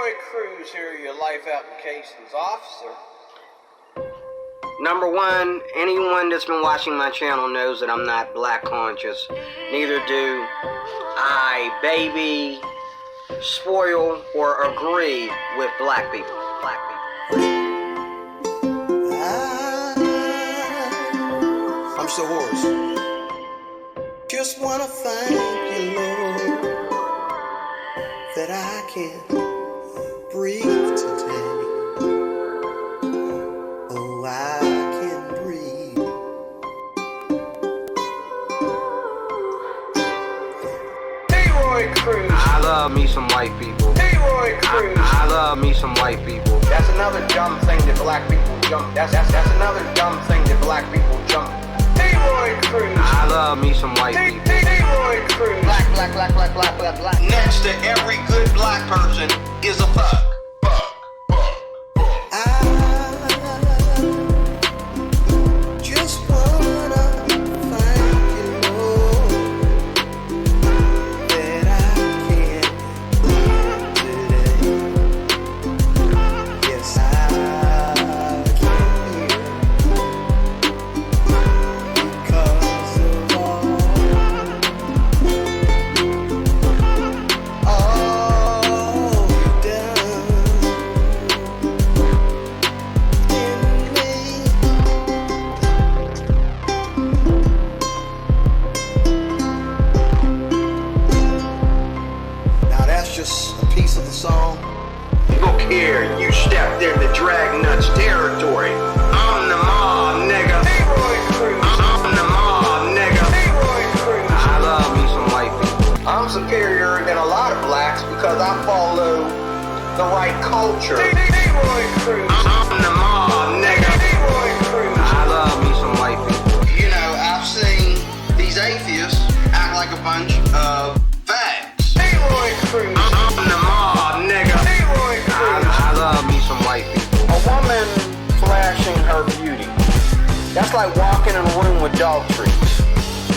Leroy Cruz here, your life applications officer. Number one, anyone that's been watching my channel knows that I'm not black conscious. Neither do I baby, spoil, or agree with black people. I'm so hoarse. Just wanna thank you, Lord, that I can breathe today. Oh, I can breathe. Leroy Cruz. I love me some white people. Leroy Cruz. I love me some white people. That's another dumb thing that black people jump. That's another dumb thing that black people jump. Leroy Cruz. I love me some white people. Leroy Cruz. Black. Next to every good black person is a fuck. I just wanna thank you, Lord, that I can breathe today. Yes, I can hear because of all you've done in me. Now that's just a piece of the song. Look here, you stepped into Dragnuts territory. I'm the mob, nigga. Leroy Cruz. I'm the mob, nigga. Leroy Cruz. I love me some white people. I'm superior than a lot of blacks because I follow the right culture. Leroy Cruz. I'm the mob, nigga. Leroy Cruz. I love me some white people. You know, I've seen these atheists act like a bunch of fags. Leroy Cruz. I'm the mob, nigga. Leroy Cruz. I love me some white people. A woman flashing her beauty. That's like walking in a room with dog treats.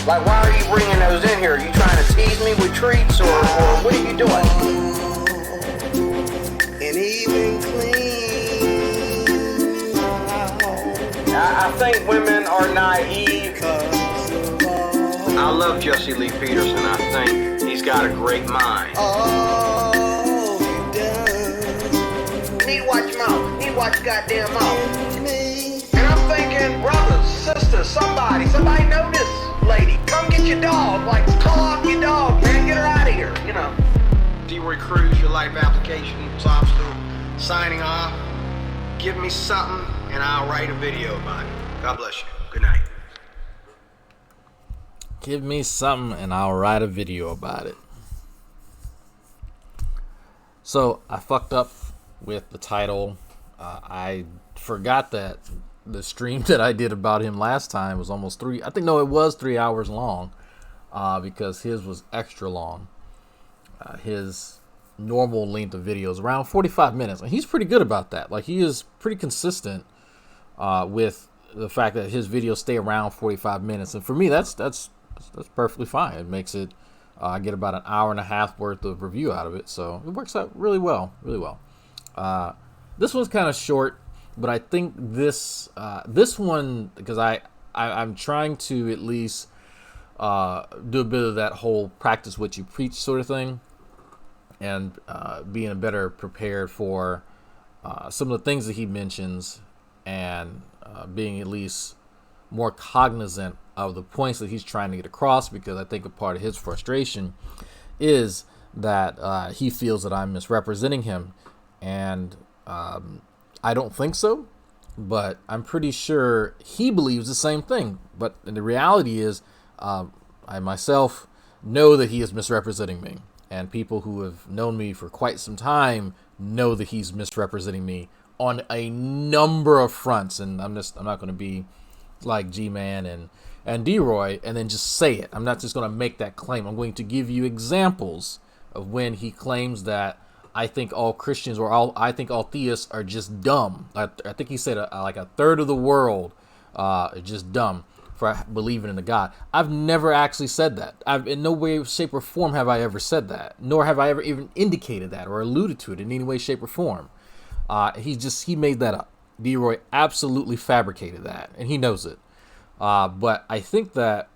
Like, why are you bringing those in here? Are you trying to tease me with treats, or what are you doing? And even clean I think women are naive. because of all I love Jesse Lee Peterson. I think he's got a great mind. you've done Need watch mouth. Need watch goddamn mouth. in me. And I'm thinking, brothers, sisters, somebody know this lady. Come get your dog. Like, call off your dog, man. Get her out of here. You know. Leroy Cruz, your life applications officer, signing off. Give me something and I'll write a video about it. God bless you. Good night. Give me something and I'll write a video about it. So I fucked up with the title. I forgot that the stream that I did about him last time was almost it was 3 hours long, because his was extra long. His normal length of videos around 45 minutes, and he's pretty good about that. Like, he is pretty consistent with the fact that his videos stay around 45 minutes, and for me that's perfectly fine. It makes it I get about an hour and a half worth of review out of it, so it works out really well. This one's kind of short, but I think this one, because I'm trying to at least do a bit of that whole practice what you preach sort of thing, and being better prepared for some of the things that he mentions, and being at least more cognizant of the points that he's trying to get across, because I think a part of his frustration is that he feels that I'm misrepresenting him, and I don't think so, but I'm pretty sure he believes the same thing. But the reality is, I myself know that he is misrepresenting me, and people who have known me for quite some time know that he's misrepresenting me on a number of fronts. And I'm not going to be like G-Man and D-Roy and then just say it. I'm not just going to make that claim. I'm going to give you examples of when he claims that I think all Christians I think all theists are just dumb. I think he said like a third of the world is just dumb. for believing in a God. I've never actually said that. In no way, shape, or form have I ever said that, nor have I ever even indicated that or alluded to it in any way, shape, or form. He made that up. D-Roy absolutely fabricated that, and he knows it. But I think that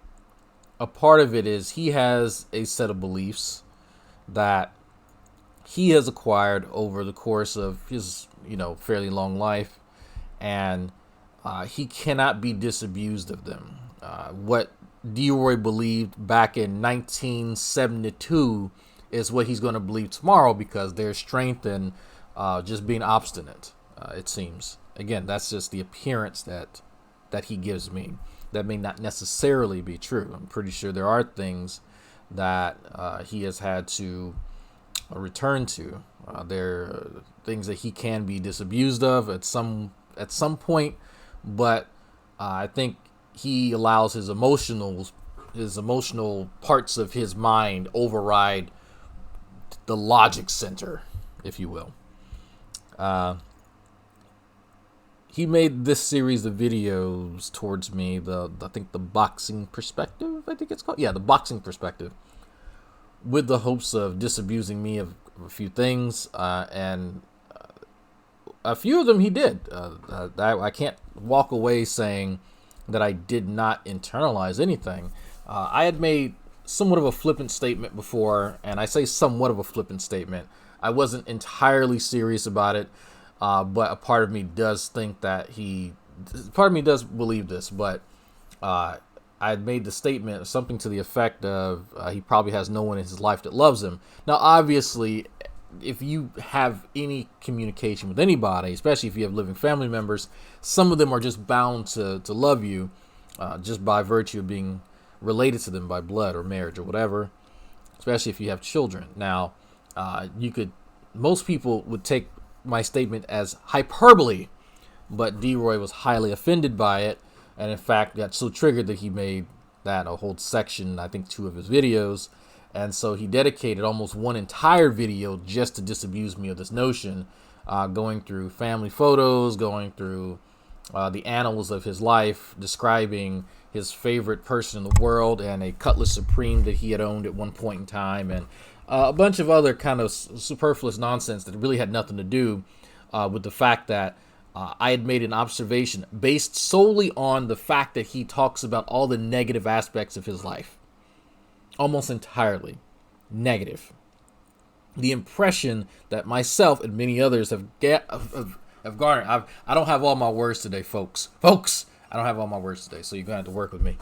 a part of it is he has a set of beliefs that he has acquired over the course of his, fairly long life, and he cannot be disabused of them. What D-Roy believed back in 1972 is what he's going to believe tomorrow, because there's strength in just being obstinate, it seems. Again, that's just the appearance that he gives me. That may not necessarily be true. I'm pretty sure there are things that he has had to return to. There are things that he can be disabused of at some point, but I think he allows his emotional parts of his mind override the logic center, if you will. He made this series of videos towards me, I think the boxing perspective, I think it's called. Yeah, the boxing perspective, with the hopes of disabusing me of a few things, and a few of them he did. I can't walk away saying that I did not internalize anything. I had made somewhat of a flippant statement before, and I say somewhat of a flippant statement. I wasn't entirely serious about it. But a part of me does think that part of me does believe this, but I had made the statement, something to the effect of he probably has no one in his life that loves him. Now, obviously, if you have any communication with anybody, especially if you have living family members, some of them are just bound to love you just by virtue of being related to them by blood or marriage or whatever, especially if you have children. Now, most people would take my statement as hyperbole, but D-Roy was highly offended by it, and in fact got so triggered that he made that a whole section, I think 2 of his videos, and so he dedicated almost one entire video just to disabuse me of this notion, going through family photos, going through the annals of his life, describing his favorite person in the world and a Cutlass Supreme that he had owned at one point in time, and a bunch of other kind of superfluous nonsense that really had nothing to do with the fact that I had made an observation based solely on the fact that he talks about all the negative aspects of his life. Almost entirely negative. The impression that myself and many others have garnered. I don't have all my words today, folks. I don't have all my words today, so you're going to have to work with me.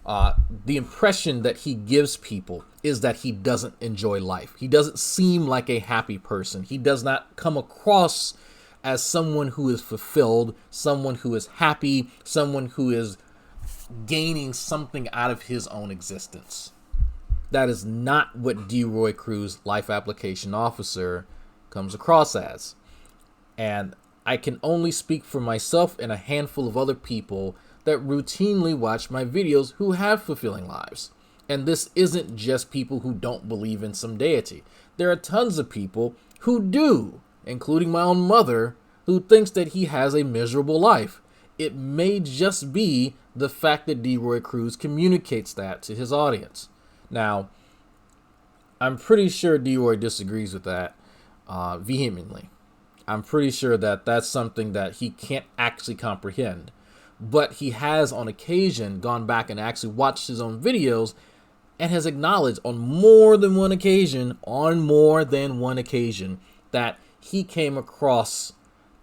The impression that he gives people is that he doesn't enjoy life. He doesn't seem like a happy person. He does not come across as someone who is fulfilled, someone who is happy, someone who is gaining something out of his own existence. That is not what D-Roy Cruz, Life Application Officer, comes across as. And I can only speak for myself and a handful of other people that routinely watch my videos who have fulfilling lives. And this isn't just people who don't believe in some deity. There are tons of people who do, including my own mother, who thinks that he has a miserable life. It may just be the fact that D-Roy Cruz communicates that to his audience. Now, I'm pretty sure D-Roy disagrees with that vehemently. I'm pretty sure that that's something that he can't actually comprehend. But he has on occasion gone back and actually watched his own videos and has acknowledged on more than one occasion, that he came across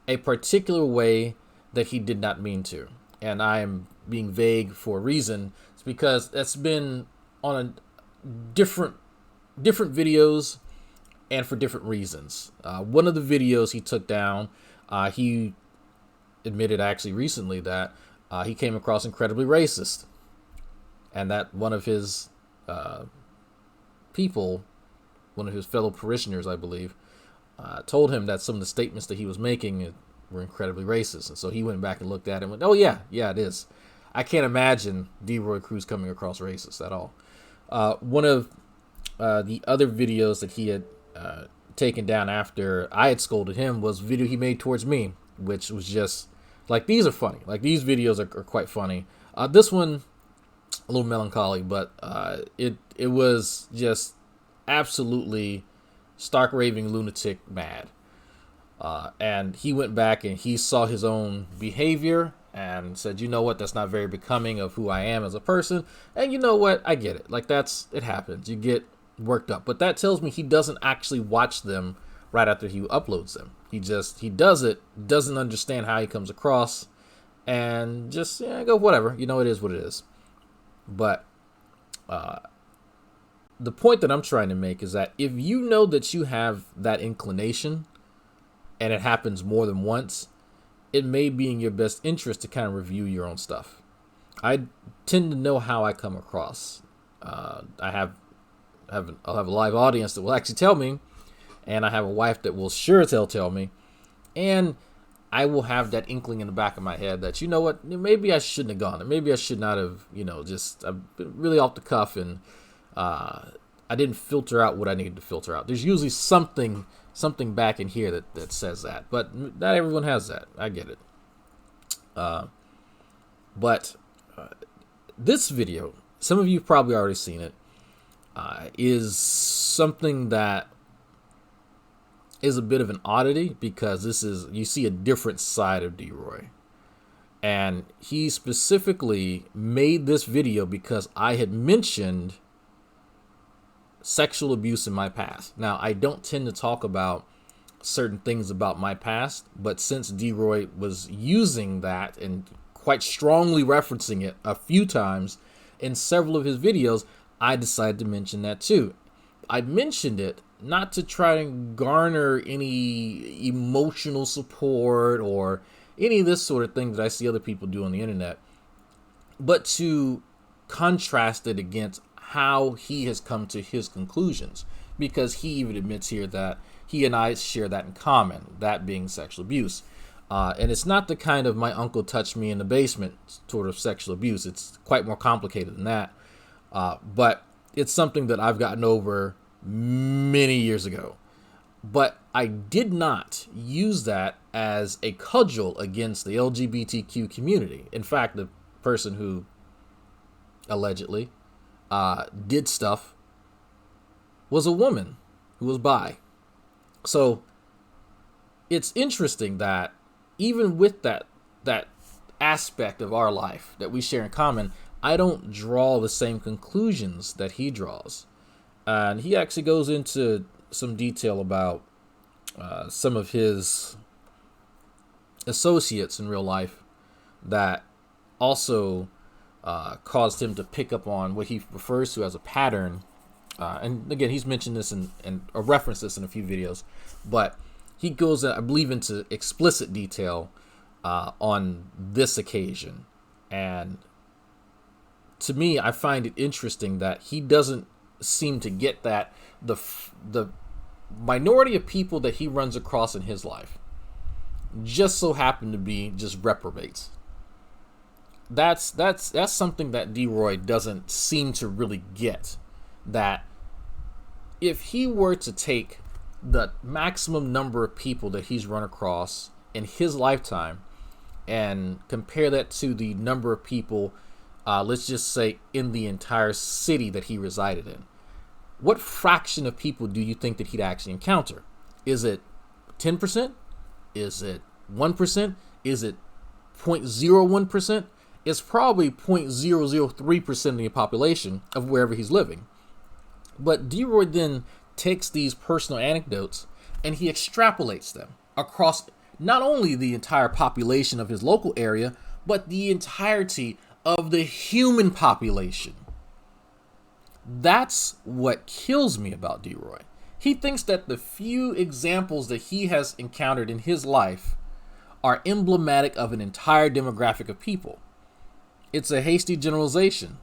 a particular way that he did not mean to. And I am being vague for a reason. It's because that's been on different videos and for different reasons. One of the videos he took down, he admitted actually recently that he came across incredibly racist, and that one of his people, one of his fellow parishioners, I believe, told him that some of the statements that he was making were incredibly racist. And so he went back and looked at it and went, oh yeah, it is. I can't imagine D-Roy Cruz coming across racist at all. One of the other videos that he had taken down after I had scolded him was a video he made towards me, which was just like, these are funny. Like, these videos are quite funny. This one a little melancholy, but it was just absolutely stark raving lunatic mad. And he went back and he saw his own behavior and said, you know what, that's not very becoming of who I am as a person. And you know what, I get it. Like, it happens. You get worked up. But that tells me he doesn't actually watch them right after he uploads them. He does it, doesn't understand how he comes across, and just, go, whatever. You know, it is what it is. But the point that I'm trying to make is that if you know that you have that inclination and it happens more than once, it may be in your best interest to kind of review your own stuff. I tend to know how I come across. I'll have a live audience that will actually tell me, and I have a wife that will sure as hell tell me, and I will have that inkling in the back of my head that, you know what, maybe I shouldn't have gone, and maybe I should not have, I've been really off the cuff, and I didn't filter out what I needed to filter out. There's usually something back in here that says that, but not everyone has that. I get it. But this video, some of you have probably already seen it, is something that is a bit of an oddity, because you see a different side of D-Roy. And he specifically made this video because I had mentioned sexual abuse in my past. Now, I don't tend to talk about certain things about my past, but since D-Roy was using that and quite strongly referencing it a few times in several of his videos, I decided to mention that too. I mentioned it not to try and garner any emotional support or any of this sort of thing that I see other people do on the internet, but to contrast it against how he has come to his conclusions, because he even admits here that he and I share that in common, that being sexual abuse. And it's not the kind of my uncle touched me in the basement sort of sexual abuse. It's quite more complicated than that. But it's something that I've gotten over many years ago. But I did not use that as a cudgel against the LGBTQ community. In fact, the person who allegedly did stuff was a woman who was bi. So it's interesting that even with that aspect of our life that we share in common, I don't draw the same conclusions that he draws. And he actually goes into some detail about some of his associates in real life that also caused him to pick up on what he refers to as a pattern. And again, he's mentioned this and referenced this in a few videos, but he goes, I believe, into explicit detail on this occasion. And to me, I find it interesting that he doesn't seem to get that the minority of people that he runs across in his life just so happen to be just reprobates. That's something that D-Roy doesn't seem to really get. That if he were to take the maximum number of people that he's run across in his lifetime and compare that to the number of people, let's just say, in the entire city that he resided in, what fraction of people do you think that he'd actually encounter? Is it 10%? Is it 1%? Is it 0.01%? It's probably 0.003% of the population of wherever he's living. But D-Roy then takes these personal anecdotes and he extrapolates them across not only the entire population of his local area, but the entirety of the human population. That's what kills me about D-Roy. He thinks that the few examples that he has encountered in his life are emblematic of an entire demographic of people. It's a hasty generalization.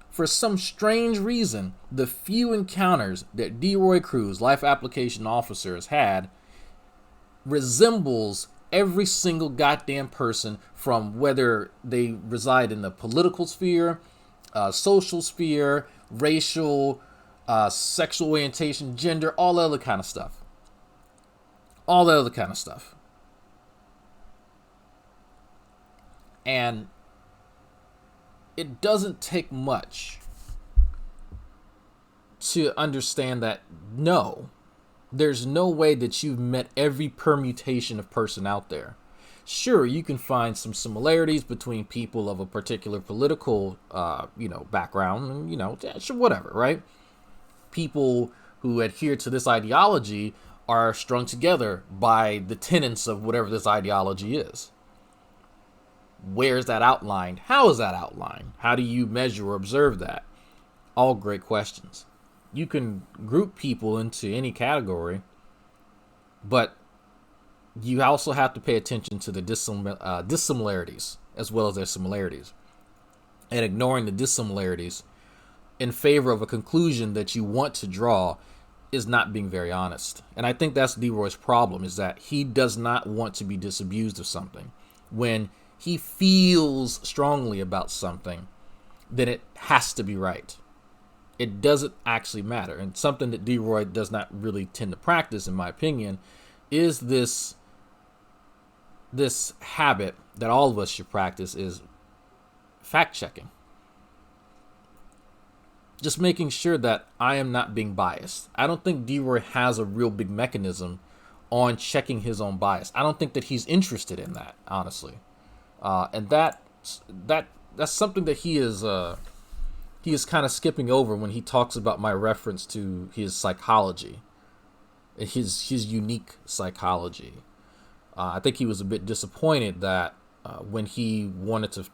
For some strange reason, the few encounters that D-Roy Cruz, Life Application Officer, has had resembles every single goddamn person, from whether they reside in the political sphere, social sphere, racial, sexual orientation, gender, all that other kind of stuff. All that other kind of stuff. And it doesn't take much to understand that no, there's no way that you've met every permutation of person out there. Sure, you can find some similarities between people of a particular political, background, and, sure, whatever, right? People who adhere to this ideology are strung together by the tenets of whatever this ideology is. Where's that outlined? How is that outlined? How do you measure or observe that? All great questions. You can group people into any category, but you also have to pay attention to the dissimilarities as well as their similarities. And ignoring the dissimilarities in favor of a conclusion that you want to draw is not being very honest. And I think that's D-Roy's problem, is that he does not want to be disabused of something. When he feels strongly about something, then it has to be right. It doesn't actually matter. And something that D-Roy does not really tend to practice, in my opinion, is this habit that all of us should practice, is fact-checking. Just making sure that I am not being biased. I don't think D-Roy has a real big mechanism on checking his own bias. I don't think that he's interested in that, honestly. And that's something that he is kind of skipping over when he talks about my reference to his psychology, his unique psychology. I think he was a bit disappointed that when he wanted to,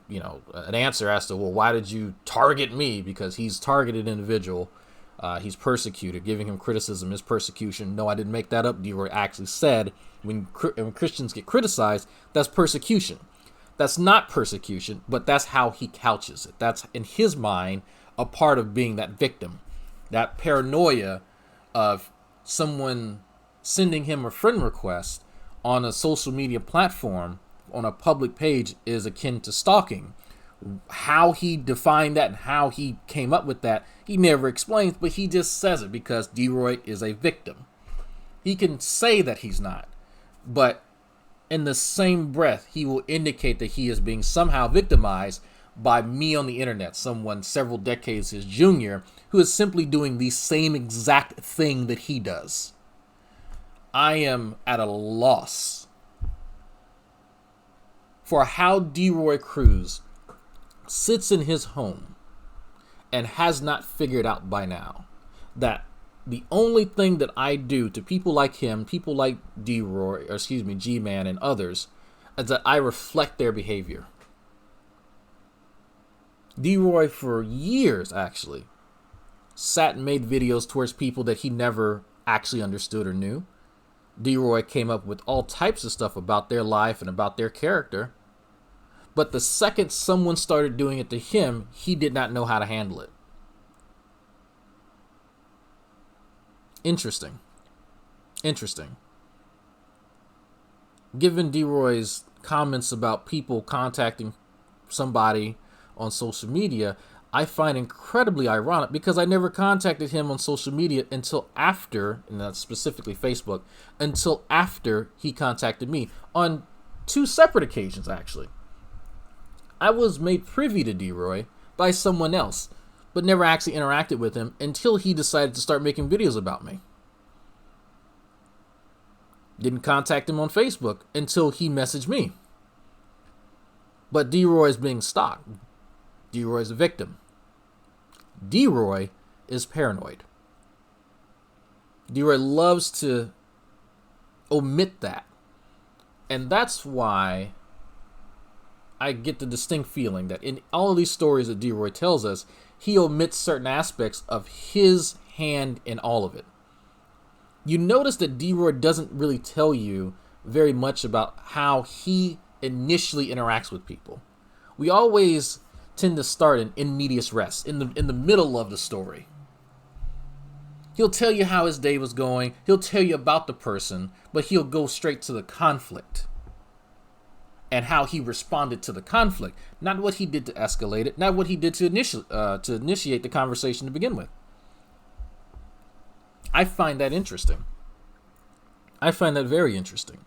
an answer as to, well, why did you target me? Because he's targeted individual. He's persecuted. Giving him criticism is persecution. No, I didn't make that up. D-Roy actually said when Christians get criticized, that's persecution. That's not persecution, but that's how he couches it. That's, in his mind, a part of being that victim. That paranoia of someone sending him a friend request on a social media platform, on a public page, is akin to stalking. How he defined that and how he came up with that, he never explains, but he just says it because D-Roy is a victim. He can say that he's not, but in the same breath, he will indicate that he is being somehow victimized by me on the internet, someone several decades his junior, who is simply doing the same exact thing that he does. I am at a loss for how D-Roy Cruz sits in his home and has not figured out by now that the only thing that I do to people like him, people like G-Man and others, is that I reflect their behavior. D-Roy, for years, actually, sat and made videos towards people that he never actually understood or knew. D-Roy came up with all types of stuff about their life and about their character. But the second someone started doing it to him, he did not know how to handle it. Interesting. Given D-Roy's comments about people contacting somebody on social media, I find incredibly ironic because I never contacted him on social media until after, and that's specifically Facebook, until after he contacted me on 2 separate occasions, actually. I was made privy to D-Roy by someone else, but never actually interacted with him until he decided to start making videos about me. Didn't contact him on Facebook until he messaged me. But D-Roy is being stalked. D-Roy is a victim. D-Roy is paranoid. D-Roy loves to omit that. And that's why I get the distinct feeling that in all of these stories that D-Roy tells us, he omits certain aspects of his hand in all of it. You notice that D-Roy doesn't really tell you very much about how he initially interacts with people. We always tend to start in medias res, in the middle of the story. He'll tell you how his day was going. He'll tell you about the person, but he'll go straight to the conflict and how he responded to the conflict, not what he did to escalate it, not what he did to initiate the conversation to begin with. I find that interesting. I find that very interesting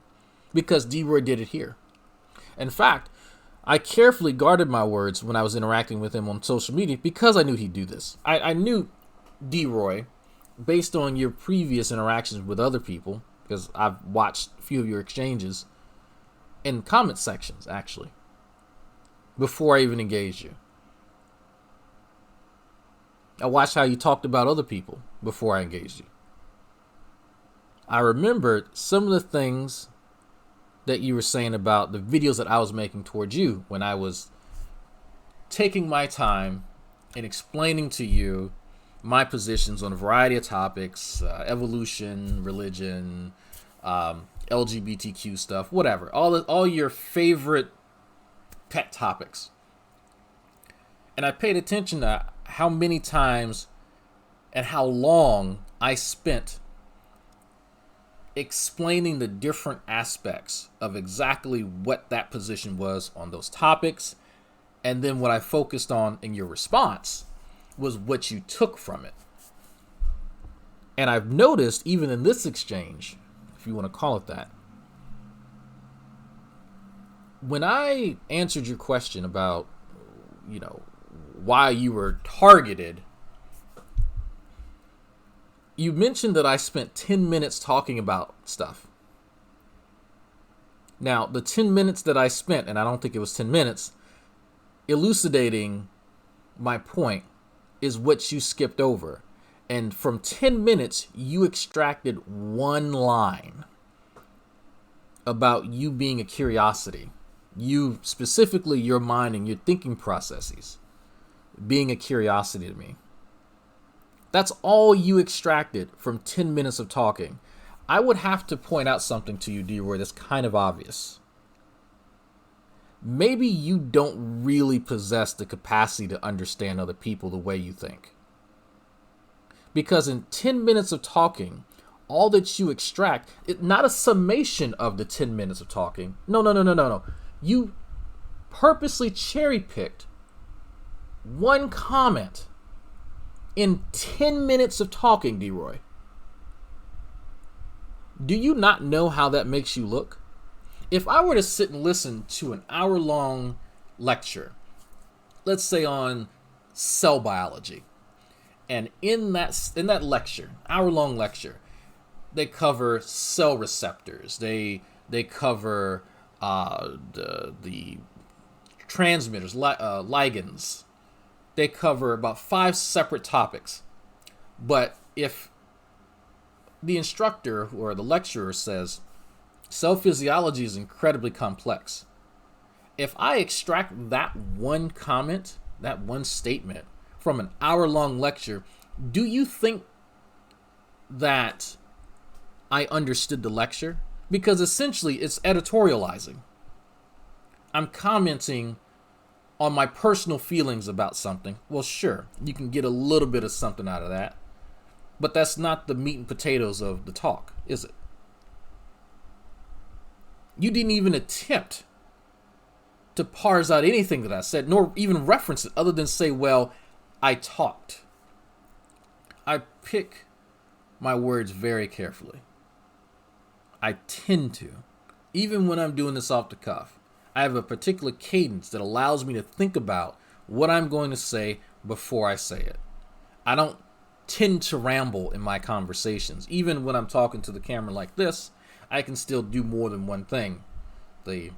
because D-Roy did it here. In fact, I carefully guarded my words when I was interacting with him on social media because I knew he'd do this. I knew D-Roy, based on your previous interactions with other people, because I've watched a few of your exchanges in comment sections, actually, before I even engaged you. I watched how you talked about other people before I engaged you. I remembered some of the things that you were saying about the videos that I was making towards you when I was taking my time and explaining to you my positions on a variety of topics, evolution, religion, LGBTQ stuff, whatever. All your favorite pet topics. And I paid attention to how many times and how long I spent explaining the different aspects of exactly what that position was on those topics. And then what I focused on in your response was what you took from it. And I've noticed, even in this exchange, if you want to call it that, when I answered your question about, why you were targeted, you mentioned that I spent 10 minutes talking about stuff. Now, the 10 minutes that I spent, and I don't think it was 10 minutes, elucidating my point is what you skipped over. And from 10 minutes, you extracted one line about you being a curiosity. You, specifically your mind and your thinking processes, being a curiosity to me. That's all you extracted from 10 minutes of talking. I would have to point out something to you, D-Roy, that's kind of obvious. Maybe you don't really possess the capacity to understand other people the way you think. Because in 10 minutes of talking, all that you extract, not a summation of the 10 minutes of talking. No. You purposely cherry-picked one comment in 10 minutes of talking, D-Roy. Do you not know how that makes you look? If I were to sit and listen to an hour-long lecture, let's say on cell biology, and in that lecture, hour-long lecture, they cover cell receptors, they cover the transmitters, ligands. They cover about 5 separate topics. But if the instructor or the lecturer says cell physiology is incredibly complex, if I extract that one comment, that one statement from an hour-long lecture, do you think that I understood the lecture? Because essentially it's editorializing. I'm commenting on my personal feelings about something. Well, sure, you can get a little bit of something out of that, but that's not the meat and potatoes of the talk, is it? You didn't even attempt to parse out anything that I said, nor even reference it, other than say, well, I talked. I pick my words very carefully. I tend to. Even when I'm doing this off the cuff, I have a particular cadence that allows me to think about what I'm going to say before I say it. I don't tend to ramble in my conversations. Even when I'm talking to the camera like this, I can still do more than one thing. The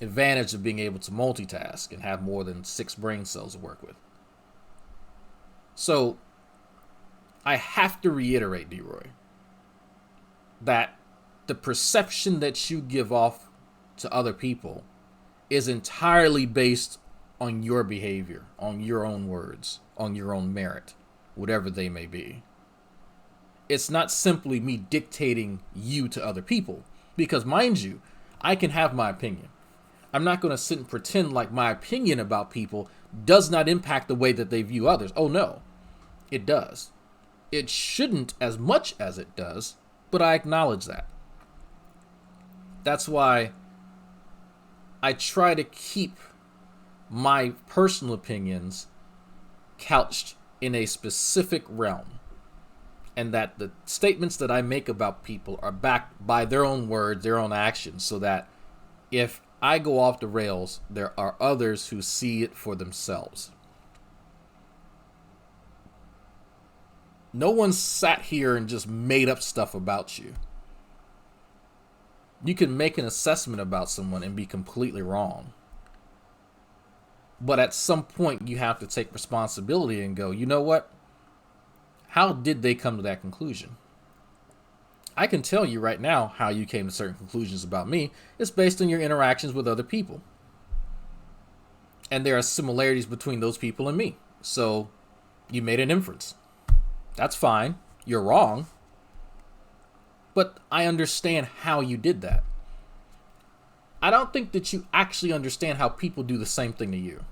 advantage of being able to multitask and have more than 6 brain cells to work with. So, I have to reiterate, D-Roy, that the perception that you give off to other people is entirely based on your behavior, on your own words, on your own merit, whatever they may be. It's not simply me dictating you to other people, because mind you, I can have my opinion. I'm not going to sit and pretend like my opinion about people does not impact the way that they view others. Oh no, it does. It shouldn't as much as it does, but I acknowledge that. That's why I try to keep my personal opinions couched in a specific realm, and that the statements that I make about people are backed by their own words, their own actions, so that if I go off the rails, there are others who see it for themselves. No one sat here and just made up stuff about you. You can make an assessment about someone and be completely wrong. But at some point, you have to take responsibility and go, you know what? How did they come to that conclusion? I can tell you right now how you came to certain conclusions about me. It's based on your interactions with other people. And there are similarities between those people and me. So you made an inference. That's fine. You're wrong. But I understand how you did that. I don't think that you actually understand how people do the same thing to you.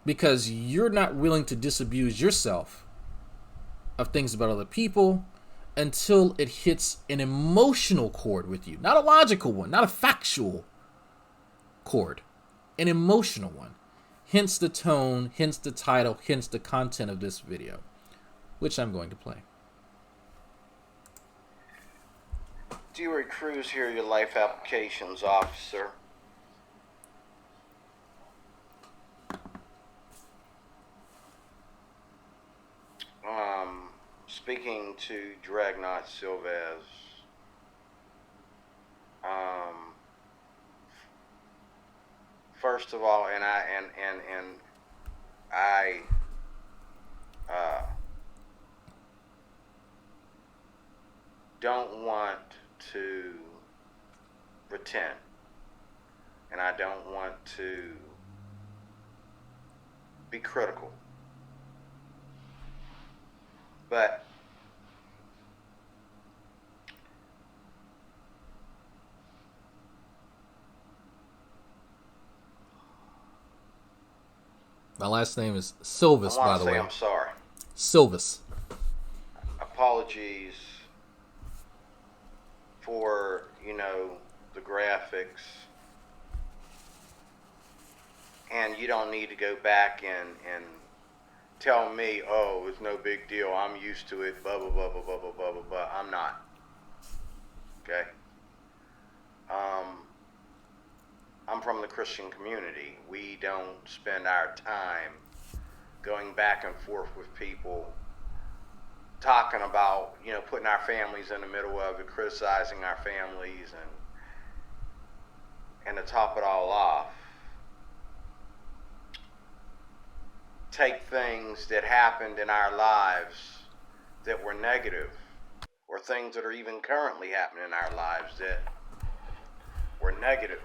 Because you're not willing to disabuse yourself of things about other people until it hits an emotional chord with you. Not a logical one, not a factual chord. An emotional one. Hence the tone, hence the title, hence the content of this video, which I'm going to play. Dewey Cruz here, your life applications officer. Speaking to Dragnot Silvez. First of all, I don't want to pretend, and I don't want to be critical, but My last name is Silvis, by the way. I'm sorry. Silvis. Apologies for, the graphics. And you don't need to go back and tell me, oh, it's no big deal, I'm used to it, blah, blah, blah, blah, blah, blah, blah, blah, blah. I'm not. Okay? I'm from the Christian community. We don't spend our time going back and forth with people, talking about, putting our families in the middle of it, criticizing our families, and to top it all off, take things that happened in our lives that were negative, or things that are even currently happening in our lives that were negative,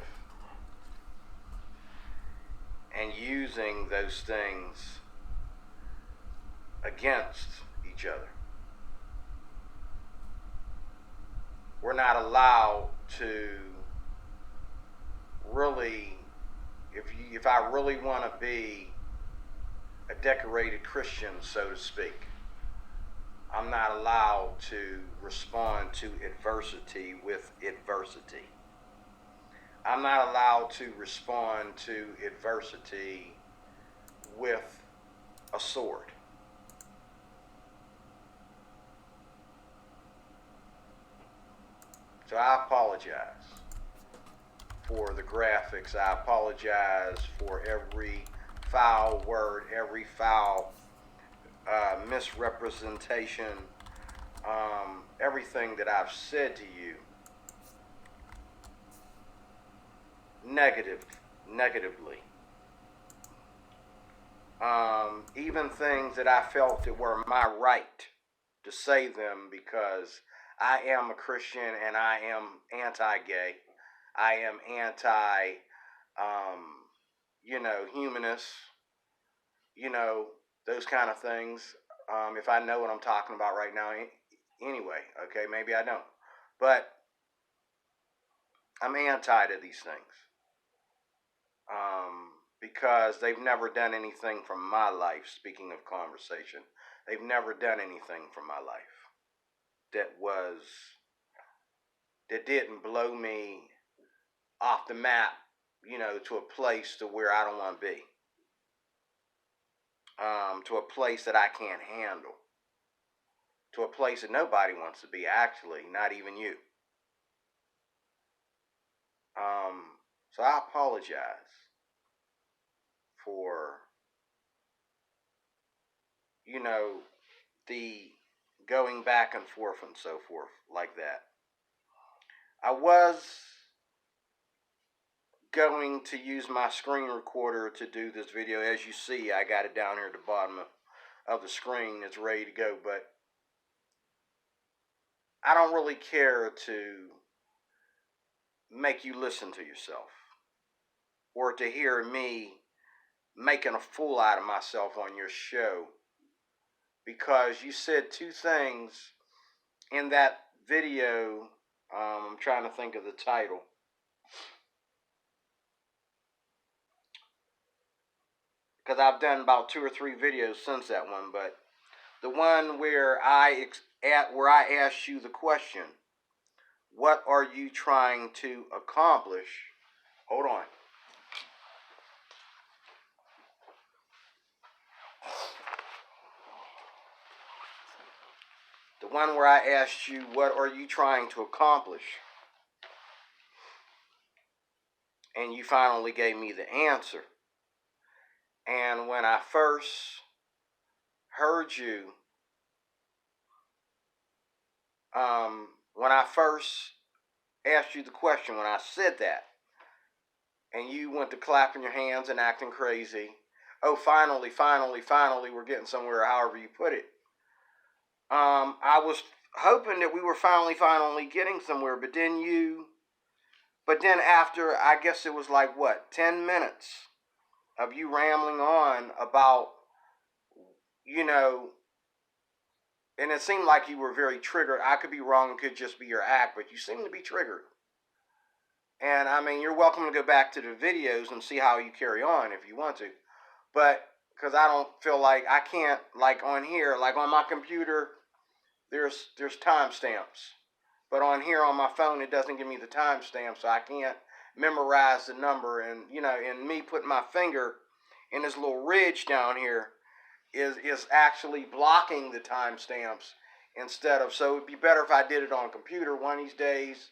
and using those things against each other. We're not allowed to really, if I really want to be a decorated Christian, so to speak, I'm not allowed to respond to adversity with adversity. I'm not allowed to respond to adversity with a sword. So I apologize for the graphics. I apologize for every foul word, every foul misrepresentation, everything that I've said to you negatively. Even things that I felt that were my right to say them, because I am a Christian and I am anti-gay. I am anti, humanist, those kind of things. If I know what I'm talking about right now, anyway, okay, maybe I don't. But I'm anti to these things. Because they've never done anything from my life, speaking of conversation. They've never done anything from my life that didn't blow me off the map, to a place to where I don't want to be. To a place that I can't handle. To a place that nobody wants to be, actually, not even you. So I apologize for, the going back and forth and so forth like that. I was going to use my screen recorder to do this video. As you see, I got it down here at the bottom of the screen. It's ready to go, but I don't really care to make you listen to yourself or to hear me making a fool out of myself on your show, because you said two things in that video. I'm trying to think of the title. Because I've done about 2 or 3 videos since that one, but the one where I asked you the question, what are you trying to accomplish? Hold on. The one where I asked you, what are you trying to accomplish? And you finally gave me the answer. And when I first heard you, when I first asked you the question, when I said that, and you went to clapping your hands and acting crazy, oh, finally, we're getting somewhere, however you put it. I was hoping that we were finally getting somewhere, but then after, I guess it was like, 10 minutes of you rambling on about, and it seemed like you were very triggered. I could be wrong, it could just be your act, but you seem to be triggered. And I mean, you're welcome to go back to the videos and see how you carry on if you want to. But, because I don't feel like, I can't, like on here, like on my computer, there's timestamps. But on here on my phone, it doesn't give me the timestamp, so I can't memorize the number. And, and me putting my finger in this little ridge down here is actually blocking the timestamps instead of, so it'd be better if I did it on a computer one of these days.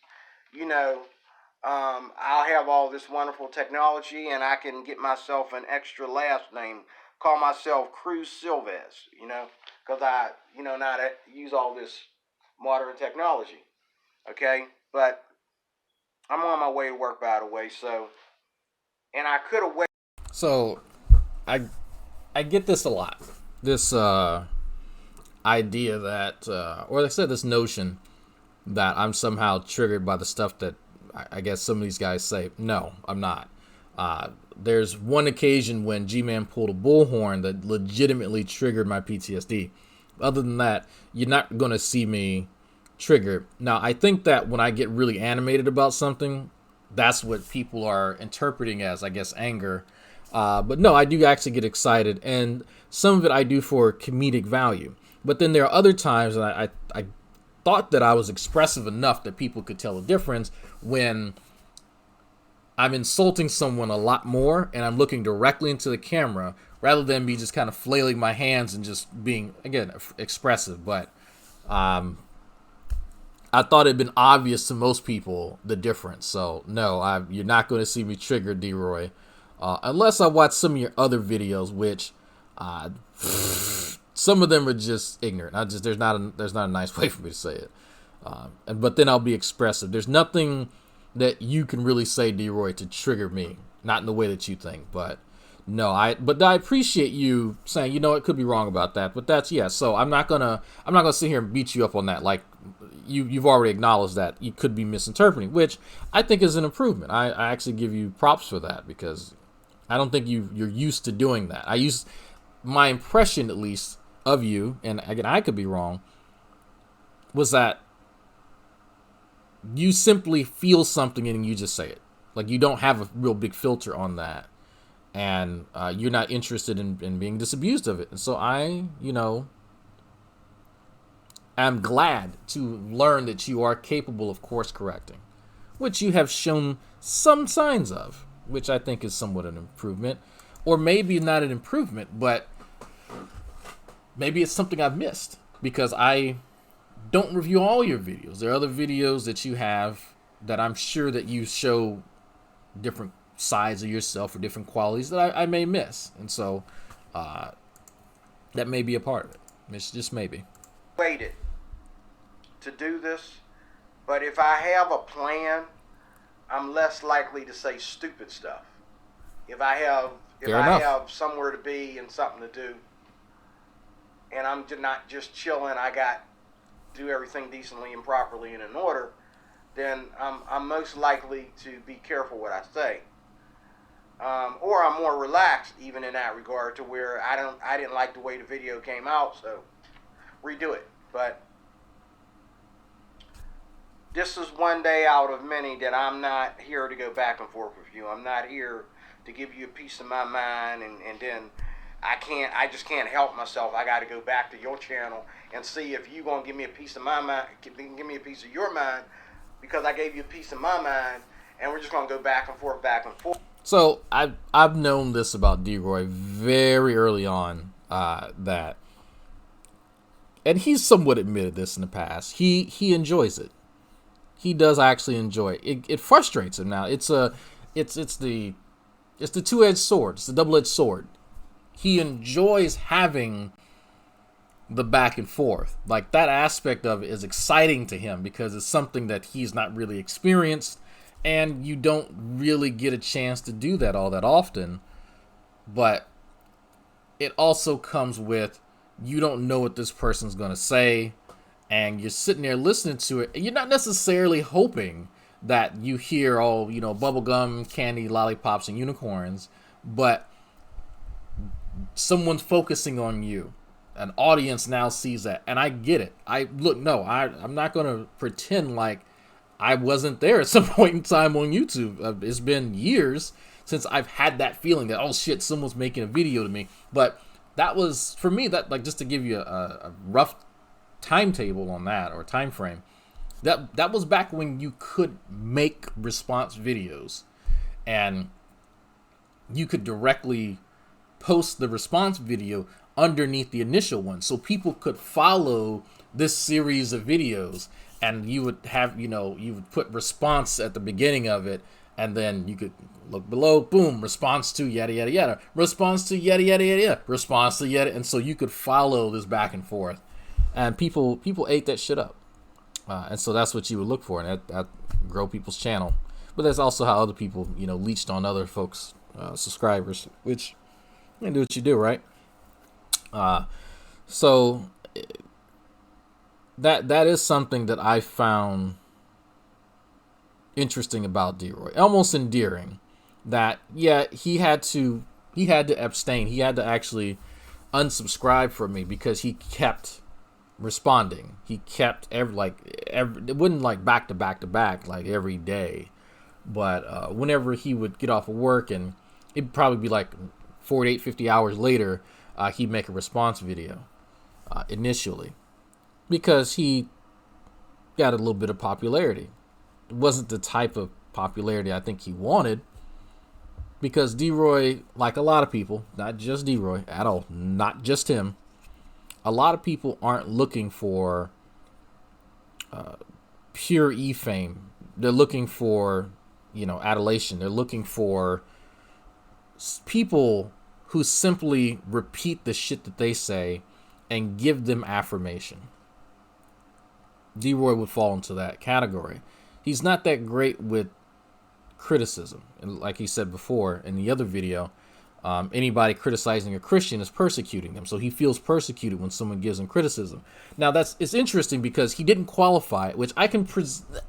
I'll have all this wonderful technology and I can get myself an extra last name, call myself Cruz Silvez, because I, now to use all this modern technology. Okay, but I'm on my way to work, by the way, so, and I could have waited. So, I get this a lot. This idea that, or like I said, this notion that I'm somehow triggered by the stuff that I guess some of these guys say. No, I'm not. There's one occasion when G-Man pulled a bullhorn that legitimately triggered my PTSD. Other than that, you're not going to see me triggered. Now, I think that when I get really animated about something, that's what people are interpreting as, I guess, anger. But no, I do actually get excited, and some of it I do for comedic value. But then there are other times, and I thought that I was expressive enough that people could tell the difference when I'm insulting someone a lot more, and I'm looking directly into the camera, rather than me just kind of flailing my hands and just being, again, expressive. But I thought it'd been obvious to most people the difference. So no, you're not going to see me trigger, D-Roy. Unless I watch some of your other videos, which some of them are just ignorant. There's not a nice way for me to say it. But then I'll be expressive. There's nothing that you can really say, D-Roy, to trigger me. Not in the way that you think, but no, I appreciate you saying, it could be wrong about that. But that's, yeah. So I'm not gonna sit here and beat you up on that. Like you've already acknowledged that you could be misinterpreting, which I think is an improvement. I actually give you props for that, because I don't think you're used to doing that. My impression, at least, of you, and again, I could be wrong, was that you simply feel something and you just say it. Like you don't have a real big filter on that, and you're not interested in being disabused of it. And so I'm glad to learn that you are capable of course correcting, which you have shown some signs of, which I think is somewhat an improvement, or maybe not an improvement, but maybe it's something I've missed, because I don't review all your videos. There are other videos that you have that I'm sure that you show different sides of yourself or different qualities that I may miss. And so that may be a part of it. It's just maybe. Waited to do this, but if I have a plan, I'm less likely to say stupid stuff. If I have somewhere to be and something to do, and I'm not just chilling, I got to do everything decently and properly and in order, then I'm most likely to be careful what I say. Or I'm more relaxed even in that regard, to where I didn't like the way the video came out, so redo it. But this is one day out of many that I'm not here to go back and forth with you. I'm not here to give you a piece of my mind, and then I just can't help myself. I got to go back to your channel and see if you gonna give me a piece of my mind, give me a piece of your mind, because I gave you a piece of my mind, and we're just gonna go back and forth, back and forth. So I've known this about D-Roy very early on, that, and he's somewhat admitted this in the past, he enjoys it. He does actually enjoy it. It frustrates him now. It's the two-edged sword. It's the double-edged sword. He enjoys having the back and forth. Like, that aspect of it is exciting to him because it's something that he's not really experienced, and you don't really get a chance to do that all that often. But it also comes with, you don't know what this person's going to say, and you're sitting there listening to it, and you're not necessarily hoping that you hear all, bubblegum, candy, lollipops, and unicorns, but someone's focusing on you. An audience now sees that, and I get it. I'm not going to pretend like I wasn't there at some point in time on YouTube. It's been years since I've had that feeling that, oh shit, someone's making a video to me. But that was, for me, that, like, just to give you a rough timetable on that, or time frame, that was back when you could make response videos and you could directly post the response video underneath the initial one, so people could follow this series of videos, and you would have, you would put response at the beginning of it, and then you could look below, boom, response to yada yada yada, response to yada yada yada yada, response to yada, and so you could follow this back and forth. And people ate that shit up, and so that's what you would look for, and that grow people's channel. But that's also how other people, leached on other folks' subscribers, which you do what you do, right? So that is something that I found interesting about D-Roy, almost endearing. That he had to abstain. He had to actually unsubscribe from me because he kept responding. He kept every it wasn't like back to back to back like every day, but whenever he would get off of work, and it'd probably be like 48, 50 hours later, he'd make a response video initially, because he got a little bit of popularity. It wasn't the type of popularity I think he wanted, because D-Roy, like a lot of people, not just D-Roy at all, not just him, a lot of people aren't looking for pure e-fame. They're looking for, adulation. They're looking for people who simply repeat the shit that they say and give them affirmation. D-Roy would fall into that category. He's not that great with criticism. And like he said before in the other video, anybody criticizing a Christian is persecuting them. So he feels persecuted when someone gives him criticism. Now it's interesting because he didn't qualify it, which I can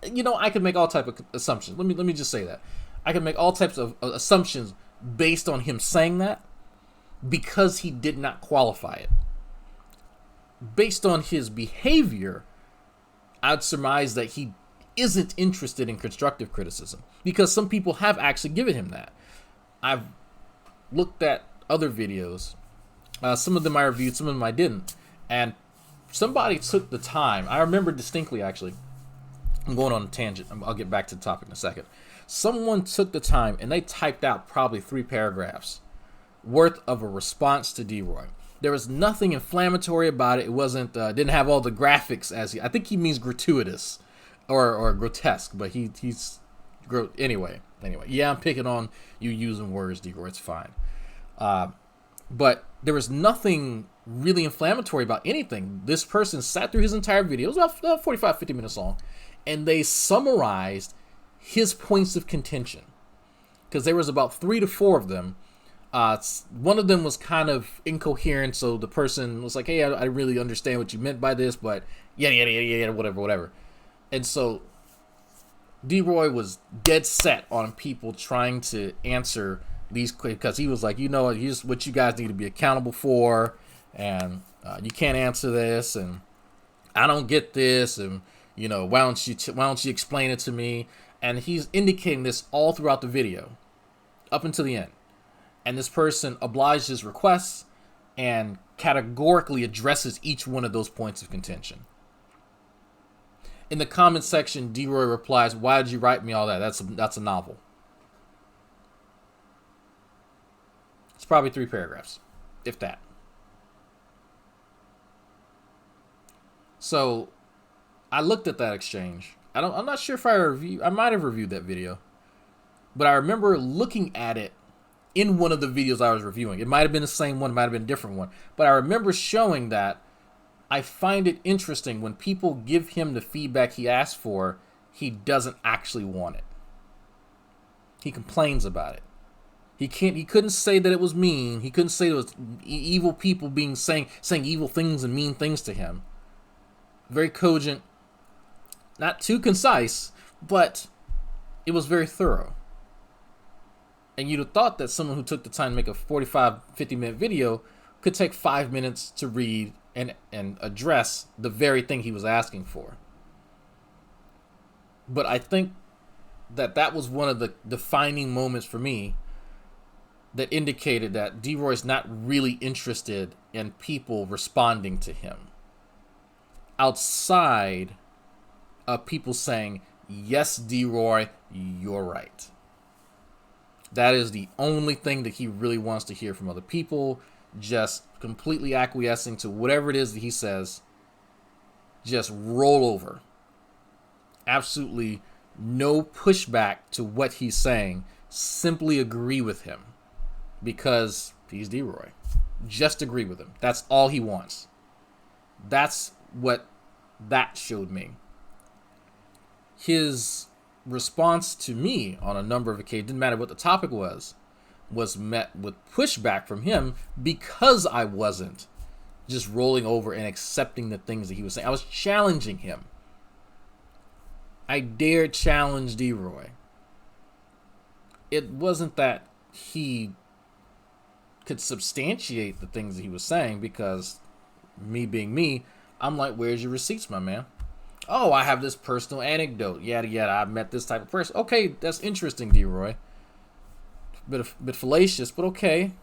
I can make all type of assumptions. Let me just say that. I can make all types of assumptions based on him saying that, because he did not qualify it. Based on his behavior, I'd surmise that he isn't interested in constructive criticism, because some people have actually given him that. I've looked at other videos. Some of them I reviewed, some of them I didn't. And somebody took the time. I remember distinctly, actually. I'm going on a tangent. I'll get back to the topic in a second. Someone took the time and they typed out probably 3 paragraphs worth of a response to D-Roy. There was nothing inflammatory about it. It wasn't, didn't have all the graphics I think he means gratuitous or grotesque, but he's anyway. Anyway, yeah, I'm picking on you using words, D-Roy. It's fine. But there was nothing really inflammatory about anything. This person sat through his entire video. It was about 45, 50 minutes long. And they summarized his points of contention. Because there was about 3 to 4 of them. One of them was kind of incoherent. So the person was like, hey, I really understand what you meant by this. But yada, yada, yada, yada, whatever. And so D-Roy was dead set on people trying to answer these, because he was like, here's what you guys need to be accountable for, and you can't answer this, and I don't get this, and why don't you explain it to me? And he's indicating this all throughout the video, up until the end. And this person obliges his requests and categorically addresses each one of those points of contention. In the comment section, D-Roy replies, "Why did you write me all that? That's a novel." It's probably 3 paragraphs, if that. So I looked at that exchange. I'm not sure if I might have reviewed that video, but I remember looking at it in one of the videos I was reviewing. It might have been the same one, it might have been a different one, but I remember showing that I find it interesting when people give him the feedback he asked for, he doesn't actually want it. He complains about it. He couldn't say that it was mean. He couldn't say it was evil people saying evil things and mean things to him. Very cogent, not too concise, but it was very thorough. And you'd have thought that someone who took the time to make a 45, 50-minute video could take 5 minutes to read and address the very thing he was asking for. But I think that was one of the defining moments for me that indicated that D-Roy's not really interested in people responding to him, outside of people saying, yes, D-Roy, you're right. That is the only thing that he really wants to hear from other people, just completely acquiescing to whatever it is that he says. Just roll over. Absolutely no pushback to what he's saying. Simply agree with him. Because he's D-Roy. Just agree with him. That's all he wants. That's what that showed me. His response to me on a number of occasions, didn't matter what the topic was met with pushback from him because I wasn't just rolling over and accepting the things that he was saying. I was challenging him. I dared challenge D-Roy. It wasn't that he could substantiate the things that he was saying, because me being me, I'm like, where's your receipts, my man? Oh, I have this personal anecdote. Yada, yada. I met this type of person. Okay, that's interesting, D-Roy. Bit fallacious, but okay.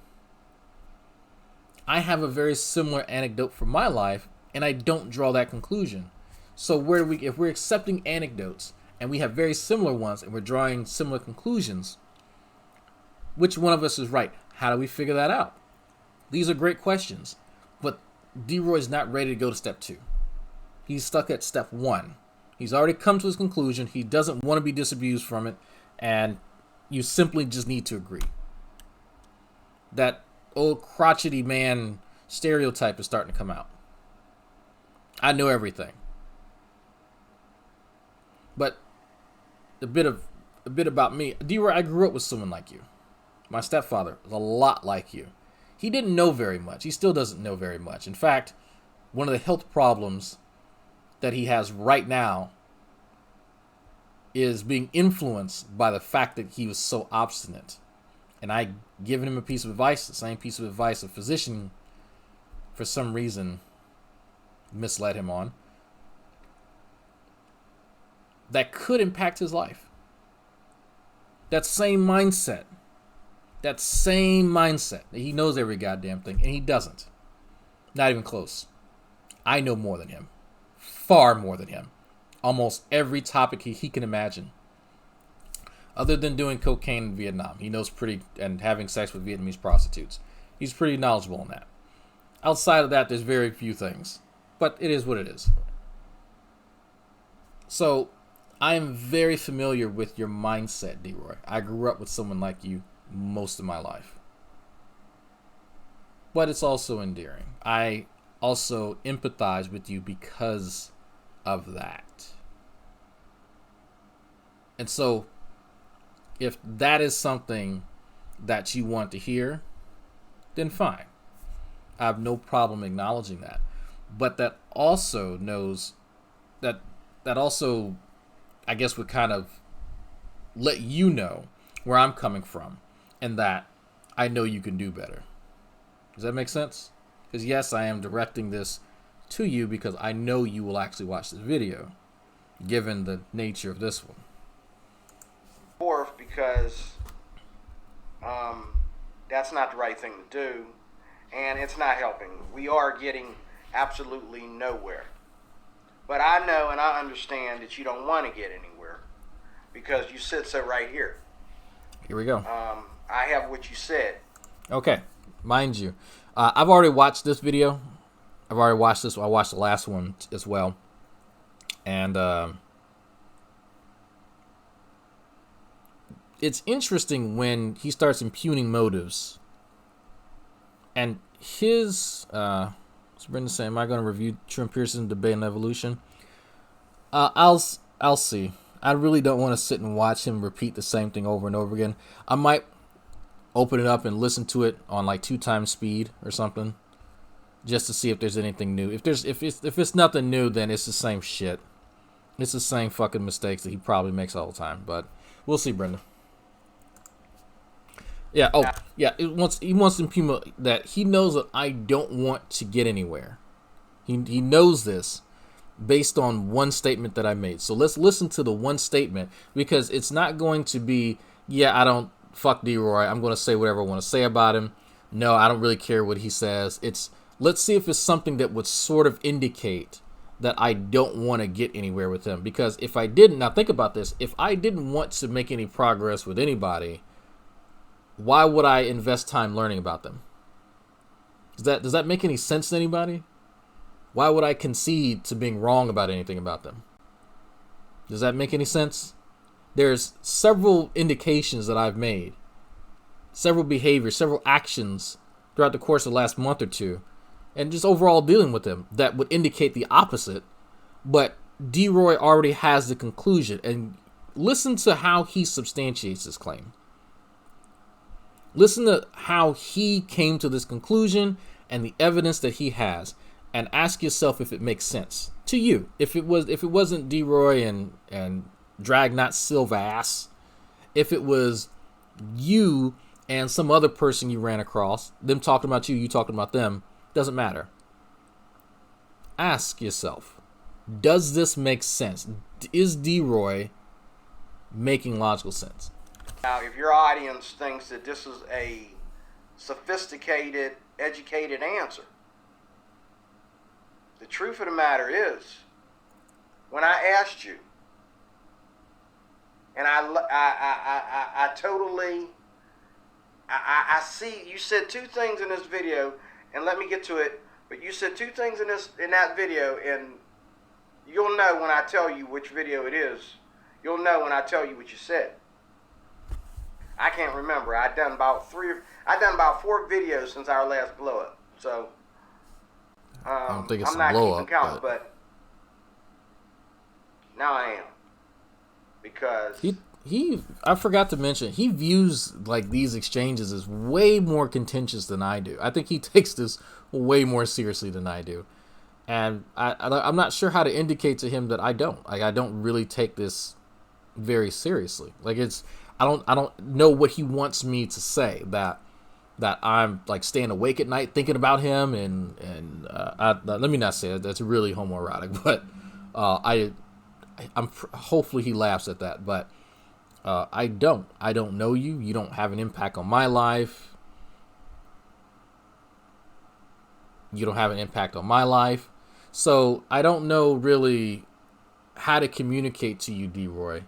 I have a very similar anecdote from my life, and I don't draw that conclusion. So if we're accepting anecdotes, and we have very similar ones, and we're drawing similar conclusions, which one of us is right? How do we figure that out? These are great questions, but D-Roy's not ready to go to step 2. He's stuck at step 1. He's already come to his conclusion. He doesn't want to be disabused from it, and you simply just need to agree. That old crotchety man stereotype is starting to come out. I know everything. But a bit about me. D-Roy, I grew up with someone like you. My stepfather was a lot like you. He didn't know very much. He still doesn't know very much. In fact, one of the health problems that he has right now is being influenced by the fact that he was so obstinate. And I given him a piece of advice, the same piece of advice a physician, for some reason, misled him on, that could impact his life. That same mindset. He knows every goddamn thing, and he doesn't. Not even close. I know more than him. Far more than him. Almost every topic he can imagine. Other than doing cocaine in Vietnam. He knows and having sex with Vietnamese prostitutes. He's pretty knowledgeable on that. Outside of that, there's very few things. But it is what it is. So, I am very familiar with your mindset, D-Roy. I grew up with someone like you most of my life. But it's also endearing. I also empathize with you because of that. And so, if that is something that you want to hear, then fine. I have no problem acknowledging that. But that also knows that also, I guess, would kind of let you know where I'm coming from and that I know you can do better. Does that make sense? Because yes, I am directing this to you because I know you will actually watch this video, given the nature of this one. Fourth, because that's not the right thing to do, and it's not helping. We are getting absolutely nowhere. But I know and I understand that you don't want to get anywhere because you said so right here. Here we go. I have what you said. Okay, mind you, I've already watched this video. I've already watched this. I watched the last one as well, and it's interesting when he starts impugning motives. And his, what's Brendan saying? Am I going to review Trim Pearson debate on evolution? I'll see. I really don't want to sit and watch him repeat the same thing over and over again. I might open it up and listen to it on like 2x speed or something, just to see if there's anything new. If it's nothing new, then it's the same shit. It's the same fucking mistakes that he probably makes all the time. But we'll see, Brendan. Yeah. Oh, yeah. He wants to impugn that he knows that I don't want to get anywhere. He knows this based on one statement that I made. So let's listen to the one statement, because it's not going to be, yeah, I don't fuck D-Roy. I'm going to say whatever I want to say about him. No, I don't really care what he says. Let's see if it's something that would sort of indicate that I don't want to get anywhere with him. Because if I didn't, now think about this. If I didn't want to make any progress with anybody, why would I invest time learning about them? Does that make any sense to anybody? Why would I concede to being wrong about anything about them? Does that make any sense? There's several indications that I've made, several behaviors, several actions throughout the course of the last month or two, and just overall dealing with them that would indicate the opposite. But D-Roy already has the conclusion, and listen to how he substantiates his claim. Listen to how he came to this conclusion and the evidence that he has, and ask yourself if it makes sense to you. If it wasn't D-Roy and Dragnot Silva ass, if it was you and some other person you ran across, them talking about you talking about them, doesn't matter. Ask yourself, does this make sense? Is D-Roy making logical sense? Now, if your audience thinks that this is a sophisticated, educated answer, the truth of the matter is, when I asked you, and I see you said two things in this video, and let me get to it. But you said two things in that video, and you'll know when I tell you which video it is. You'll know when I tell you what you said. I can't remember. I've done about 4 videos since our last blow up. So I don't think it's I'm a not blow keeping up, count, but now I am, because I forgot to mention, he views like these exchanges as way more contentious than I do. I think he takes this way more seriously than I do, and I'm not sure how to indicate to him that I don't. Like, I don't really take this very seriously. Like, I don't know what he wants me to say, that I'm like staying awake at night thinking about him, and let me not say it. That's really homoerotic, but I'm hopefully he laughs at that. But I don't know you. You don't have an impact on my life. You don't have an impact on my life. So I don't know really how to communicate to you, D-Roy,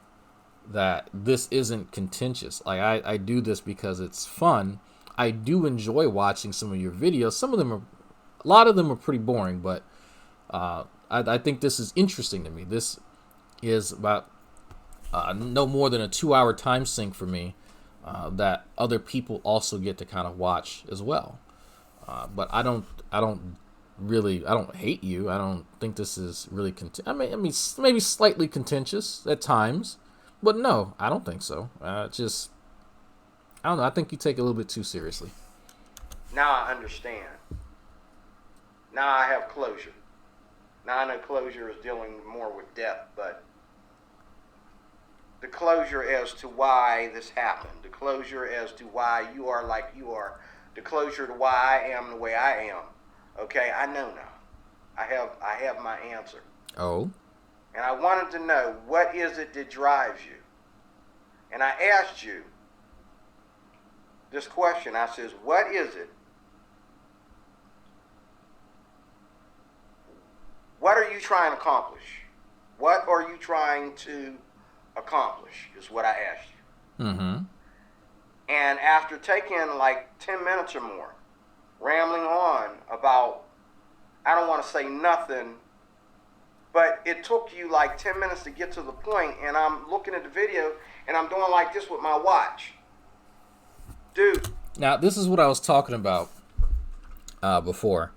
that this isn't contentious. Like, I do this because it's fun. I do enjoy watching some of your videos. A lot of them are pretty boring, but I think this is interesting to me. This is about no more than a 2-hour time sink for me that other people also get to kind of watch as well. But I don't hate you. I don't think this is really I mean, maybe slightly contentious at times, but no, I don't think so. I don't know. I think you take it a little bit too seriously. Now I understand. Now I have closure. Now I know closure is dealing more with death, but the closure as to why this happened, the closure as to why you are like you are, the closure to why I am the way I am. Okay, I know now. I have my answer. Oh. And I wanted to know, what is it that drives you? And I asked you this question. I says, what is it? What are you trying to accomplish? What are you trying to accomplish is what I asked you. Mm-hmm. And after taking like 10 minutes or more, rambling on about, I don't want to say nothing, but it took you like 10 minutes to get to the point, and I'm looking at the video, and I'm doing like this with my watch. Dude. Now, this is what I was talking about before,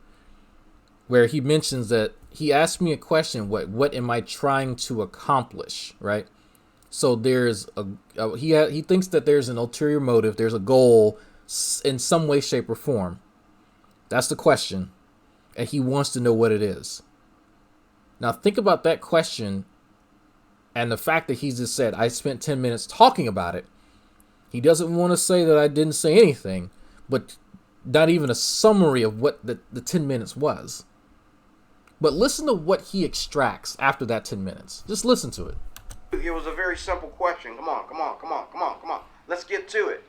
where he mentions that he asked me a question, what am I trying to accomplish, right? So there's he thinks that there's an ulterior motive, there's a goal in some way, shape, or form. That's the question, and he wants to know what it is. Now think about that question and the fact that he just said, I spent 10 minutes talking about it. He doesn't want to say that I didn't say anything, but not even a summary of what the 10 minutes was. But listen to what he extracts after that 10 minutes. Just listen to it. It was a very simple question. Come on. Let's get to it.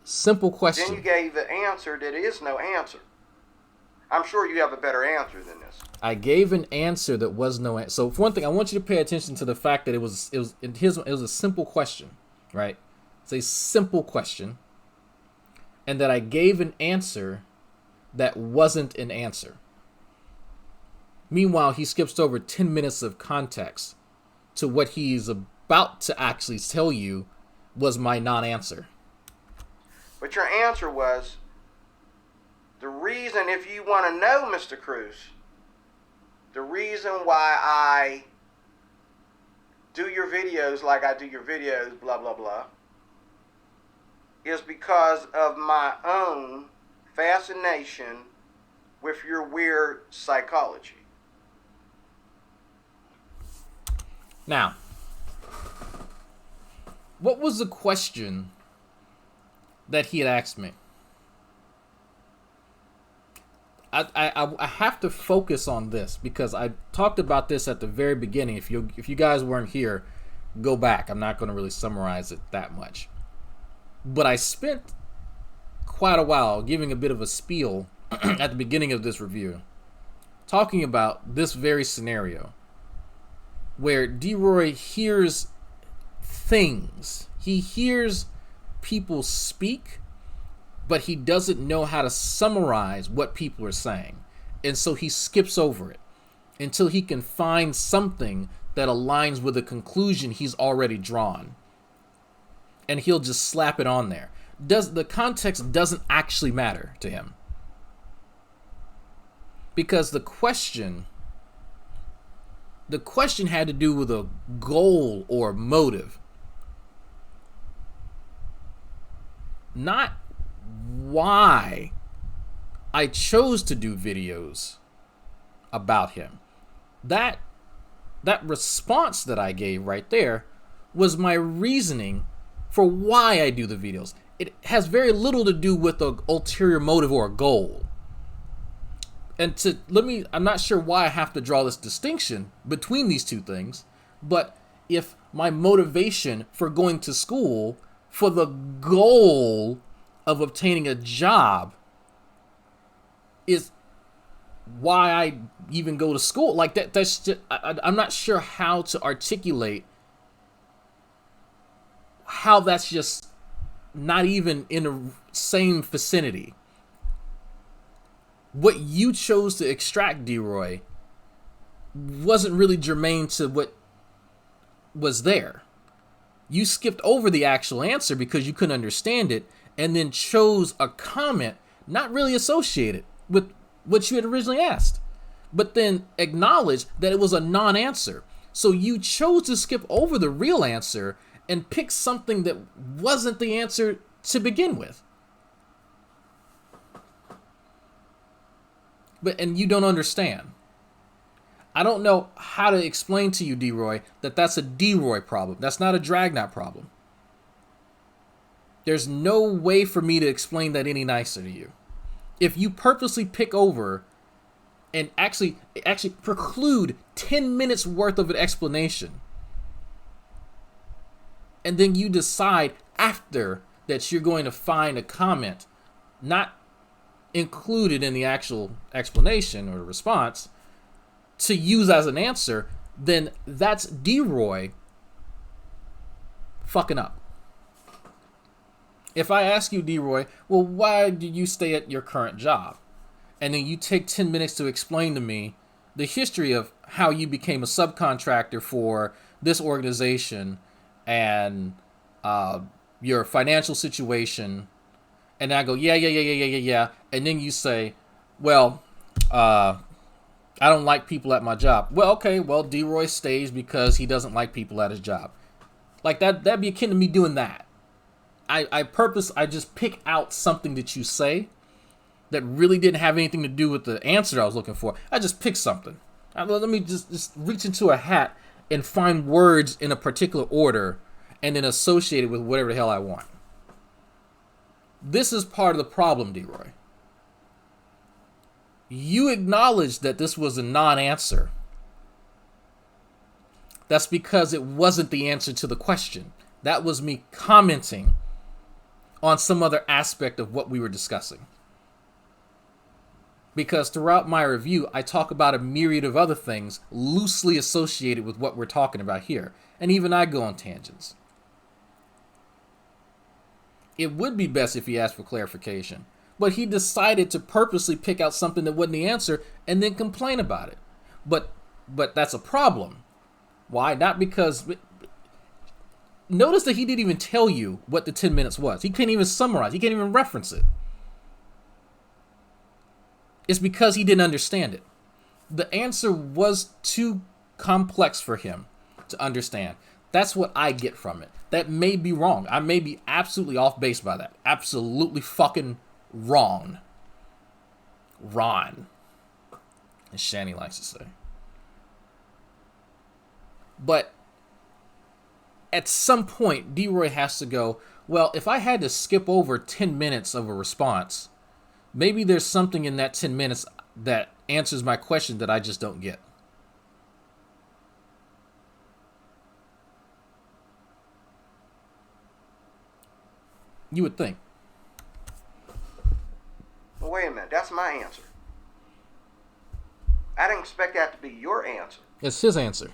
Simple question. Then you gave the answer that is no answer. I'm sure you have a better answer than this. I gave an answer that was no answer. So for one thing, I want you to pay attention to the fact that it was a simple question, right? It's a simple question, and that I gave an answer that wasn't an answer. Meanwhile, he skips over 10 minutes of context to what he's about to actually tell you was my non-answer. But your answer was, the reason, if you want to know, Mr. Cruz, the reason why I do your videos like I do your videos, blah, blah, blah, is because of my own fascination with your weird psychology. Now, what was the question that he had asked me? I have to focus on this because I talked about this at the very beginning. If you guys weren't here, go back. I'm not going to really summarize it that much. But I spent quite a while giving a bit of a spiel at the beginning of this review, talking about this very scenario where D-Roy hears things. He hears people speak, but he doesn't know how to summarize what people are saying. And so he skips over it until he can find something that aligns with a conclusion he's already drawn. And he'll just slap it on there. The context doesn't actually matter to him. Because the question had to do with a goal or motive. Not why I chose to do videos about him. That response that I gave right there was my reasoning for why I do the videos. It has very little to do with an ulterior motive or a goal. And I'm not sure why I have to draw this distinction between these two things, but if my motivation for going to school for the goal of obtaining a job is why I even go to school, like that's just, I'm not sure how to articulate how that's just not even in the same vicinity. What you chose to extract, D-Roy, wasn't really germane to what was there. You skipped over the actual answer because you couldn't understand it, and then chose a comment not really associated with what you had originally asked, but then acknowledged that it was a non-answer. So you chose to skip over the real answer and pick something that wasn't the answer to begin with. And you don't understand. I don't know how to explain to you, D-Roy, that that's a D-Roy problem. That's not a Dragnot problem. There's no way for me to explain that any nicer to you. If you purposely pick over and actually preclude 10 minutes worth of an explanation, and then you decide after that you're going to find a comment not included in the actual explanation or response to use as an answer, then that's D-Roy fucking up. If I ask you, D-Roy, well, why do you stay at your current job? And then you take 10 minutes to explain to me the history of how you became a subcontractor for this organization and your financial situation. And I go, yeah. And then you say, well, I don't like people at my job. Well, okay, well, D-Roy stays because he doesn't like people at his job. Like that'd be akin to me doing that. I just pick out something that you say that really didn't have anything to do with the answer I was looking for. I just pick something. Let me just reach into a hat and find words in a particular order and then associate it with whatever the hell I want. This is part of the problem, D-Roy. You acknowledge that this was a non-answer. That's because it wasn't the answer to the question. That was me commenting on some other aspect of what we were discussing. Because throughout my review, I talk about a myriad of other things loosely associated with what we're talking about here. And even I go on tangents. It would be best if he asked for clarification. But he decided to purposely pick out something that wasn't the answer and then complain about it. But that's a problem. Why? Not because... Notice that he didn't even tell you what the 10 minutes was. He can't even summarize. He can't even reference it. It's because he didn't understand it. The answer was too complex for him to understand. That's what I get from it. That may be wrong. I may be absolutely off base by that. Absolutely fucking wrong. Ron, as Shani likes to say. But at some point, D-Roy has to go, well, if I had to skip over 10 minutes of a response, maybe there's something in that 10 minutes that answers my question that I just don't get. You would think. Well, wait a minute. That's my answer. I didn't expect that to be your answer. It's his answer.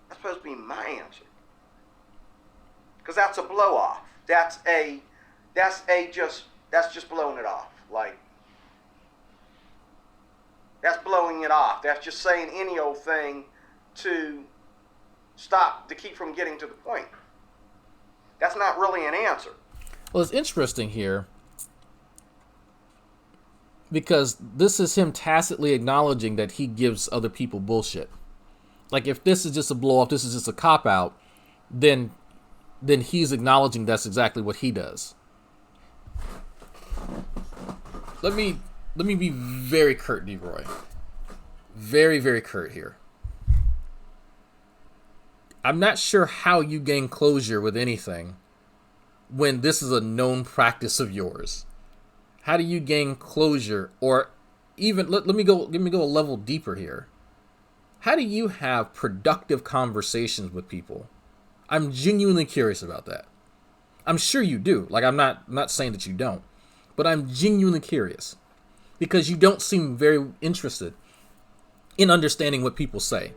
That's supposed to be my answer. Because that's a blow off. That's just blowing it off. Like, that's blowing it off. That's just saying any old thing to keep from getting to the point. That's not really an answer. Well, it's interesting here because this is him tacitly acknowledging that he gives other people bullshit. Like, if this is just a blow off, this is just a cop out, then he's acknowledging that's exactly what he does. Let me be very curt, D-Roy. Very, very curt here. I'm not sure how you gain closure with anything when this is a known practice of yours. How do you gain closure? Or even let me go a level deeper here. How do you have productive conversations with people? I'm genuinely curious about that. I'm sure you do. Like, I'm not saying that you don't, but I'm genuinely curious because you don't seem very interested in understanding what people say.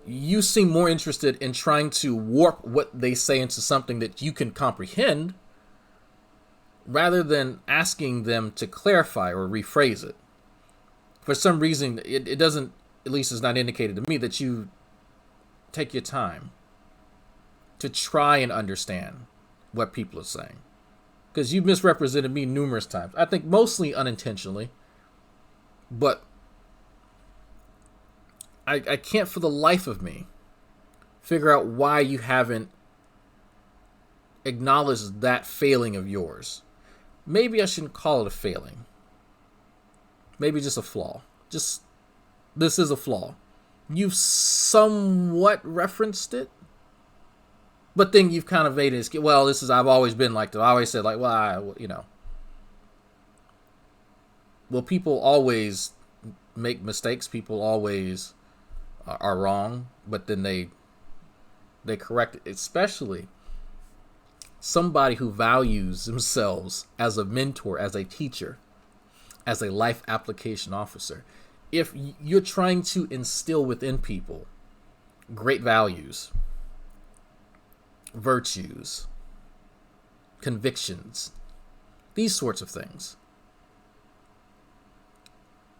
You seem more interested in trying to warp what they say into something that you can comprehend rather than asking them to clarify or rephrase it. For some reason, it doesn't, at least it's not indicated to me, that you take your time to try and understand what people are saying. Because you've misrepresented me numerous times. I think mostly unintentionally. But I can't for the life of me figure out why you haven't acknowledged that failing of yours. Maybe I shouldn't call it a failing. Maybe just a flaw. This is a flaw. You've somewhat referenced it, but then you've kind of made it, well, I've always been like that. I always said, like, well, well, people always make mistakes. People always are wrong, but then they correct it. Especially somebody who values themselves as a mentor, as a teacher, as a life application officer. If you're trying to instill within people great values, virtues, convictions, these sorts of things,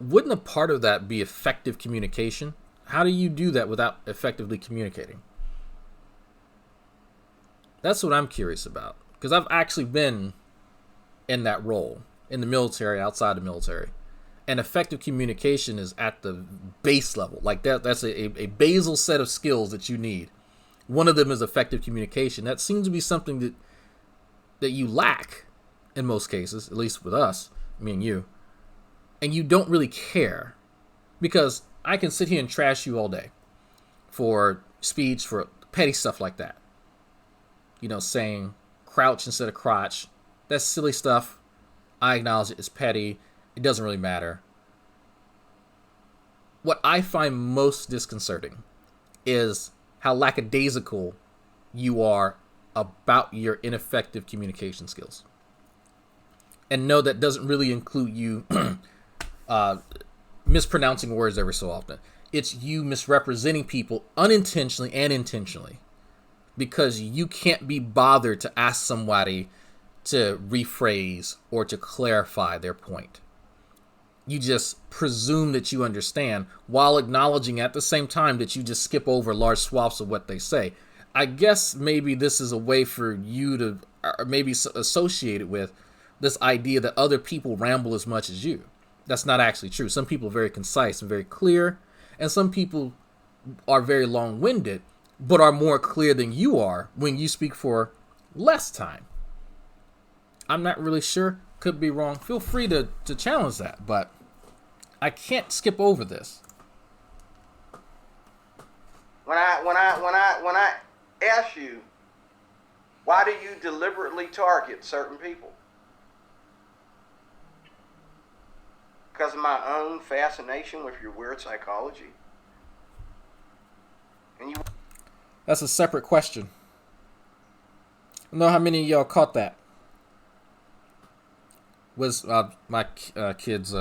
wouldn't a part of that be effective communication? How do you do that without effectively communicating? That's what I'm curious about, because I've actually been in that role in the military, outside the military, and effective communication is at the base level. Like that's a basal set of skills that you need. One of them is effective communication. That seems to be something that you lack in most cases, at least with us, me and you. And you don't really care, because I can sit here and trash you all day for speech, for petty stuff like that. Saying crouch instead of crotch. That's silly stuff. I acknowledge it. It's petty. It doesn't really matter. What I find most disconcerting is how lackadaisical you are about your ineffective communication skills. And no, that doesn't really include you mispronouncing words every so often. It's you misrepresenting people unintentionally and intentionally, because you can't be bothered to ask somebody to rephrase or to clarify their point. You just presume that you understand, while acknowledging at the same time that you just skip over large swaths of what they say. I guess maybe this is a way for you to maybe associate it with this idea that other people ramble as much as you. That's not actually true. Some people are very concise and very clear, and some people are very long-winded, but are more clear than you are when you speak for less time. I'm not really sure. Could be wrong. Feel free to challenge that, but I can't skip over this. When I ask you, why do you deliberately target certain people? Because of my own fascination with your weird psychology. And That's a separate question. I don't know how many of y'all caught that. Was my kid's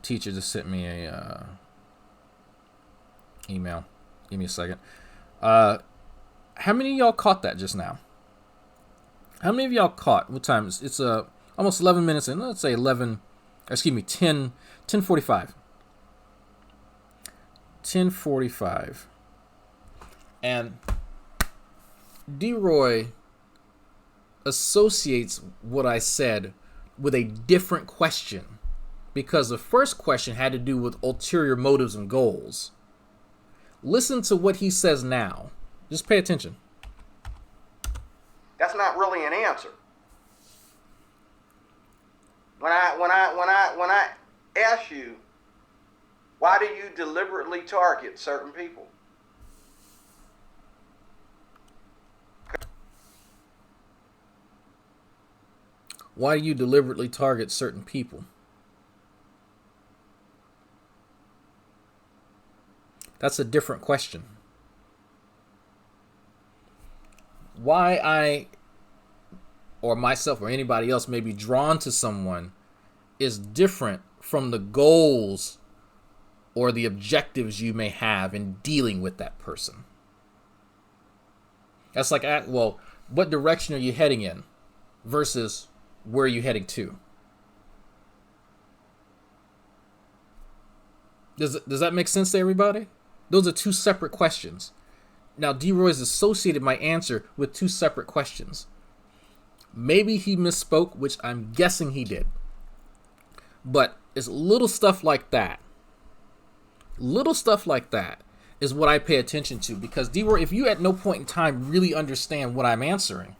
teacher just sent me a email. Give me a second. How many of y'all caught that just now? How many of y'all caught? What time is it's almost 11 minutes in. Let's say 10:45. 10:45. And D-Roy associates what I said with a different question, because the first question had to do with ulterior motives and goals. Listen to what he says now. Just pay attention. that's not really an answer. When I ask you, why do you deliberately target certain people? Why do you deliberately target certain people? That's a different question. Why I, or myself, or anybody else may be drawn to someone is different from the goals or the objectives you may have in dealing with that person. That's like, well, what direction are you heading in versus where are you heading to? Does that make sense to everybody? Those are two separate questions. Now, D-Roy's associated my answer with two separate questions. Maybe he misspoke, which I'm guessing he did. But it's little stuff like that. Little stuff like that is what I pay attention to. Because, D-Roy, if you at no point in time really understand what I'm answering,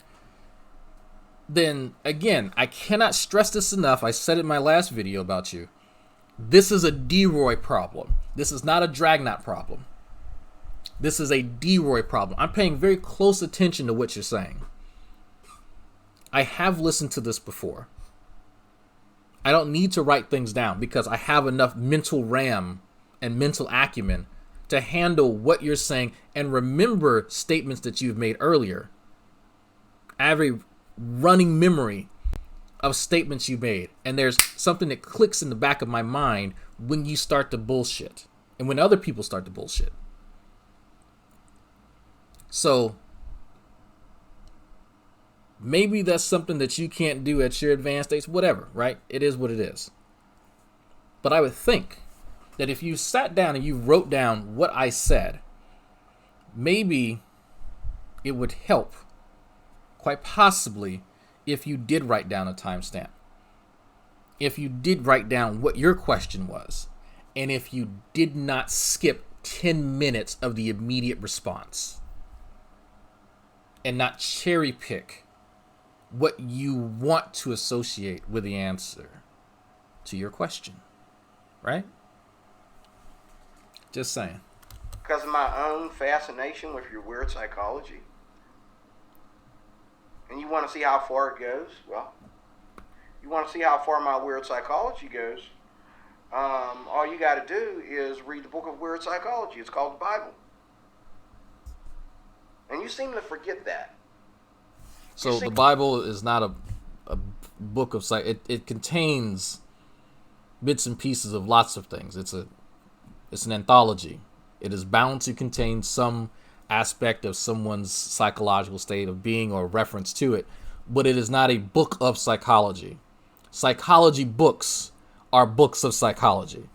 then, again, I cannot stress this enough. I said it in my last video about you. This is a D-Roy problem. This is not a Dragnot problem. This is a D-Roy problem. I'm paying very close attention to what you're saying. I have listened to this before. I don't need to write things down because I have enough mental RAM and mental acumen to handle what you're saying and remember statements that you've made earlier. I have a running memory of statements you made, and there's something that clicks in the back of my mind when you start to bullshit and when other people start to bullshit. So maybe that's something that you can't do at your advanced age, whatever, right? It is what it is. But I would think that if you sat down and you wrote down what I said, maybe it would help, quite possibly, if you did write down a timestamp. If you did write down what your question was, and if you did not skip 10 minutes of the immediate response, and not cherry pick what you want to associate with the answer to your question, right? Just saying. Because of my own fascination with your weird psychology. And you want to see how far it goes? Well, you want to see how far my weird psychology goes? All you got to do is read the book of weird psychology. It's called the Bible. And you seem to forget that. So the Bible is not a book of psych. It contains bits and pieces of lots of things. It's an anthology. It is bound to contain some aspect of someone's psychological state of being or reference to it, but it is not a book of psychology. Psychology books are books of psychology.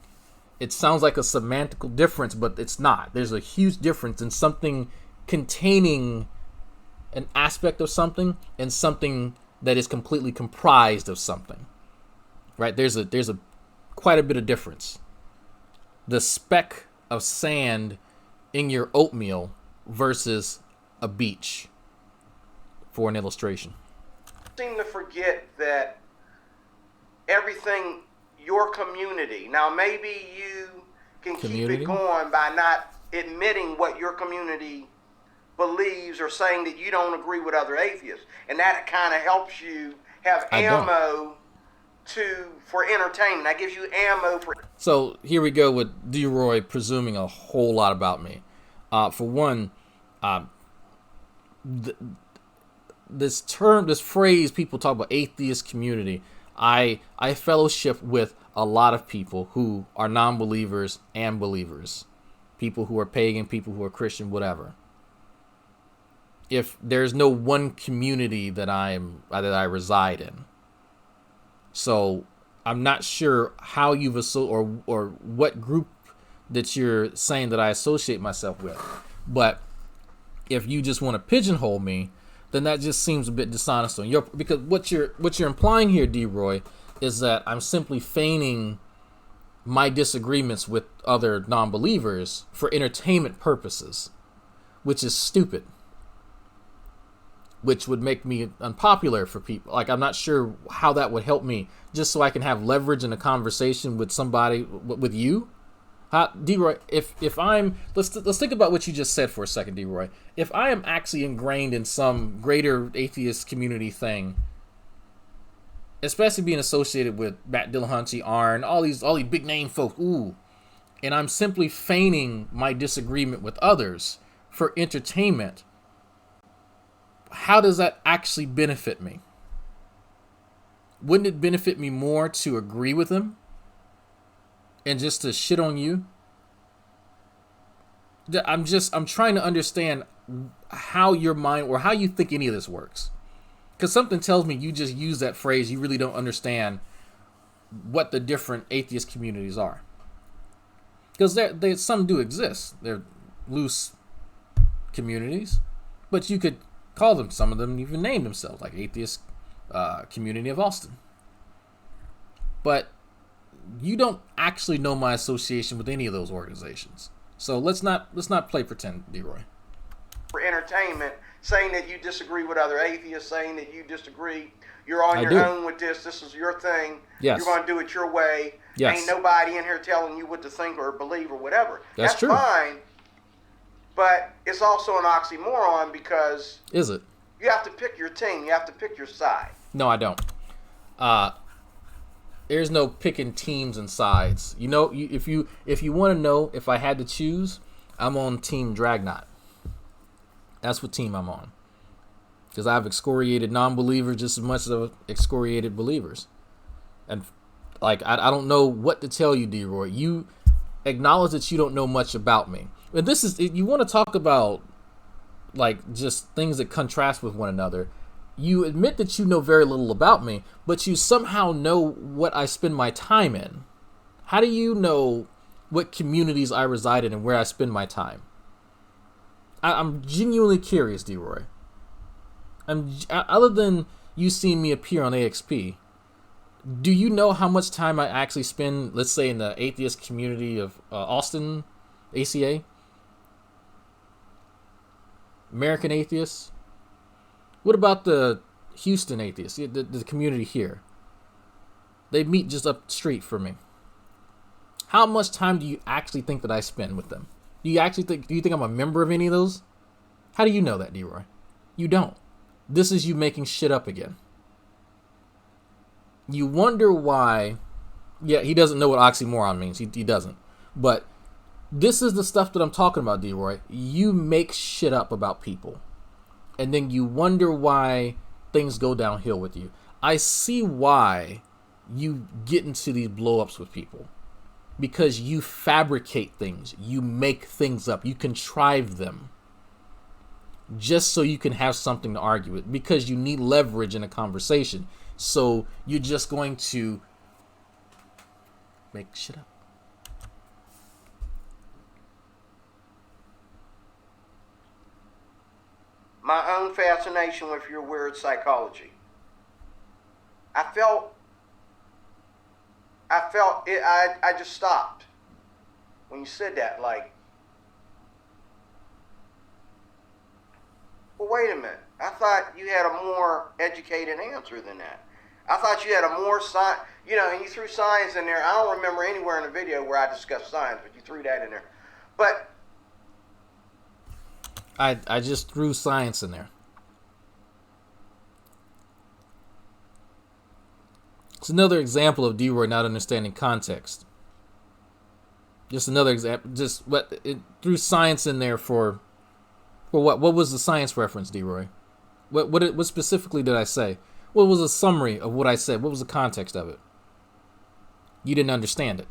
It sounds like a semantical difference, but it's not. There's a huge difference in something containing an aspect of something and something that is completely comprised of something, right? There's a quite a bit of difference. The speck of sand in your oatmeal versus a beach, for an illustration. Seem to forget that everything, your community, now maybe you can keep it going by not admitting what your community believes or saying that you don't agree with other atheists, and that kind of helps you have ammo for entertainment. That gives you ammo for. So here we go with D-Roy presuming a whole lot about me. For one, this phrase people talk about, atheist community. I fellowship with a lot of people who are non-believers and believers, people who are pagan, people who are Christian, whatever. If there's no one community that I reside in, so I'm not sure how you've or what group that you're saying that I associate myself with. But if you just want to pigeonhole me, then that just seems a bit dishonest on your, because what you're implying here, D-Roy, is that I'm simply feigning my disagreements with other non-believers for entertainment purposes, which is stupid. Which would make me unpopular for people. Like, I'm not sure how that would help me, just so I can have leverage in a conversation with somebody, with you. D-Roy, if I'm, let's think about what you just said for a second, D-Roy. If I am actually ingrained in some greater atheist community thing, especially being associated with Matt Dillahunty, Arn, all these big name folks, and I'm simply feigning my disagreement with others for entertainment, how does that actually benefit me? Wouldn't it benefit me more to agree with them and just to shit on you? I'm trying to understand how your mind or how you think any of this works. Because something tells me you just use that phrase, you really don't understand what the different atheist communities are. Because some do exist. They're loose communities, but you could call them, some of them even name themselves, like Atheist Community of Austin. But you don't actually know my association with any of those organizations. So let's not play pretend, D-Roy. For entertainment, saying that you disagree with other atheists, saying that you disagree, you're on your do. own with this is your thing, Yes. you're going to do it your way, Yes. ain't nobody in here telling you what to think or believe or whatever. That's true. Fine, but it's also an oxymoron because Is it? you have to pick your team, you have to pick your side. No, I don't. There's no picking teams and sides. You know, if you want to know if I had to choose, I'm on Team Dragnot. That's what team I'm on. Because I've excoriated non-believers just as much as I've excoriated believers. And like I don't know what to tell you, D-Roy. You acknowledge that you don't know much about me. And this is, you want to talk about like just things that contrast with one another. You admit that you know very little about me, but you somehow know what I spend my time in. How do you know what communities I reside in and where I spend my time? I'm genuinely curious, D-Roy. Other than you seeing me appear on AXP, do you know how much time I actually spend, let's say, in the atheist community of Austin, ACA? American Atheists? What about the Houston Atheists, the community here? They meet just up the street from me. How much time do you actually think that I spend with them? Do you think I'm a member of any of those? How do you know that, D-Roy? You don't. This is you making shit up again. You wonder why. Yeah, he doesn't know what oxymoron means. He doesn't. But this is the stuff that I'm talking about, D-Roy. You make shit up about people. And then you wonder why things go downhill with you. I see why you get into these blow-ups with people. Because you fabricate things. You make things up. You contrive them. Just so you can have something to argue with. Because you need leverage in a conversation. So you're just going to make shit up. My own fascination with your weird psychology. I felt it. I just stopped when you said that. Like, well, wait a minute. I thought you had a more educated answer than that. I thought you had a more science, and you threw science in there. I don't remember anywhere in the video where I discussed science, but you threw that in there. But I just threw science in there. It's another example of D-Roy not understanding context. Just another example. Just what it threw science in there for what? What was the science reference, D-Roy? What specifically did I say? What was a summary of what I said? What was the context of it? You didn't understand it.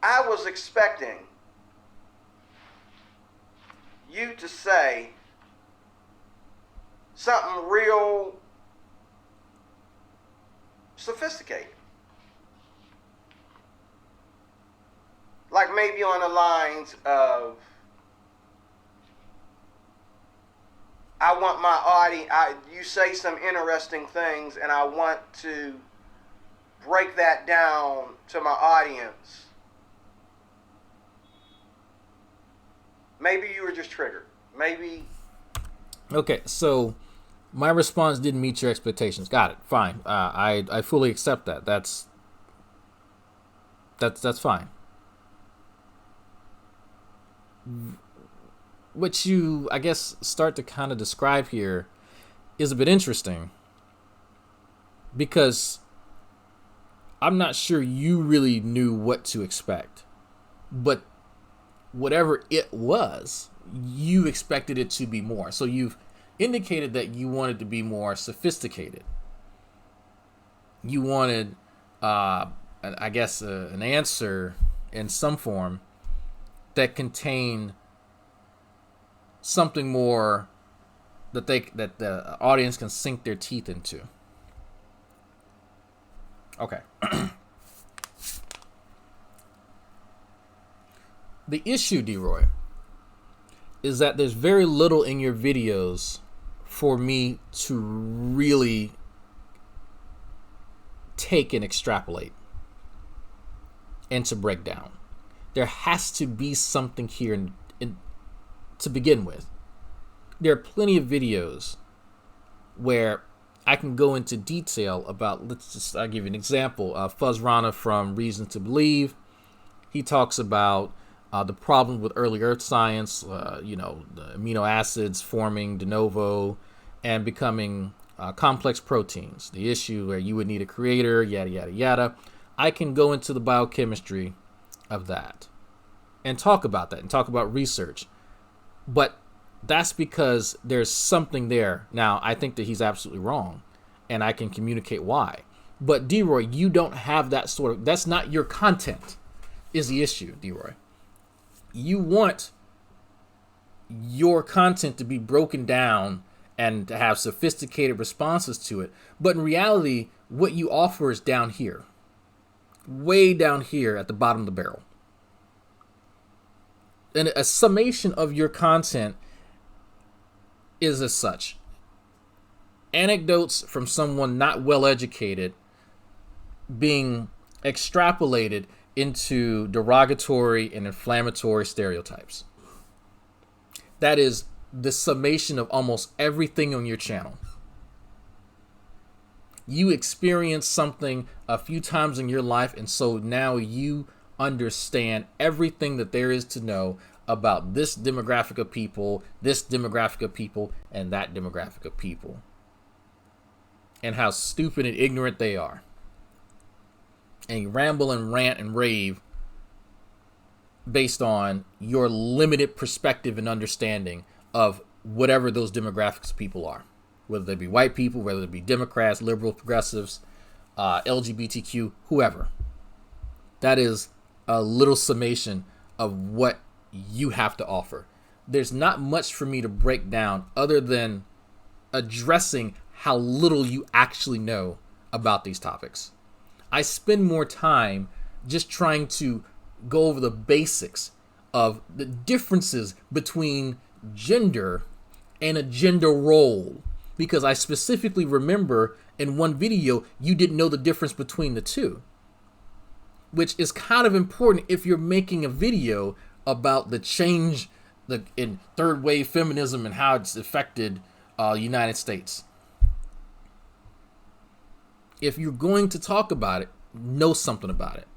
I was expecting you to say something real sophisticated. Like maybe on the lines of, I want my audience, you say some interesting things and I want to break that down to my audience. Maybe you were just triggered. Maybe. Okay, so my response didn't meet your expectations. Got it. Fine. I fully accept that. That's fine. What you, I guess, start to kind of describe here is a bit interesting, because I'm not sure you really knew what to expect, but whatever it was, you expected it to be more. So you've indicated that you wanted to be more sophisticated. You wanted, I guess, an answer in some form that contain something more that the audience can sink their teeth into. Okay. The issue, D-Roy, is that there's very little in your videos for me to really take and extrapolate and to break down. There has to be something here to begin with. There are plenty of videos where I can go into detail about, I'll give you an example. Fuzz Rana from Reason to Believe, he talks about the problem with early Earth science, the amino acids forming de novo and becoming complex proteins. The issue where you would need a creator, yada, yada, yada. I can go into the biochemistry of that and talk about that and talk about research. But that's because there's something there. Now, I think that he's absolutely wrong, and I can communicate why. But D-Roy, you don't have that sort of, that's not your content is the issue, D-Roy. You want your content to be broken down and to have sophisticated responses to it. But in reality, what you offer is down here, way down here at the bottom of the barrel. And a summation of your content is as such: anecdotes from someone not well educated being extrapolated into derogatory and inflammatory stereotypes. That is the summation of almost everything on your channel. You experience something a few times in your life, and so now you understand everything that there is to know about this demographic of people, this demographic of people, and that demographic of people, and how stupid and ignorant they are. And you ramble and rant and rave based on your limited perspective and understanding of whatever those demographics of people are, whether they be white people, whether they be Democrats, liberal, progressives, LGBTQ, whoever. That is a little summation of what you have to offer. There's not much for me to break down other than addressing how little you actually know about these topics. I spend more time just trying to go over the basics of the differences between gender and a gender role, because I specifically remember in one video you didn't know the difference between the two, which is kind of important if you're making a video about the change in third wave feminism and how it's affected the United States. If you're going to talk about it, know something about it.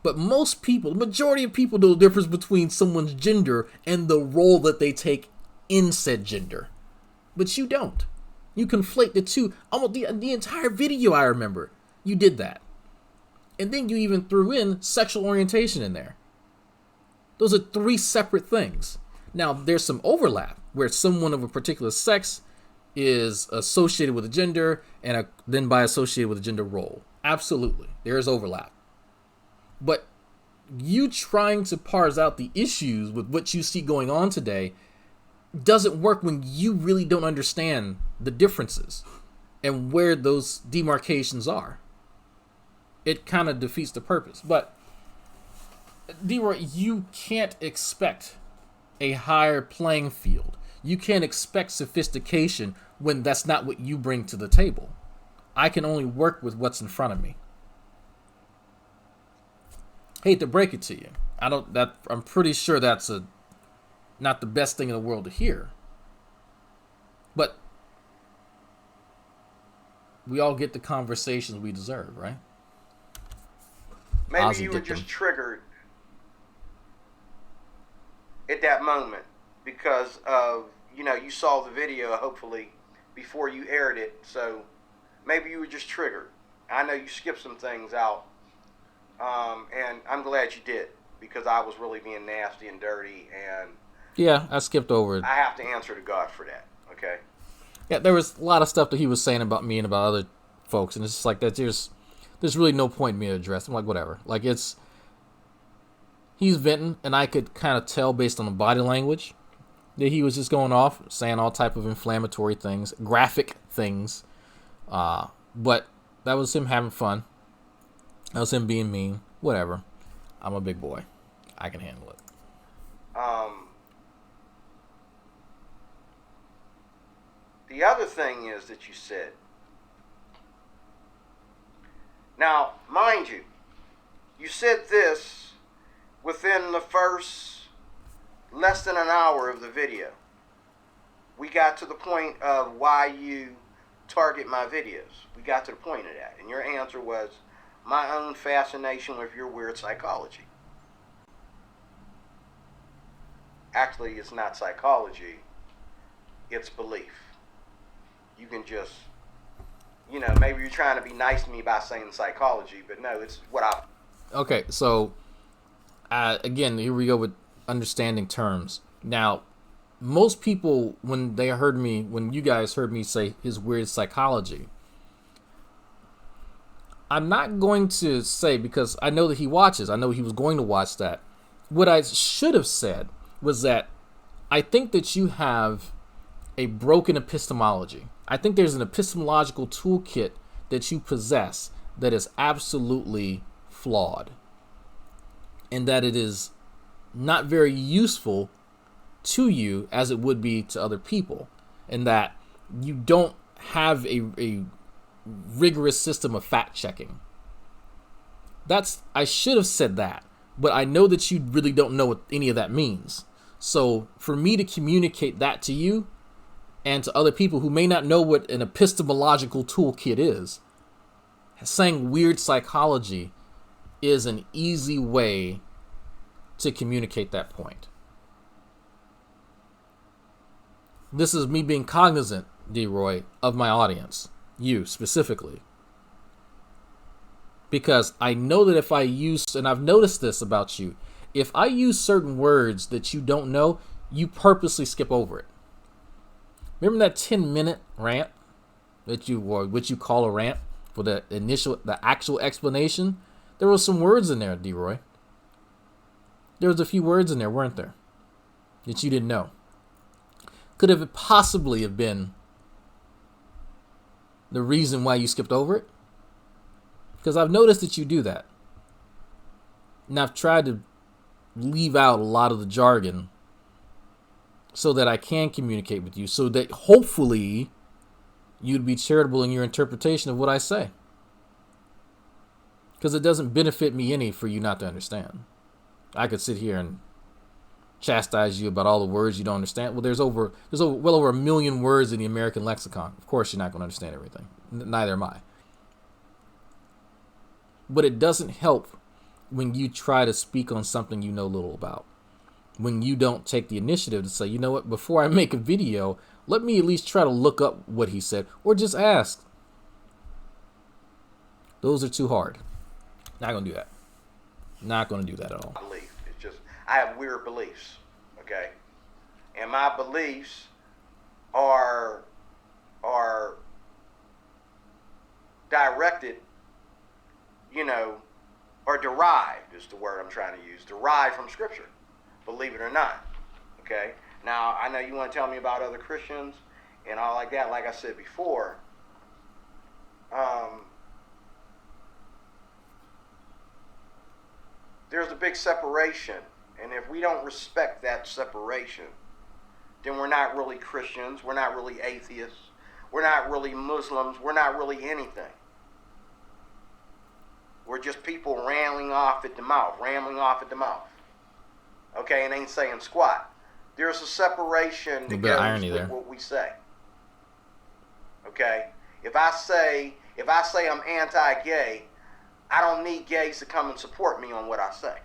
But most people, the majority of people, know the difference between someone's gender and the role that they take in said gender. But you don't. You conflate the two. Almost the entire video, I remember, you did that. And then you even threw in sexual orientation in there. Those are three separate things. Now, there's some overlap where someone of a particular sex is associated with a gender and then by associated with a gender role. Absolutely. There is overlap. But you trying to parse out the issues with what you see going on today doesn't work when you really don't understand the differences and where those demarcations are. It kind of defeats the purpose. But D-Roy, you can't expect a higher playing field. You can't expect sophistication when that's not what you bring to the table. I can only work with what's in front of me. Hate to break it to you. I'm pretty sure that's not the best thing in the world to hear. But we all get the conversations we deserve, right? Maybe Ozzy you were Dictum. just triggered at that moment because of, you saw the video, hopefully, before you aired it. So maybe you were just triggered. I know you skipped some things out. And I'm glad you did, because I was really being nasty and dirty, and Yeah, I skipped over it. I have to answer to God for that, okay? Yeah, there was a lot of stuff that he was saying about me and about other folks, and it's just like that. There's really no point in me to address. I'm like, whatever. Like, he's venting, and I could kind of tell based on the body language that he was just going off, saying all type of inflammatory things, graphic things. But that was him having fun. That was him being mean. Whatever. I'm a big boy. I can handle it. The other thing is that you said, now, mind you, you said this within the first less than an hour of the video. We got to the point of why you target my videos. We got to the point of that. And your answer was, my own fascination with your weird psychology. Actually, it's not psychology. It's belief. You can just, maybe you're trying to be nice to me by saying psychology, but no, it's what I... Okay, so, again, here we go with understanding terms. Now, most people, when you guys heard me say his weird psychology, I'm not going to say, because I know that he watches, I know he was going to watch that. What I should have said was that I think that you have a broken epistemology. I think there's an epistemological toolkit that you possess that is absolutely flawed, and that it is not very useful to you as it would be to other people, and that you don't have a rigorous system of fact checking. I should have said that, but I know that you really don't know what any of that means. So for me to communicate that to you and to other people who may not know what an epistemological toolkit is, saying weird psychology is an easy way to communicate that point. This is me being cognizant, D-Roy, of my audience, you specifically. Because I know that if I use, and I've noticed this about you, if I use certain words that you don't know, you purposely skip over it. Remember that 10-minute rant that which you call a rant for the actual explanation? There were some words in there, D-Roy. There was a few words in there, weren't there, that you didn't know? Could it possibly have been the reason why you skipped over it? Because I've noticed that you do that. And I've tried to leave out a lot of the jargon so that I can communicate with you, so that hopefully you'd be charitable in your interpretation of what I say. Because it doesn't benefit me any for you not to understand. I could sit here and chastise you about all the words you don't understand. Well, there's well over 1 million words in the American lexicon. Of course you're not going to understand everything. Neither am I. But it doesn't help when you try to speak on something you know little about. When you don't take the initiative to say, you know what, before I make a video, let me at least try to look up what he said, or just ask. Those are too hard. Not going to do that. Not going to do that at all. Belief. It's just, I have weird beliefs, okay? And my beliefs are directed, or derived is the word I'm trying to use, derived from Scripture, believe it or not, okay? Now, I know you want to tell me about other Christians and all like that. Like I said before, there's a big separation, and if we don't respect that separation, then we're not really Christians, we're not really atheists, we're not really Muslims, we're not really anything. We're just people rambling off at the mouth. Okay, and ain't saying squat. There's a separation that goes with what we say. Okay? If I say I'm anti-gay, I don't need gays to come and support me on what I say.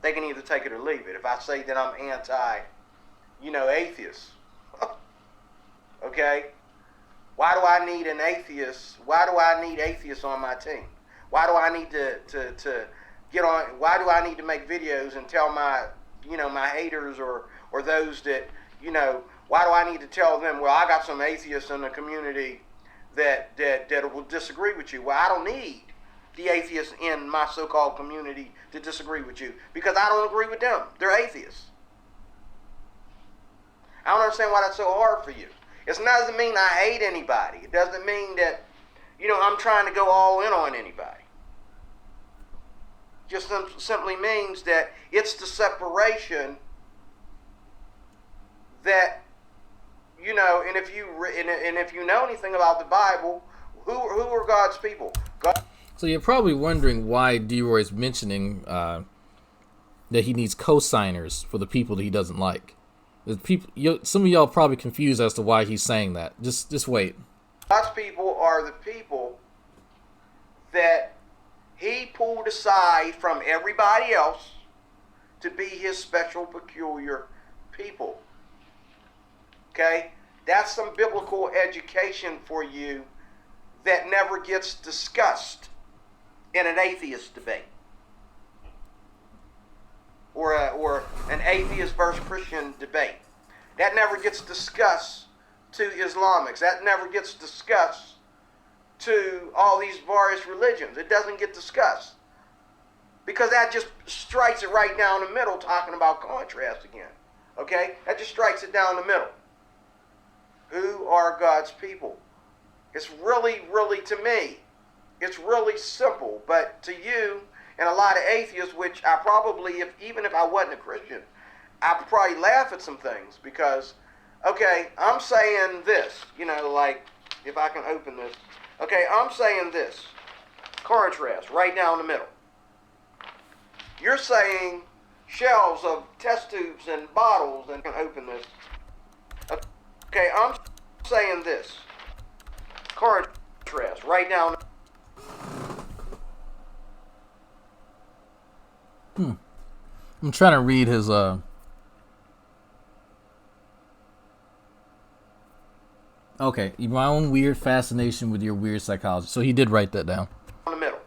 They can either take it or leave it. If I say that I'm atheist, okay? Why do I need an atheist? Why do I need atheists on my team? Why do I need to get on? Why do I need to make videos and tell my haters or those that why do I need to tell them? Well, I got some atheists in the community that will disagree with you. Well, I don't need the atheists in my so-called community to disagree with you because I don't agree with them. They're atheists. I don't understand why that's so hard for you. It doesn't mean I hate anybody. It doesn't mean that, I'm trying to go all in on anybody. just simply means that it's the separation that, you know, and if you know anything about the Bible, who are God's people? God. So you're probably wondering why D-Roy is mentioning that he needs co-signers for the people that he doesn't like. Some of y'all are probably confused as to why he's saying that. Just wait. God's people are the people that he pulled aside from everybody else to be his special, peculiar people. Okay? That's some biblical education for you that never gets discussed in an atheist debate. Or an atheist versus Christian debate. That never gets discussed to Islamics. That never gets discussed to all these various religions. It doesn't get discussed. Because that just strikes it right down the middle, talking about contrast again. Okay? That just strikes it down the middle. Who are God's people? It's really, really, to me, it's really simple. But to you and a lot of atheists, which I probably, even if I wasn't a Christian, I'd probably laugh at some things. Because, okay, I'm saying this, you know, like, if I can open this. Okay, I'm saying this. Contrast, right down the middle. You're saying shelves of test tubes and bottles, and can open this. Okay, I'm saying this. Contrast, right down. I'm trying to read his Okay, my own weird fascination with your weird psychology. So he did write that down. In the middle.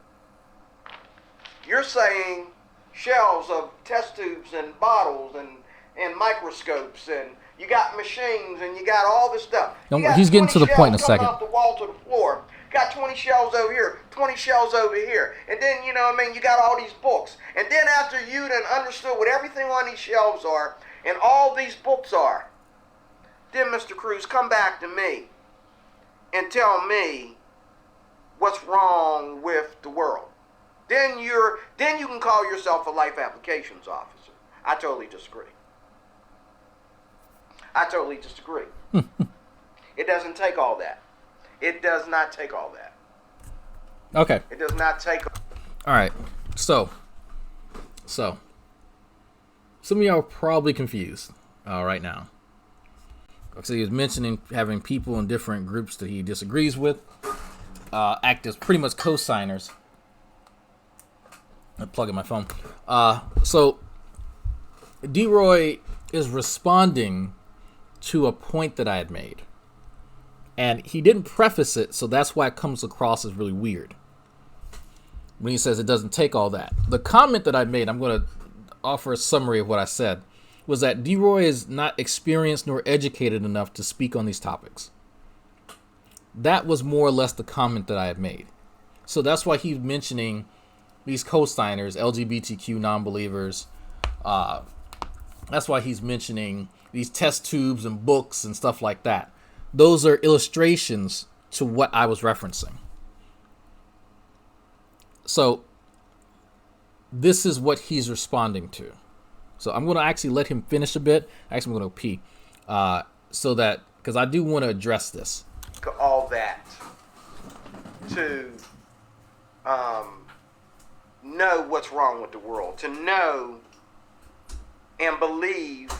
You're saying shelves of test tubes and bottles and microscopes, and you got machines, and you got all this stuff. He's getting to the point in a second. Off the wall to the floor. Got 20 shelves over here, 20 shelves over here. And then, you know what I mean, you got all these books. And then after you done understood what everything on these shelves are, and all these books are, then, Mr. Cruz, come back to me and tell me what's wrong with the world. Then you can call yourself a life applications officer. I totally disagree. It doesn't take all that. It does not take all that. Okay. It does not take. All right. So some of y'all are probably confused right now. So he was mentioning having people in different groups that he disagrees with act as pretty much co-signers. I'm plugging my phone. So D-Roy is responding to a point that I had made. And he didn't preface it, so that's why it comes across as really weird. When he says it doesn't take all that. The comment that I made, I'm going to offer a summary of what I said, was that D-Roy is not experienced nor educated enough to speak on these topics. That was more or less the comment that I had made. So that's why he's mentioning these co-signers, LGBTQ non-believers. That's why he's mentioning these test tubes and books and stuff like that. Those are illustrations to what I was referencing. So this is what he's responding to. So I'm going to actually let him finish a bit. Actually, I'm going to pee. So that, because I do want to address this. All that to know what's wrong with the world, to know and believe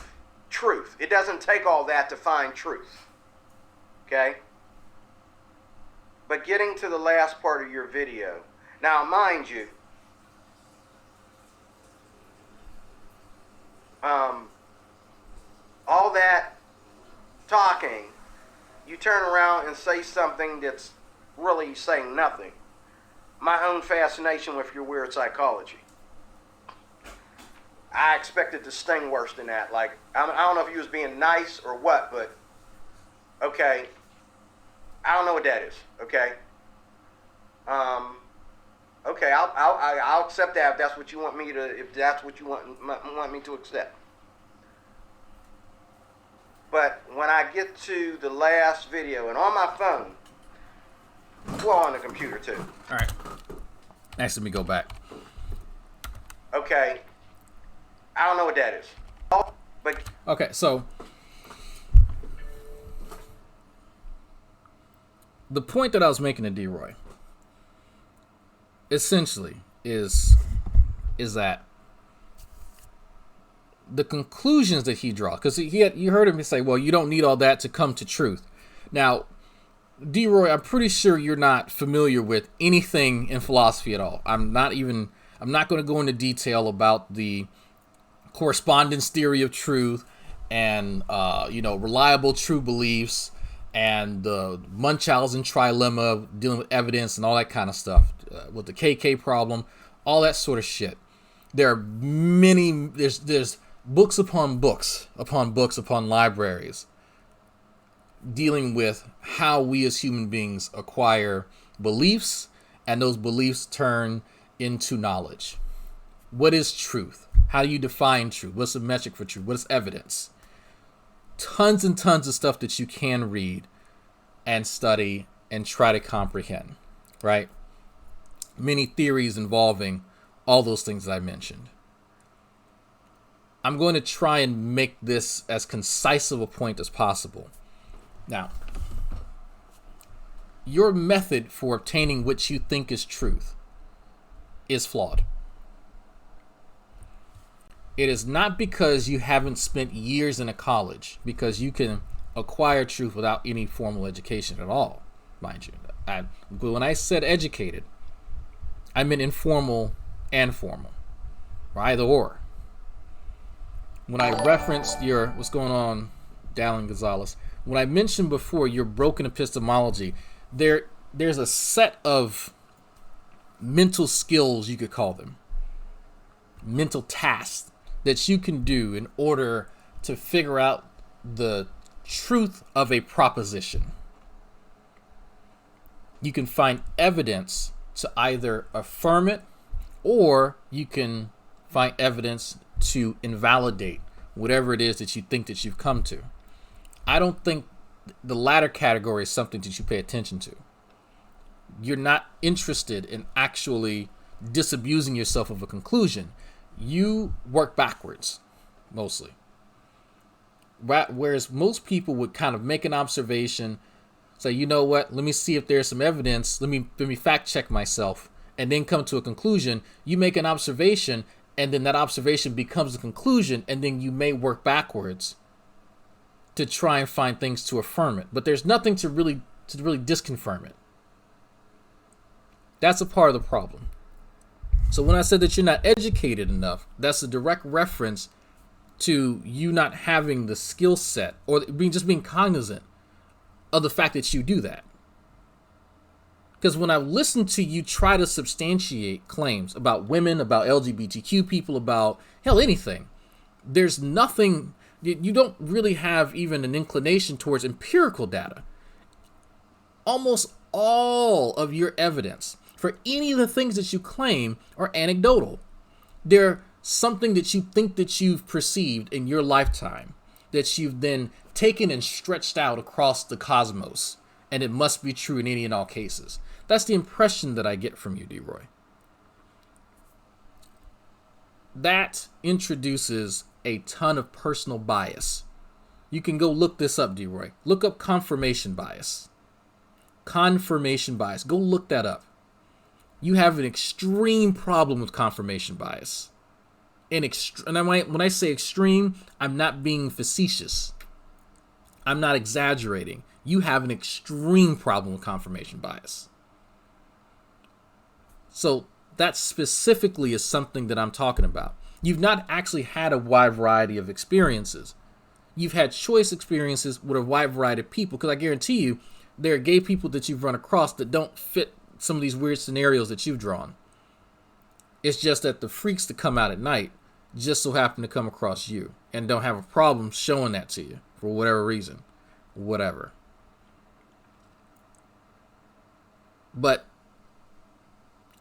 truth. It doesn't take all that to find truth. Okay? But getting to the last part of your video. Now, mind you, all that talking, you turn around and say something that's really saying nothing. My own fascination with your weird psychology. I expected to sting worse than that. Like, I don't know if you was being nice or what, but okay, I don't know what that is. Okay, okay, I'll accept that if that's what you want me to. If that's what you want me to accept. But when I get to the last video, and on my phone, well, on the computer too. All right. Next, let me go back. Okay, I don't know what that is. But Okay, so the point that I was making to D-Roy essentially is that the conclusions that he draws, because you heard him say, well, you don't need all that to come to truth. Now, D-Roy, I'm pretty sure you're not familiar with anything in philosophy at all. I'm not going to go into detail about the correspondence theory of truth and reliable true beliefs and the Munchausen trilemma, dealing with evidence and all that kind of stuff, with the KK problem, all that sort of shit. There are there's books upon books upon books upon libraries dealing with how we as human beings acquire beliefs, and those beliefs turn into knowledge. What is truth? How do you define truth? What's the metric for truth? What is evidence? Tons and tons of stuff that you can read and study and try to comprehend, right? Many theories involving all those things that I mentioned. I'm going to try and make this as concise of a point as possible. Now, your method for obtaining what you think is truth is flawed. It is not because you haven't spent years in a college, because you can acquire truth without any formal education at all, mind you. When I said educated, I meant informal and formal, or either or. When I referenced what's going on, Dallin Gonzalez, when I mentioned before your broken epistemology, there's a set of mental skills, you could call them, mental tasks that you can do in order to figure out the truth of a proposition. You can find evidence to either affirm it, or you can find evidence to invalidate whatever it is that you think that you've come to. I don't think the latter category is something that you pay attention to. You're not interested in actually disabusing yourself of a conclusion. You work backwards, mostly. Whereas most people would kind of make an observation, say, you know what, let me see if there's some evidence, let me fact check myself, and then come to a conclusion. You make an observation, and then that observation becomes a conclusion, and then you may work backwards to try and find things to affirm it. But there's nothing to really disconfirm it. That's a part of the problem. So when I said that you're not educated enough, that's a direct reference to you not having the skill set, or being cognizant of the fact that you do that. Because when I listen to you try to substantiate claims about women, about LGBTQ people, about hell, anything, there's nothing, you don't really have even an inclination towards empirical data. Almost all of your evidence for any of the things that you claim are anecdotal. They're something that you think that you've perceived in your lifetime, that you've then taken and stretched out across the cosmos, and it must be true in any and all cases. That's the impression that I get from you, D-Roy. That introduces a ton of personal bias. You can go look this up, D-Roy. Look up confirmation bias. Confirmation bias. Go look that up. You have an extreme problem with confirmation bias. And when I say extreme, I'm not being facetious. I'm not exaggerating. You have an extreme problem with confirmation bias. So that specifically is something that I'm talking about. You've not actually had a wide variety of experiences. You've had choice experiences with a wide variety of people, because I guarantee you there are gay people that you've run across that don't fit some of these weird scenarios that you've drawn. It's just that the freaks that come out at night just so happen to come across you and don't have a problem showing that to you for whatever reason. Whatever. But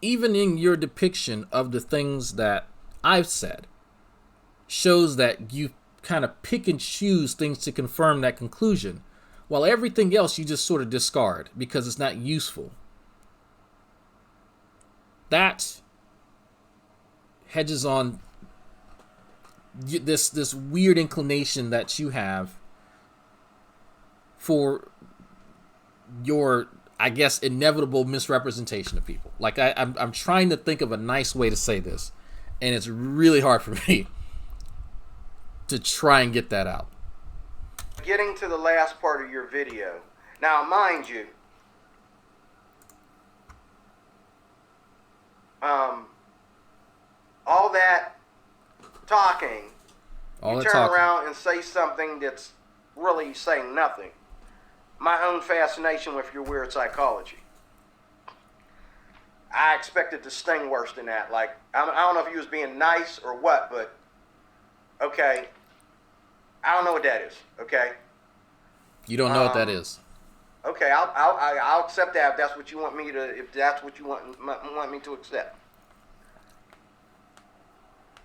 even in your depiction of the things that I've said shows that you kind of pick and choose things to confirm that conclusion, while everything else you just sort of discard because it's not useful. That hedges on this weird inclination that you have for your, I guess, inevitable misrepresentation of people. Like I'm trying to think of a nice way to say this, and it's really hard for me to try and get that out. Getting to the last part of your video. Now, mind you, all that talking, you turn around and say something that's really saying nothing. My own fascination with your weird psychology. I expected to sting worse than that. Like, I don't know if you was being nice or what, but okay. I don't know what that is. Okay. You don't know what that is. Okay, I'll accept that if that's what you want me to. If that's what you want me to accept.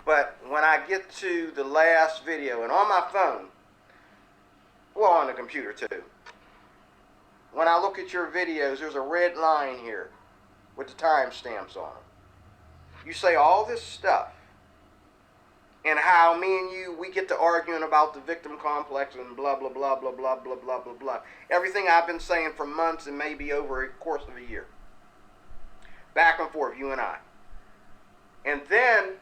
But when I get to the last video, and on my phone, well, on the computer too, when I look at your videos, there's a red line here with the timestamps on it. You say all this stuff, and how me and you, we get to arguing about the victim complex and blah, blah, blah, blah, blah, blah, blah, blah, blah. Everything I've been saying for months and maybe over a course of a year. Back and forth, you and I. And then,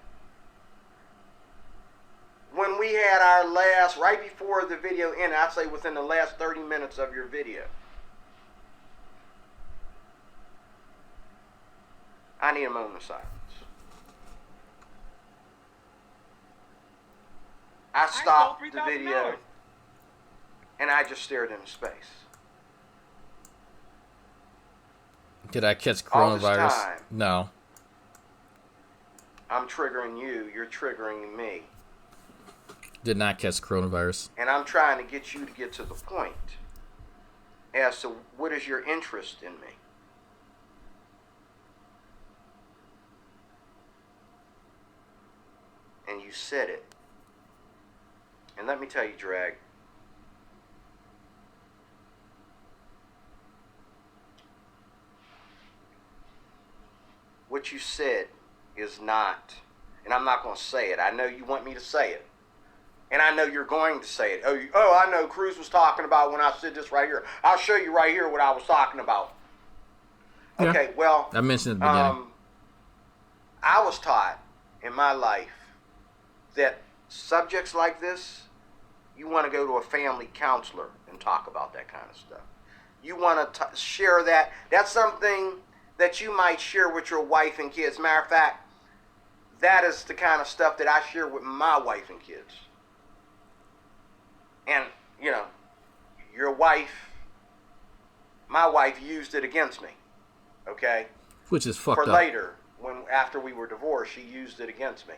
when we had our last, right before the video ended, I'd say within the last 30 minutes of your video, I need a moment of silence. I stopped the video and I just stared into space. Did I catch All this coronavirus? time, No. I'm triggering you, you're triggering me. Did not catch coronavirus. And I'm trying to get you to get to the point as to what is your interest in me. And you said it. And let me tell you, Drag, what you said is not, and I'm not going to say it. I know you want me to say it. And I know you're going to say it. Oh, I know Cruz was talking about when I said this right here. I'll show you right here what I was talking about. Yeah. Okay, well, I mentioned at the beginning. I was taught in my life that subjects like this, you want to go to a family counselor and talk about that kind of stuff. You want to share that. That's something that you might share with your wife and kids. Matter of fact, that is the kind of stuff that I share with my wife and kids. And, you know, my wife used it against me, okay? Which is fucked For up. later, after we were divorced, she used it against me.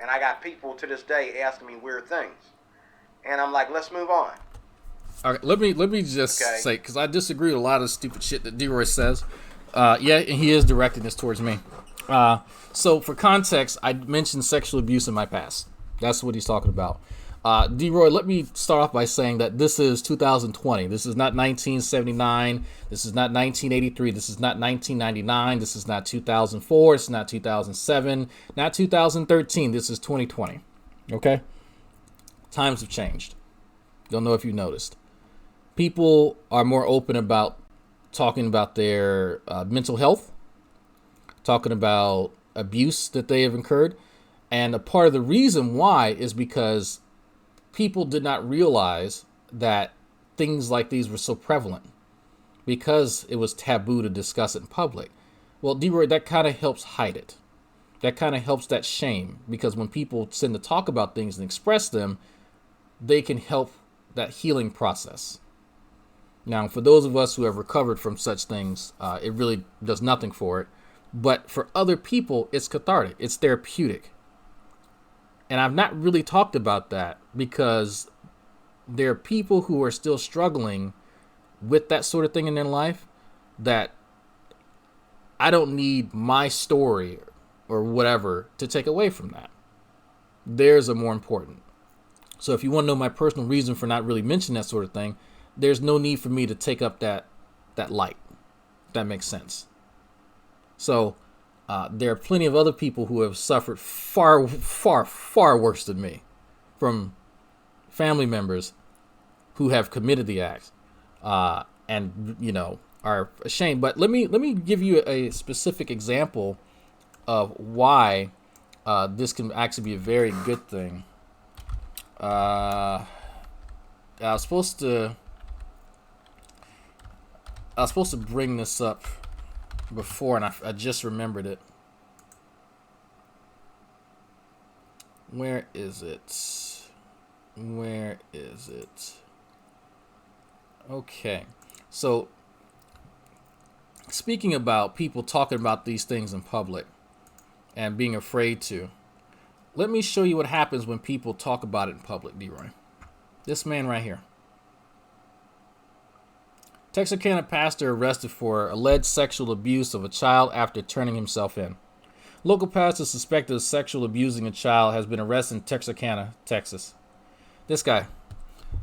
And I got people to this day asking me weird things. And I'm like, let's move on. All right, let me just say, because I disagree with a lot of stupid shit that D-Roy says. Yeah, and he is directing this towards me. So for context, I mentioned sexual abuse in my past. That's what he's talking about. D-Roy, let me start off by saying that this is 2020. This is not 1979. This is not 1983. This is not 1999. This is not 2004. It's not 2007. Not 2013. This is 2020. Okay? Times have changed. Don't know if you noticed. People are more open about talking about their mental health, talking about abuse that they have incurred. And a part of the reason why is because people did not realize that things like these were so prevalent because it was taboo to discuss it in public. Well, D-Roy, that kind of helps hide it. That kind of helps that shame, because when people tend to talk about things and express them, they can help that healing process. Now, for those of us who have recovered from such things, it really does nothing for it. But for other people, it's cathartic. It's therapeutic. And I've not really talked about that because there are people who are still struggling with that sort of thing in their life that I don't need my story or whatever to take away from that. Theirs are more important. So if you want to know my personal reason for not really mentioning that sort of thing, there's no need for me to take up that light. If that makes sense. So There are plenty of other people who have suffered far, far, far worse than me from family members who have committed the acts, and are ashamed. But let me give you a specific example of why this can actually be a very good thing. I was supposed to bring this up before, and I just remembered it. Where is it? Okay, so speaking about people talking about these things in public and being afraid to, let me show you what happens when people talk about it in public, D-Roy. This man right here. Texarkana pastor arrested for alleged sexual abuse of a child after turning himself in. Local pastor suspected of sexual abusing a child has been arrested in Texarkana, Texas. This guy,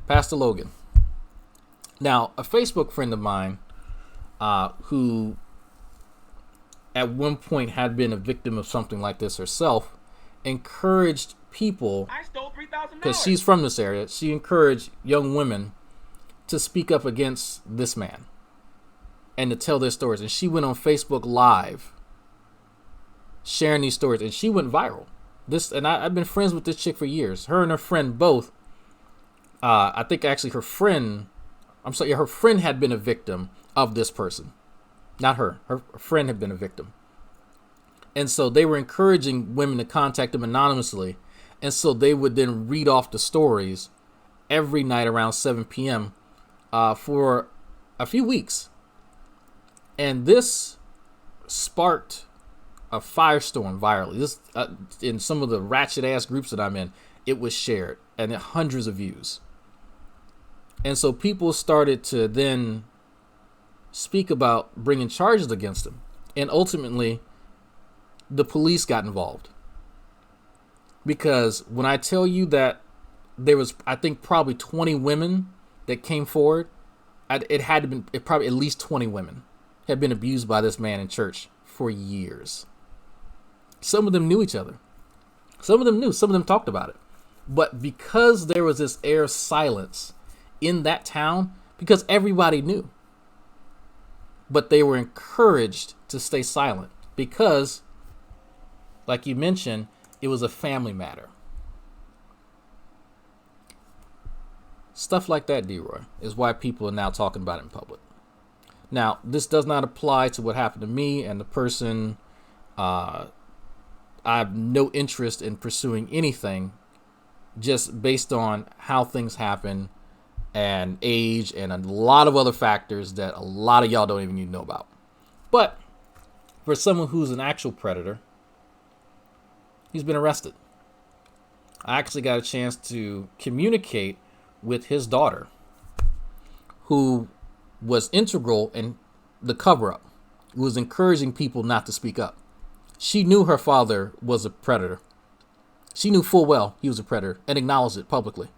Pastor Logan. Now, a Facebook friend of mine who at one point had been a victim of something like this herself encouraged people, I stole $3,000. because she's from this area, she encouraged young women to speak up against this man and to tell their stories. And she went on Facebook Live sharing these stories, and she went viral. I've been friends with this chick for years. Her and her friend both. I think actually her friend had been a victim of this person. Not her. Her friend had been a victim. And so they were encouraging women to contact them anonymously. And so they would then read off the stories every night around 7 p.m. For a few weeks. And this sparked a firestorm virally. This in some of the ratchet ass groups that I'm in, it was shared and it hundreds of views. And so people started to then speak about bringing charges against him. And ultimately, the police got involved. Because when I tell you that there was, I think, probably 20 women that came forward, it probably at least 20 women had been abused by this man in church for years. Some of them knew each other. Some of them talked about it. But because there was this air of silence in that town, because everybody knew, but they were encouraged to stay silent because, like you mentioned, it was a family matter. Stuff like that, D-Roy, is why people are now talking about it in public. Now, this does not apply to what happened to me and the person. I have no interest in pursuing anything just based on how things happen and age and a lot of other factors that a lot of y'all don't even need to know about. But for someone who's an actual predator, he's been arrested. I actually got a chance to communicate with his daughter, who was integral in the cover-up, who was encouraging people not to speak up. She knew her father was a predator. She knew full well he was a predator and acknowledged it publicly.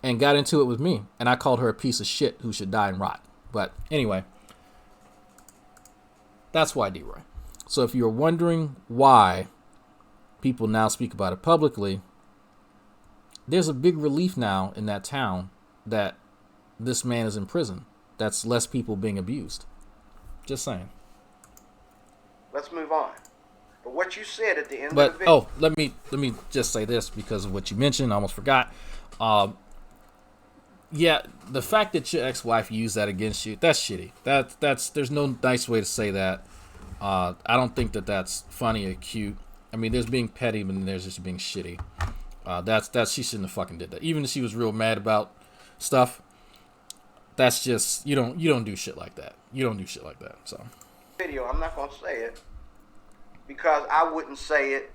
And got into it with me. And I called her a piece of shit who should die and rot. But anyway, that's why, D-Roy. So if you're wondering why people now speak about it publicly, there's a big relief now in that town that this man is in prison. That's less people being abused. Just saying. Let's move on. But what you said at the end of the video. Oh, let me just say this because of what you mentioned. I almost forgot. Yeah, the fact that your ex-wife used that against you, that's shitty. That's there's no nice way to say that. I don't think that that's funny or cute. I mean, there's being petty, but then there's just being shitty. That's she shouldn't have fucking did that. Even if she was real mad about stuff, that's just you don't do shit like that. You don't do shit like that. So Video, I'm not gonna say it because I wouldn't say it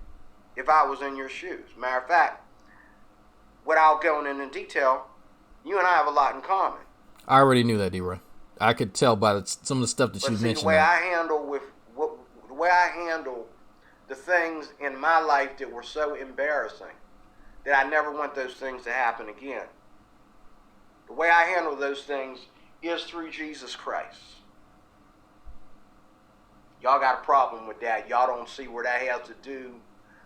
if I was in your shoes. Matter of fact, without going into detail, you and I have a lot in common. I already knew that, D-Roy. I could tell by some of the stuff that you mentioned. The way I handle the things in my life that were so embarrassing that I never want those things to happen again. The way I handle those things is through Jesus Christ. Y'all got a problem with that. Y'all don't see where that has to do,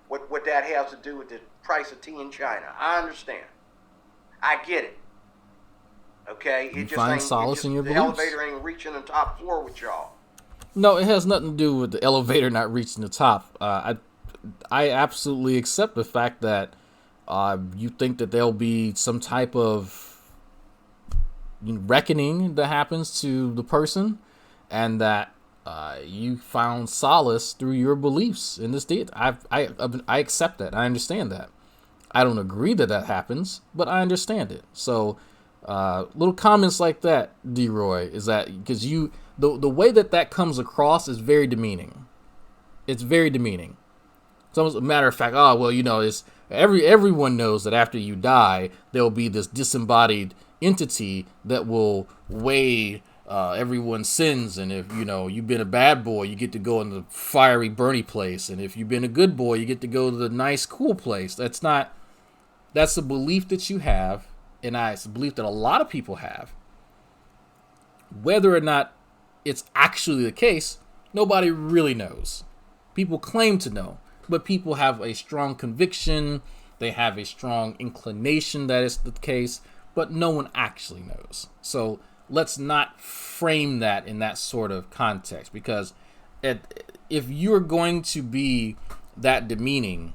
what that has to do with the price of tea in China. I understand. I get it. Okay? You find solace in your the beliefs. elevator ain't reaching the top floor with y'all. No, it has nothing to do with the elevator not reaching the top. I absolutely accept the fact that you think that there'll be some type of reckoning that happens to the person, and that you found solace through your beliefs in this deity. I accept that. I understand that. I don't agree that that happens, but I understand it. So little comments like that, D-Roy, is that because the way that comes across is very demeaning. It's very demeaning. It's almost a matter of fact. Oh well, it's everyone knows that after you die, there will be this disembodied entity that will weigh everyone's sins, and if you've been a bad boy, you get to go in the fiery, burny place, and if you've been a good boy, you get to go to the nice, cool place. That's a belief that you have, and it's a belief that a lot of people have. Whether or not it's actually the case, nobody really knows. People claim to know, but people have a strong conviction, they have a strong inclination that it's the case, but no one actually knows. So let's not frame that in that sort of context, because if you're going to be that demeaning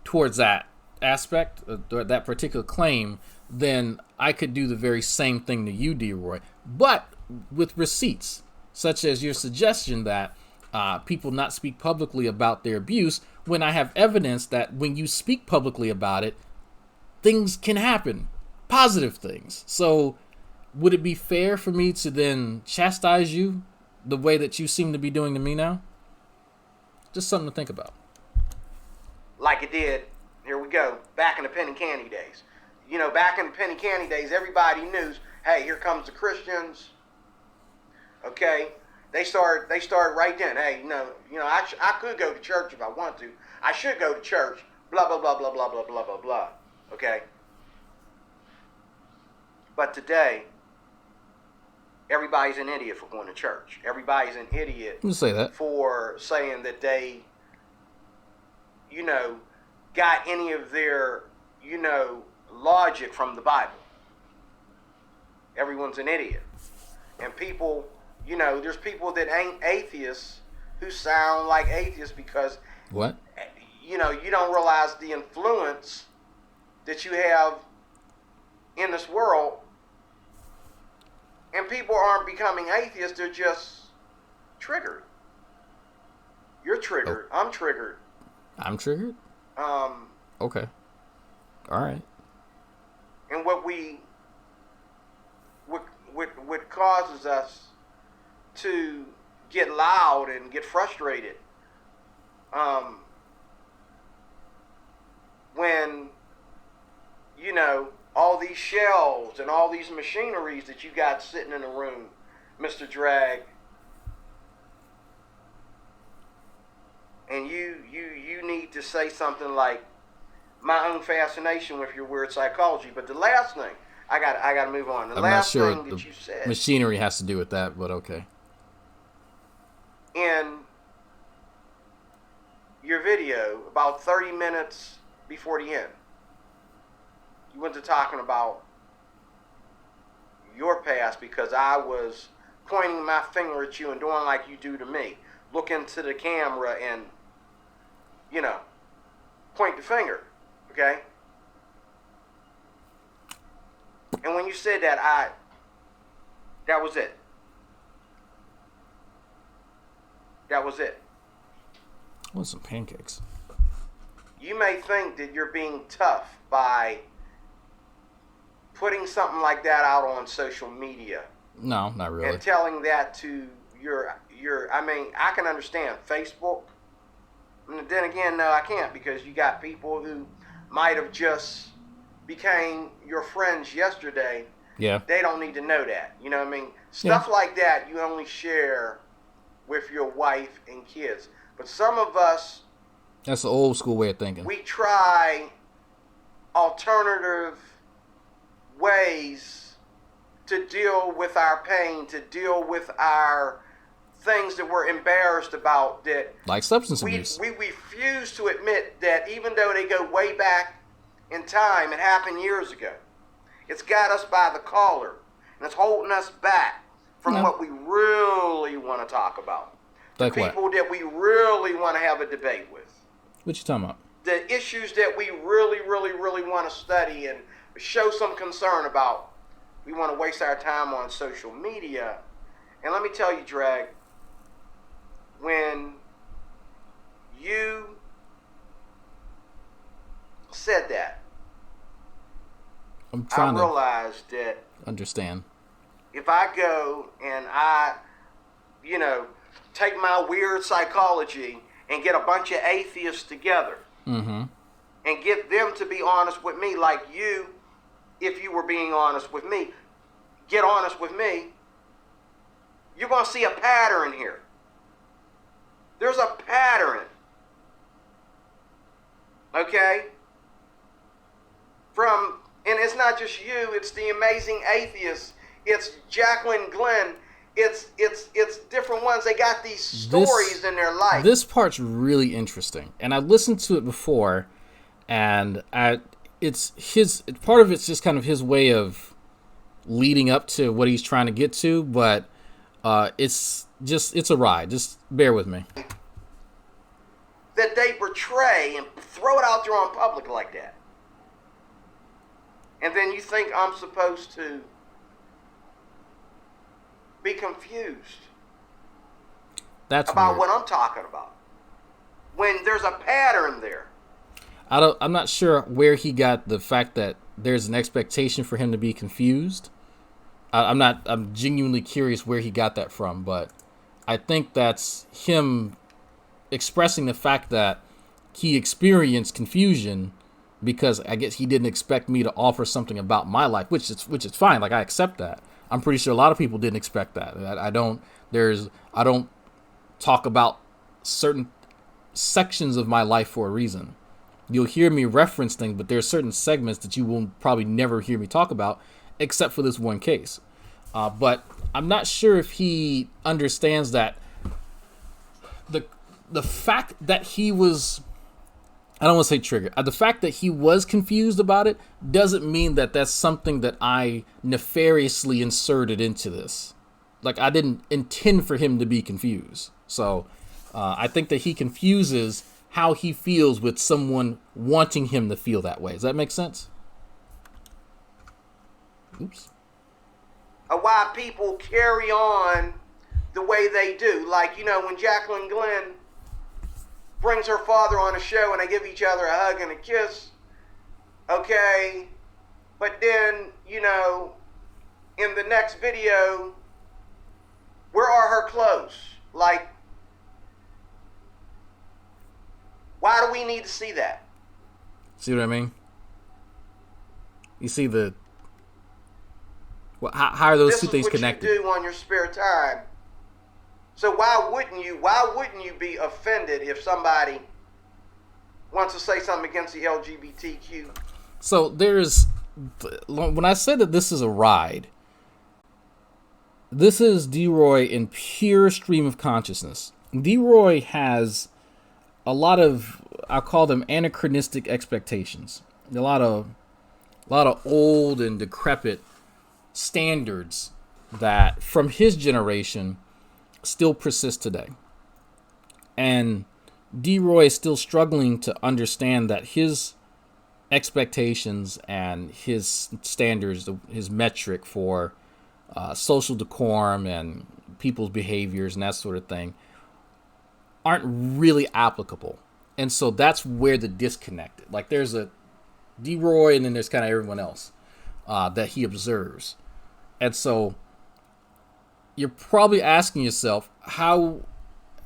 towards that aspect, that particular claim, then I could do the very same thing to you, D-Roy, but with receipts, such as your suggestion that people not speak publicly about their abuse, when I have evidence that when you speak publicly about it, things can happen, positive things. So would it be fair for me to then chastise you the way that you seem to be doing to me now? Just something to think about. Like it did, here we go, back in the penny candy days. Back in the penny candy days, everybody knew, hey, here comes the Christians. Okay? They started right then. Hey, I could go to church if I want to. I should go to church. Blah, blah, blah, blah, blah, blah, blah, blah, blah. Okay? But today, everybody's an idiot for going to church. Everybody's an idiot say that. for saying that they, got any of their, logic from the Bible. Everyone's an idiot. And people, there's people that ain't atheists who sound like atheists because What? You don't realize the influence that you have in this world. And people aren't becoming atheists, they're just triggered. You're triggered. Oh. I'm triggered. I'm triggered? Okay. All right. And what causes us to get loud and get frustrated when all these shelves and all these machineries that you got sitting in a room, Mr. Drag, and you need to say something like my own fascination with your weird psychology. But the last thing, I got to move on. The I'm last not sure thing that you said machinery has to do with that, but okay. in your video about 30 minutes before the end, you went to talking about your past because I was pointing my finger at you and doing like you do to me. Look into the camera and, point the finger, okay? And when you said that, that was it. That was it. I want some pancakes. You may think that you're being tough by putting something like that out on social media No, not really. and telling that to your I can understand Facebook. And then again, no, I can't, because you got people who might have just became your friends yesterday. Yeah. They don't need to know that. You know what I mean? Stuff like that you only share with your wife and kids. But some of us, That's the old school way of thinking. we try alternative ways to deal with our pain, to deal with our things that we're embarrassed about, that Like substance we abuse. refuse to admit that even though they go way back in time, it happened years ago. It's got us by the collar, and it's holding us back from No. what we really want to talk about. Like The what? people that we really want to have a debate with. What you talking about? The issues that we really, really, really want to study and show some concern about. We want to waste our time on social media. And let me tell you, Drag, when you said that, I'm I trying to realized that understand. if I go and I, take my weird psychology and get a bunch of atheists together Mm-hmm. and get them to be honest with me, like you, if you were being honest with me, get honest with me, you're going to see a pattern here. There's a pattern. Okay? And it's not just you, it's the amazing atheists, it's Jacqueline Glenn, it's different ones. They got these stories in their life. This part's really interesting, and I listened to it before, and it's part of it's just kind of his way of leading up to what he's trying to get to, but it's a ride. Just bear with me. That they portray and throw it out there on public like that. And then you think I'm supposed to be confused That's about weird. what I'm talking about. When there's a pattern there. I'm not sure where he got the fact that there's an expectation for him to be confused. I'm genuinely curious where he got that from, but I think that's him expressing the fact that he experienced confusion because I guess he didn't expect me to offer something about my life, which is fine. Like, I accept that. I'm pretty sure a lot of people didn't expect that. I don't talk about certain sections of my life for a reason. You'll hear me reference things, but there's certain segments that you will probably never hear me talk about, except for this one case. But I'm not sure if he understands that the fact that he was, I don't want to say triggered, the fact that he was confused about it doesn't mean that that's something that I nefariously inserted into this. Like, I didn't intend for him to be confused. So I think that he confuses how he feels with someone wanting him to feel that way. Does that make sense? Oops. Why people carry on the way they do. Like, when Jacqueline Glenn brings her father on a show and they give each other a hug and a kiss, okay, but then, in the next video, where are her clothes? Like, why do we need to see that? See what I mean? You see how are those two things connected? This is what you do on your spare time. So why wouldn't you be offended if somebody wants to say something against the LGBTQ? So when I said that this is a ride, this is D-Roy in pure stream of consciousness. D-Roy has a lot of, I'll call them anachronistic expectations. A lot of old and decrepit standards that from his generation still persist today. And D-Roy is still struggling to understand that his expectations and his standards, his metric for social decorum and people's behaviors and that sort of thing aren't really applicable. And so that's where the disconnect is. Like, there's a D-Roy and then there's kind of everyone else that he observes. And so you're probably asking yourself, how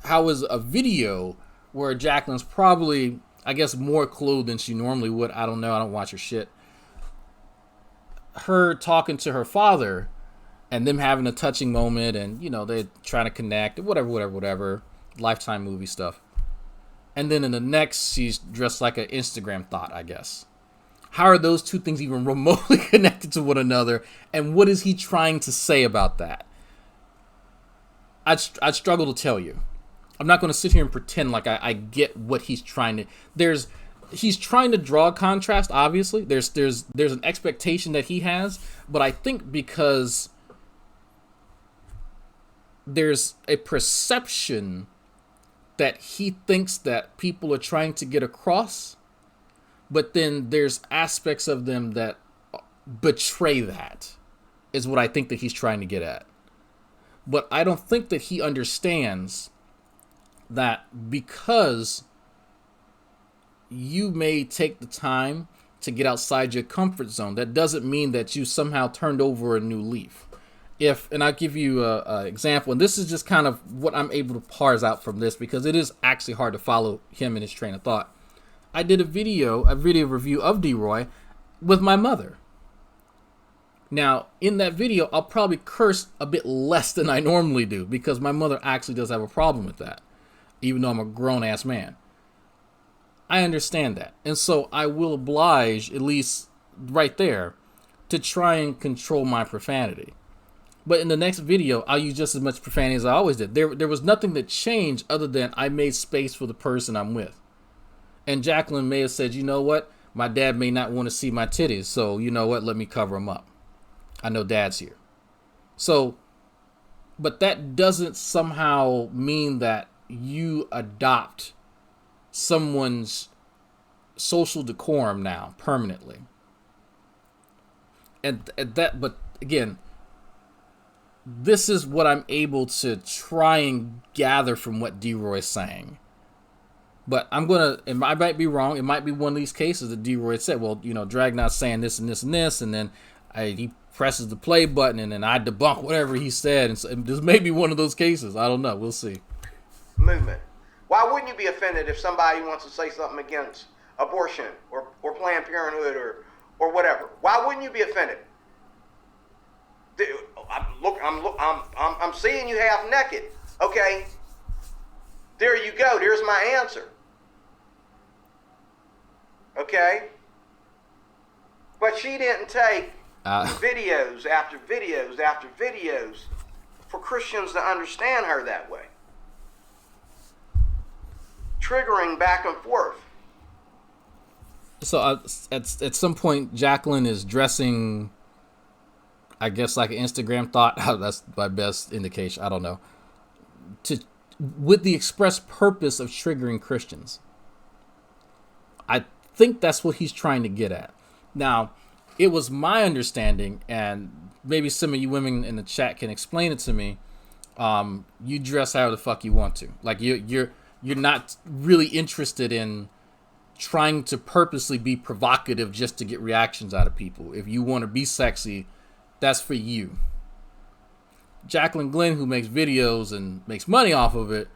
is a video where Jacqueline's probably, I guess, more clothed than she normally would, I don't know, I don't watch her shit, her talking to her father and them having a touching moment and, they're trying to connect, whatever, Lifetime movie stuff. And then in the next, she's dressed like an Instagram thought, I guess. How are those two things even remotely connected to one another? And what is he trying to say about that? I'd struggle to tell you. I'm not going to sit here and pretend like I get what he's trying to. He's trying to draw a contrast. Obviously, there's an expectation that he has, but I think because there's a perception that he thinks that people are trying to get across, but then there's aspects of them that betray that, is what I think that he's trying to get at. But I don't think that he understands that because you may take the time to get outside your comfort zone, that doesn't mean that you somehow turned over a new leaf. And I'll give you an example, and this is just kind of what I'm able to parse out from this, because it is actually hard to follow him in his train of thought. I did a video review of D-Roy with my mother. Now, in that video, I'll probably curse a bit less than I normally do, because my mother actually does have a problem with that, even though I'm a grown-ass man. I understand that. And so I will oblige, at least right there, to try and control my profanity. But in the next video, I'll use just as much profanity as I always did. There was nothing that changed other than I made space for the person I'm with. And Jacqueline may have said, you know what? My dad may not want to see my titties, so you know what? Let me cover them up. I know dad's here. So, but that doesn't somehow mean that you adopt someone's social decorum now permanently. And that, but again, this is what I'm able to try and gather from what D-Roy's saying. But I might be wrong. It might be one of these cases that D-Roy said, well, you know, Dragnot's saying this and this and this, and then he presses the play button, and then I debunk whatever he said. And so this may be one of those cases. I don't know. We'll see. Movement. Why wouldn't you be offended if somebody wants to say something against abortion or Planned Parenthood or whatever? Why wouldn't you be offended? I'm seeing you half naked. Okay. There you go. There's my answer. Okay. But she didn't take videos after videos after videos for Christians to understand her that way. Triggering back and forth. So at some point, Jacqueline is dressing, I guess, like an Instagram thought. That's my best indication. I don't know. With the express purpose of triggering Christians. I think that's what he's trying to get at. Now, it was my understanding, and maybe some of you women in the chat can explain it to me. You dress however the fuck you want to. Like you're not really interested in trying to purposely be provocative just to get reactions out of people. If you want to be sexy, that's for you. Jacqueline Glenn, who makes videos and makes money off of it,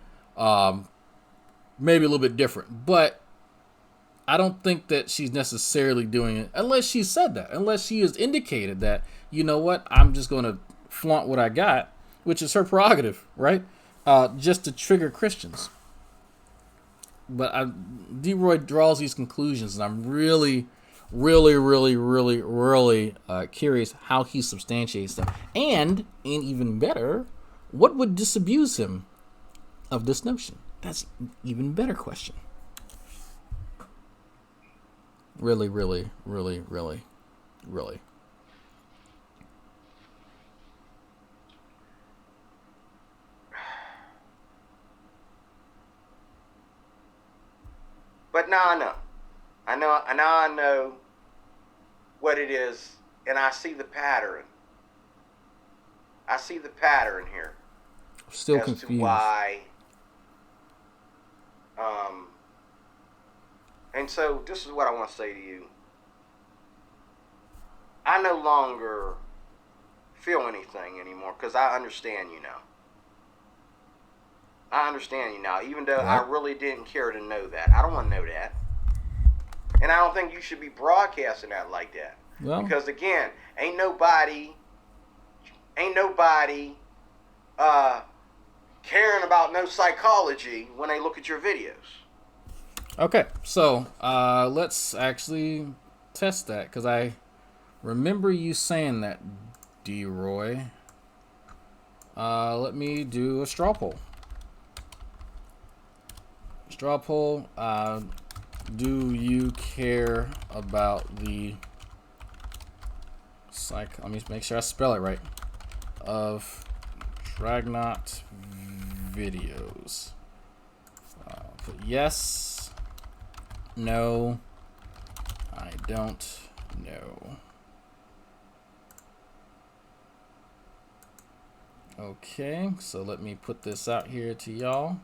maybe a little bit different. But I don't think that she's necessarily doing it unless she said that, unless she has indicated that, you know what, I'm just going to flaunt what I got, which is her prerogative, right? Just to trigger Christians. But D-Roy draws these conclusions, and I'm really curious how he substantiates them. And even better, what would disabuse him of this notion? That's an even better question. Really. But now I know what it is, and I see the pattern. I see the pattern here. Still as confused. To why. And so this is what I want to say to you. I no longer feel anything anymore because I understand you now. I understand you now, even though I really didn't care to know that. I don't want to know that. And I don't think you should be broadcasting that like that. Well, because again, ain't nobody caring about no psychology when they look at your videos. okay, so let's actually test that, because I remember you saying that, D-Roy. Let me do a straw poll. Straw poll. Do you care about the let me make sure I spell it right. Of Dragnaut videos. Put yes. No. I don't know. Okay, so let me put this out here to y'all.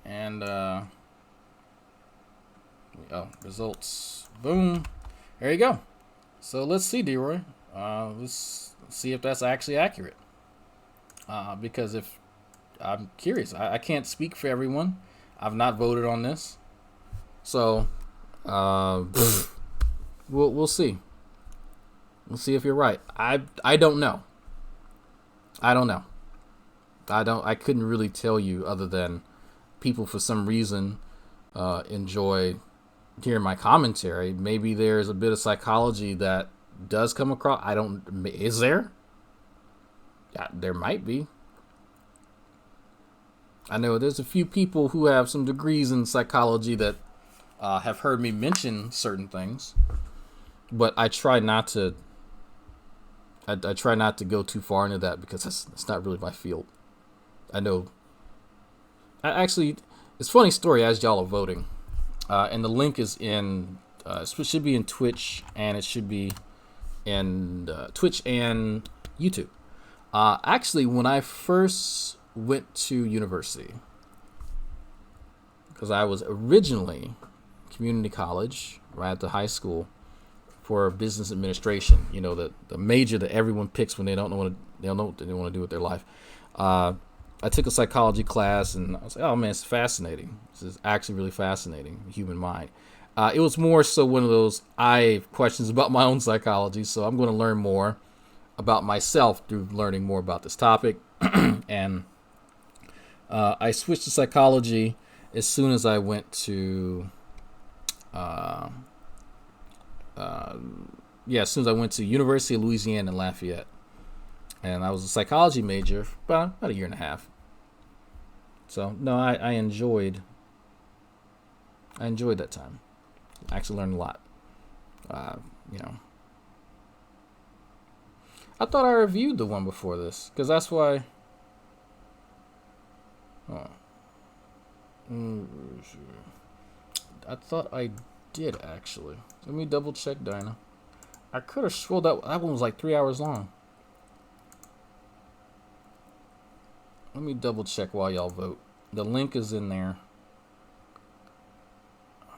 And results. Boom. There you go. So let's see, D-Roy. Let's see if that's actually accurate. Because if I'm curious, I can't speak for everyone. I've not voted on this. So we'll see. We'll see if you're right. I don't know. I couldn't really tell you other than people for some reason enjoy hearing my commentary. Maybe there's a bit of psychology that does come across. Is there? Yeah, there might be. I know there's a few people who have some degrees in psychology that have heard me mention certain things, but I try not to. I try not to go too far into that because that's not really my field. I know. Actually, it's a funny story as y'all are voting, and the link is in. It should be in Twitch, and it should be in Twitch and YouTube. Actually, when I first went to university, because I was originally community college right at the high school for business administration. You know, the major that everyone picks when they don't know what they want to do with their life. I took a psychology class and I was like, oh man, it's fascinating. This is actually really fascinating, the human mind. It was more so one of those I have questions about my own psychology, so I'm going to learn more about myself through learning more about this topic. And I switched to psychology as soon as I went to as soon as I went to University of Louisiana in Lafayette. And I was a psychology major for about a year and a half. So no, I enjoyed that time. I actually learned a lot. I thought I reviewed the one before this, because that's why. I thought I did actually. Let me double check, Dinah. I could have sworn that one was like 3 hours long. Let me double check while y'all vote. The link is in there.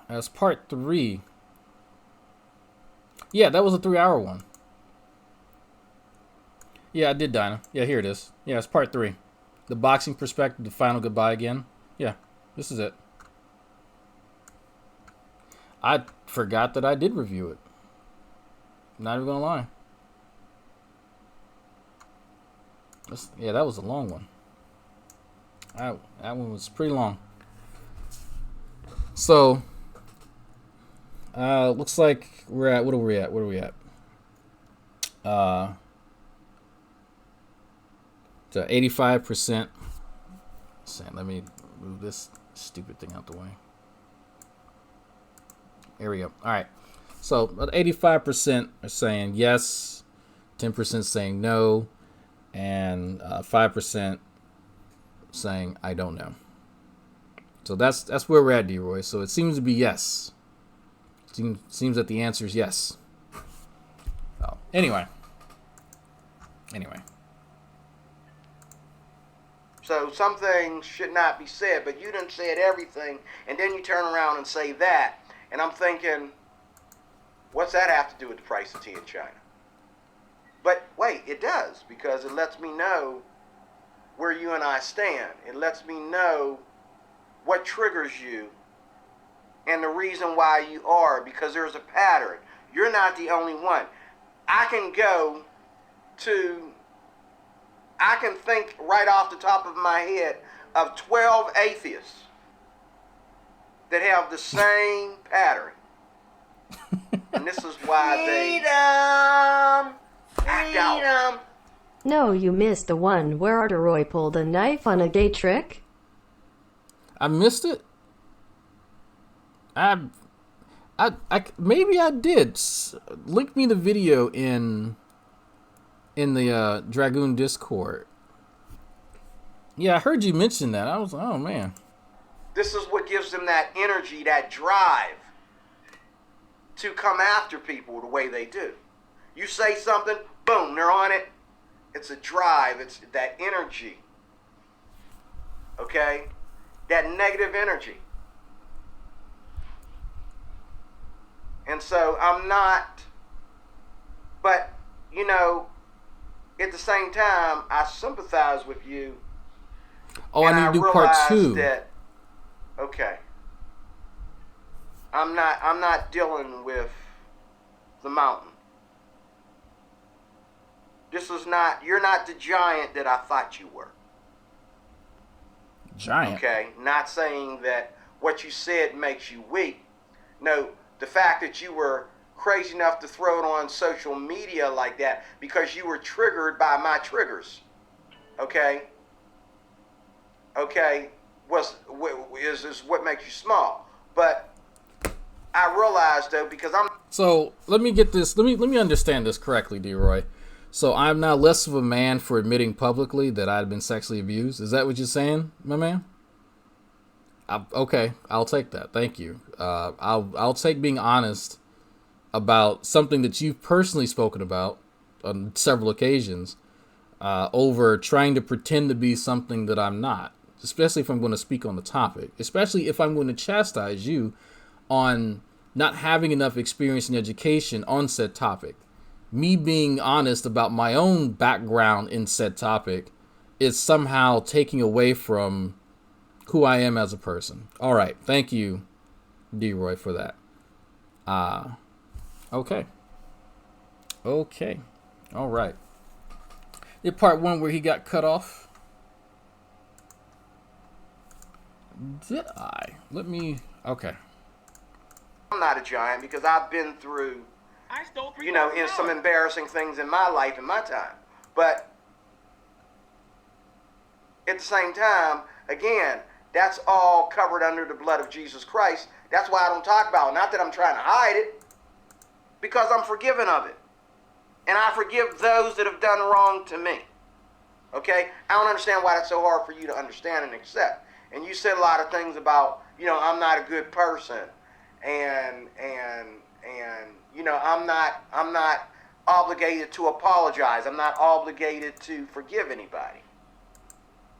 As part 3. Yeah, that was a 3-hour one. Yeah, I did, Dinah. Yeah, here it is. Yeah, it's part 3. The boxing perspective, the final goodbye again. Yeah, this is it. I forgot that I did review it. Not even gonna lie. That was a long one. That one was pretty long. So, looks like we're at, what are we at? So 85%. Let me move this stupid thing out the way. There we go. All right. So 85% are saying yes, 10% saying no, and 5% saying I don't know. So that's where we're at, D-Roy. So it seems to be yes. Seems that the answer is yes. Oh, anyway. So some things should not be said, but you done said everything, and then you turn around and say that, and I'm thinking, what's that have to do with the price of tea in China? But wait, it does, because it lets me know where you and I stand. It lets me know what triggers you and the reason why you are, because there's a pattern. You're not the only one. I can think right off the top of my head of 12 atheists that have the same pattern. And this is why they act out. No, you missed the one where Arteroy pulled a knife on a gay trick. I missed it. Maybe I did. Link me the video in the Dragoon Discord. Yeah, I heard you mention that. I was, oh man. This is what gives them that energy, that drive to come after people the way they do. You say something, boom, they're on it. It's a drive. It's that energy. Okay? That negative energy. And so I'm not, but, you know, at the same time, I sympathize with you. Oh, I need to do part 2. That, okay. I'm not dealing with the mountain. This is not, you're not the giant that I thought you were. Giant. Okay? Not saying that what you said makes you weak. No, the fact that you were crazy enough to throw it on social media like that because you were triggered by my triggers. Okay? Okay, is what makes you small. But I realized though, because I'm So let me get this. Let me understand this correctly, D-Roy. So I'm now less of a man for admitting publicly that I had been sexually abused. Is that what you're saying, my man? Okay, I'll take that. Thank you. I'll take being honest about something that you've personally spoken about on several occasions over trying to pretend to be something that I'm not. Especially if I'm going to speak on the topic. Especially if I'm going to chastise you on not having enough experience and education on said topic. Me being honest about my own background in said topic is somehow taking away from who I am as a person. All right. Thank you, D-Roy, for that. Okay. Okay. All right. The part 1 where he got cut off. Did I? Let me... Okay. I'm not a giant because I've been through, you know, in some embarrassing things in my life and my time. But at the same time, again, that's all covered under the blood of Jesus Christ. That's why I don't talk about it. Not that I'm trying to hide it, because I'm forgiven of it. And I forgive those that have done wrong to me. Okay? I don't understand why that's so hard for you to understand and accept. And you said a lot of things about, you know, I'm not a good person. And you know, I'm not obligated to apologize. I'm not obligated to forgive anybody.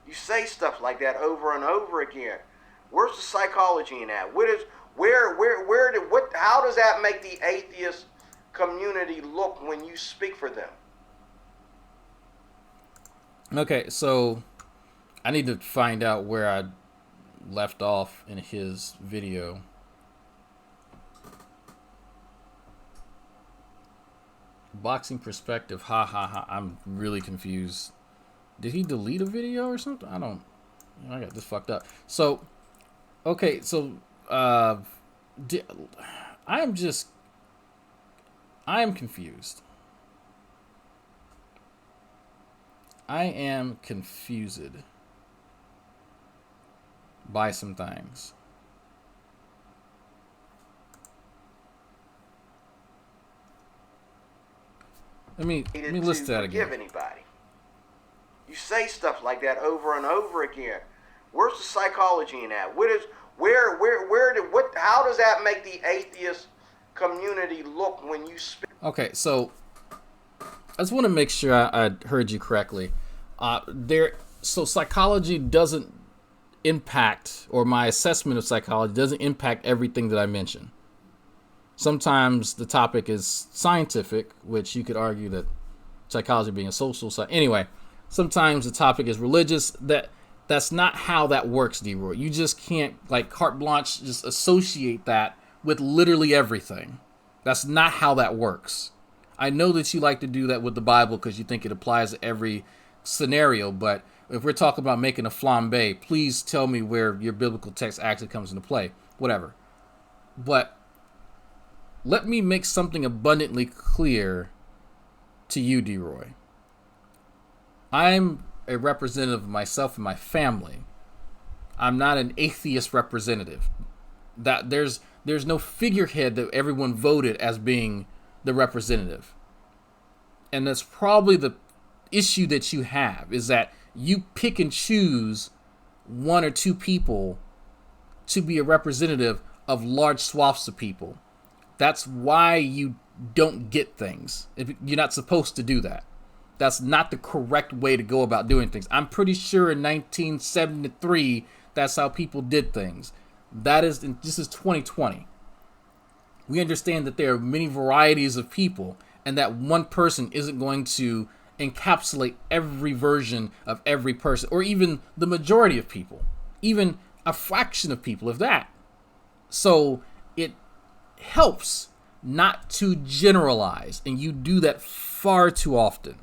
You say stuff like that over and over again. Where's the psychology in that? How does that make the atheist community look when you speak for them? Okay, so I need to find out where I left off in his video. Boxing perspective, ha ha ha. I'm really confused. Did he delete a video or something? I got this fucked up. So, okay, so I am confused. I am confused by some things. Let me list that again. Forgive anybody. You say stuff like that over and over again. Where's the psychology in that? How does that make the atheist community look when you speak? Okay, so I just want to make sure I heard you correctly. So psychology doesn't impact, or my assessment of psychology doesn't impact everything that I mention. Sometimes the topic is scientific, which you could argue that psychology being a social science. Anyway, sometimes the topic is religious. That's not how that works, D-Roy. You just can't, like, carte blanche, just associate that with literally everything. That's not how that works. I know that you like to do that with the Bible because you think it applies to every scenario, but if we're talking about making a flambe, please tell me where your biblical text actually comes into play. Whatever. But let me make something abundantly clear to you, D-Roy. I'm a representative of myself and my family. I'm not an atheist representative. That there's no figurehead that everyone voted as being the representative. And that's probably the issue that you have, is that you pick and choose one or two people to be a representative of large swaths of people. That's why you don't get things. You're not supposed to do that. That's not the correct way to go about doing things. I'm pretty sure in 1973, that's how people did things. This is 2020. We understand that there are many varieties of people, and that one person isn't going to encapsulate every version of every person, or even the majority of people, even a fraction of people, if that. So it helps not to generalize, and you do that far too often.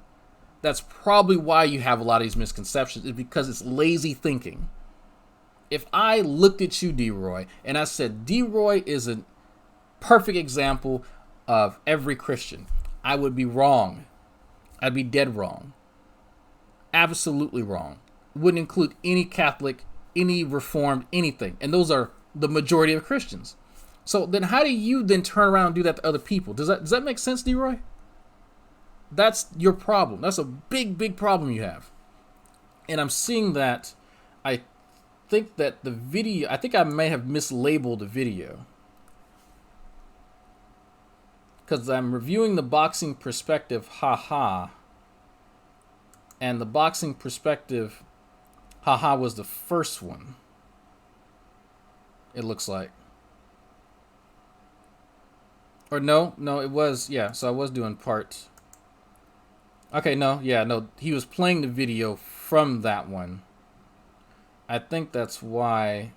That's probably why you have a lot of these misconceptions, is because it's lazy thinking. If I looked at you, D-Roy, and I said, D-Roy is a perfect example of every Christian, I would be wrong. I'd be dead wrong. Absolutely wrong. Wouldn't include any Catholic, any Reformed, anything. And those are the majority of Christians. So then how do you then turn around and do that to other people? Does that make sense, D-Roy? That's your problem. That's a big, big problem you have. And I'm seeing that. I think that the video, I think I may have mislabeled the video. Because I'm reviewing the Boxing Perspective haha. And the Boxing Perspective haha was the first one. It looks like. Or no, it was, yeah, so I was doing part. Okay, no, he was playing the video from that one. I think that's why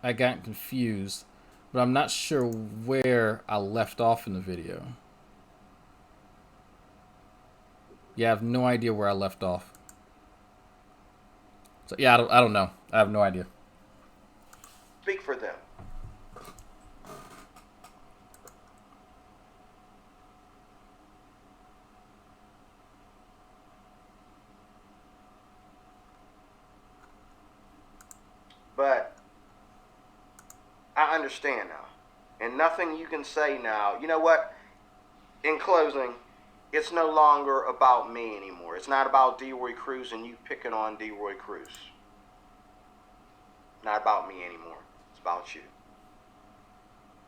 I got confused, but I'm not sure where I left off in the video. Yeah, I have no idea where I left off. So yeah, I don't know. I have no idea. Speak for them. But I understand now. And nothing you can say now. You know what? In closing, it's no longer about me anymore. It's not about D-Roy Cruz and you picking on D-Roy Cruz. Not about me anymore. It's about you.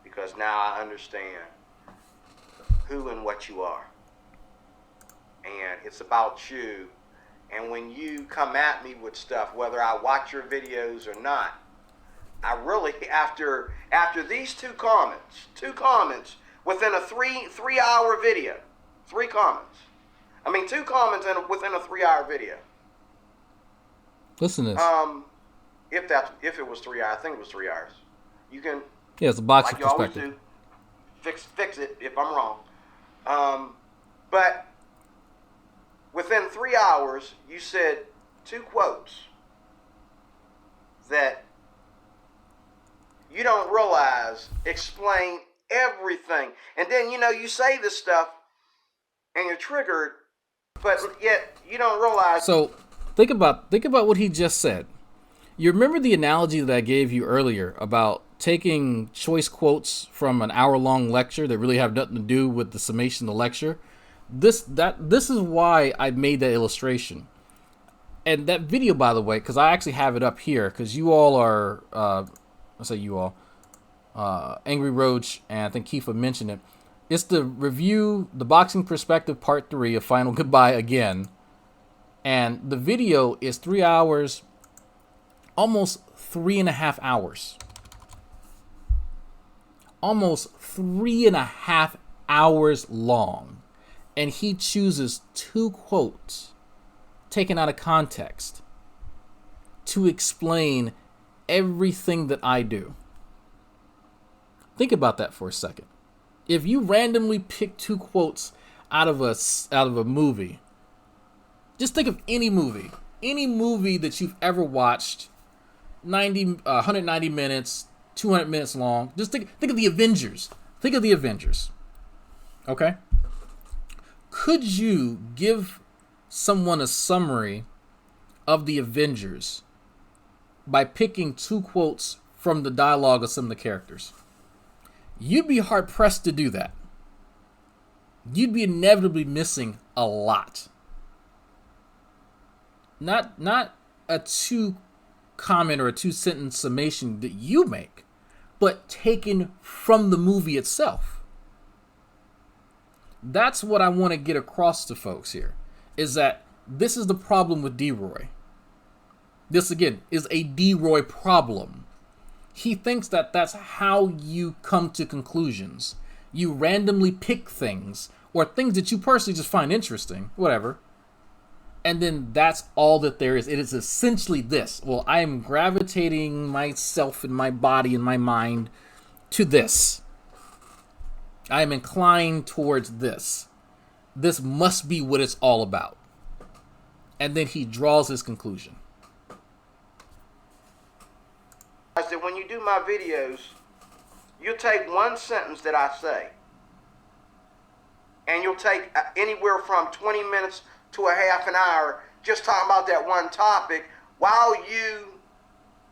Because now I understand who and what you are. And it's about you. And when you come at me with stuff, whether I watch your videos or not, I really, after these two comments within a three hour video, 3 comments. I mean, 2 comments within a 3-hour video. Listen to this. If it was 3 hours, I think it was 3 hours. You can, yeah, it's a Boxing like you always Perspective. do, fix it if I'm wrong. But within 3 hours, you said 2 quotes that you don't realize explain everything. And then, you say this stuff and you're triggered, but yet you don't realize. So think about what he just said. You remember the analogy that I gave you earlier about taking choice quotes from an hour-long lecture that really have nothing to do with the summation of the lecture? This is why I made that illustration. And that video, by the way, because I actually have it up here, because you all are, I say you all, Angry Roach, and I think Kifa mentioned it. It's the review, the Boxing Perspective Part 3 of Final Goodbye Again. And the video is 3 hours, almost 3.5 hours. Almost 3.5 hours long. And he chooses 2 quotes taken out of context to explain everything that I do. Think about that for a second. If you randomly pick 2 quotes out of a movie, just think of any movie that you've ever watched, 190 minutes, 200 minutes long. Just think of the Avengers. Okay? Could you give someone a summary of the Avengers by picking 2 quotes from the dialogue of some of the characters. You'd be hard pressed to do that. You'd be inevitably missing a lot. Not a 2-comment or a 2-sentence summation that you make, but taken from the movie itself. That's what I want to get across to folks here, is that this is the problem with D-Roy. This, again, is a D-Roy problem. He thinks that that's how you come to conclusions. You randomly pick things, or things that you personally just find interesting, whatever, and then that's all that there is. It is essentially this. Well, I am gravitating myself and my body and my mind to this. I am inclined towards this. This must be what it's all about. And then he draws his conclusion. I said, when you do my videos, you'll take one sentence that I say, and you'll take anywhere from 20 minutes to a half an hour just talking about that one topic while you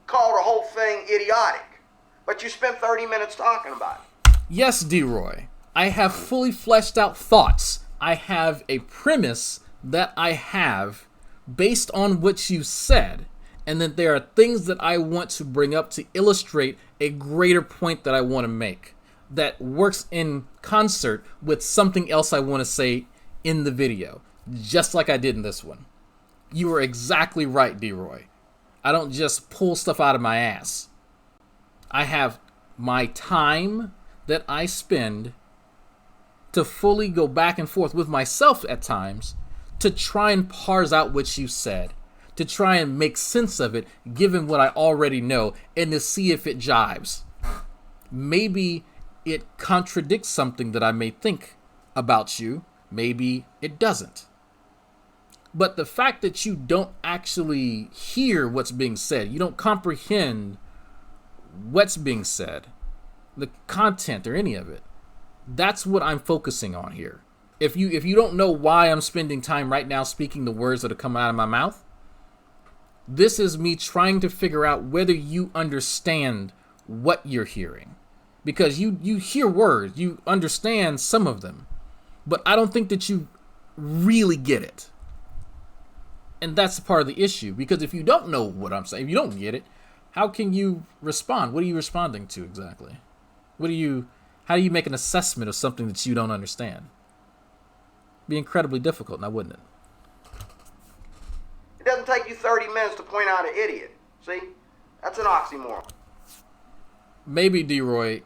call the whole thing idiotic. But you spent 30 minutes talking about it. Yes, D-Roy, I have fully fleshed out thoughts. I have a premise that I have based on what you said, and then there are things that I want to bring up to illustrate a greater point that I want to make that works in concert with something else I want to say in the video, just like I did in this one. You were exactly right, D-Roy. I don't just pull stuff out of my ass. I have my time that I spend to fully go back and forth with myself at times to try and parse out what you said, to try and make sense of it given what I already know, and to see if it jives. Maybe it contradicts something that I may think about you. Maybe it doesn't. But the fact that you don't actually hear what's being said, you don't comprehend what's being said, the content or any of it, that's what I'm focusing on here. If you don't know why I'm spending time right now speaking the words that are coming out of my mouth, this is me trying to figure out whether you understand what you're hearing. Because you hear words, you understand some of them, but I don't think that you really get it. And that's part of the issue, because if you don't know what I'm saying, if you don't get it, how can you respond? What are you responding to exactly? How do you make an assessment of something that you don't understand? It'd be incredibly difficult, now wouldn't it? It doesn't take you 30 minutes to point out an idiot. See? That's an oxymoron. Maybe, D-Roy,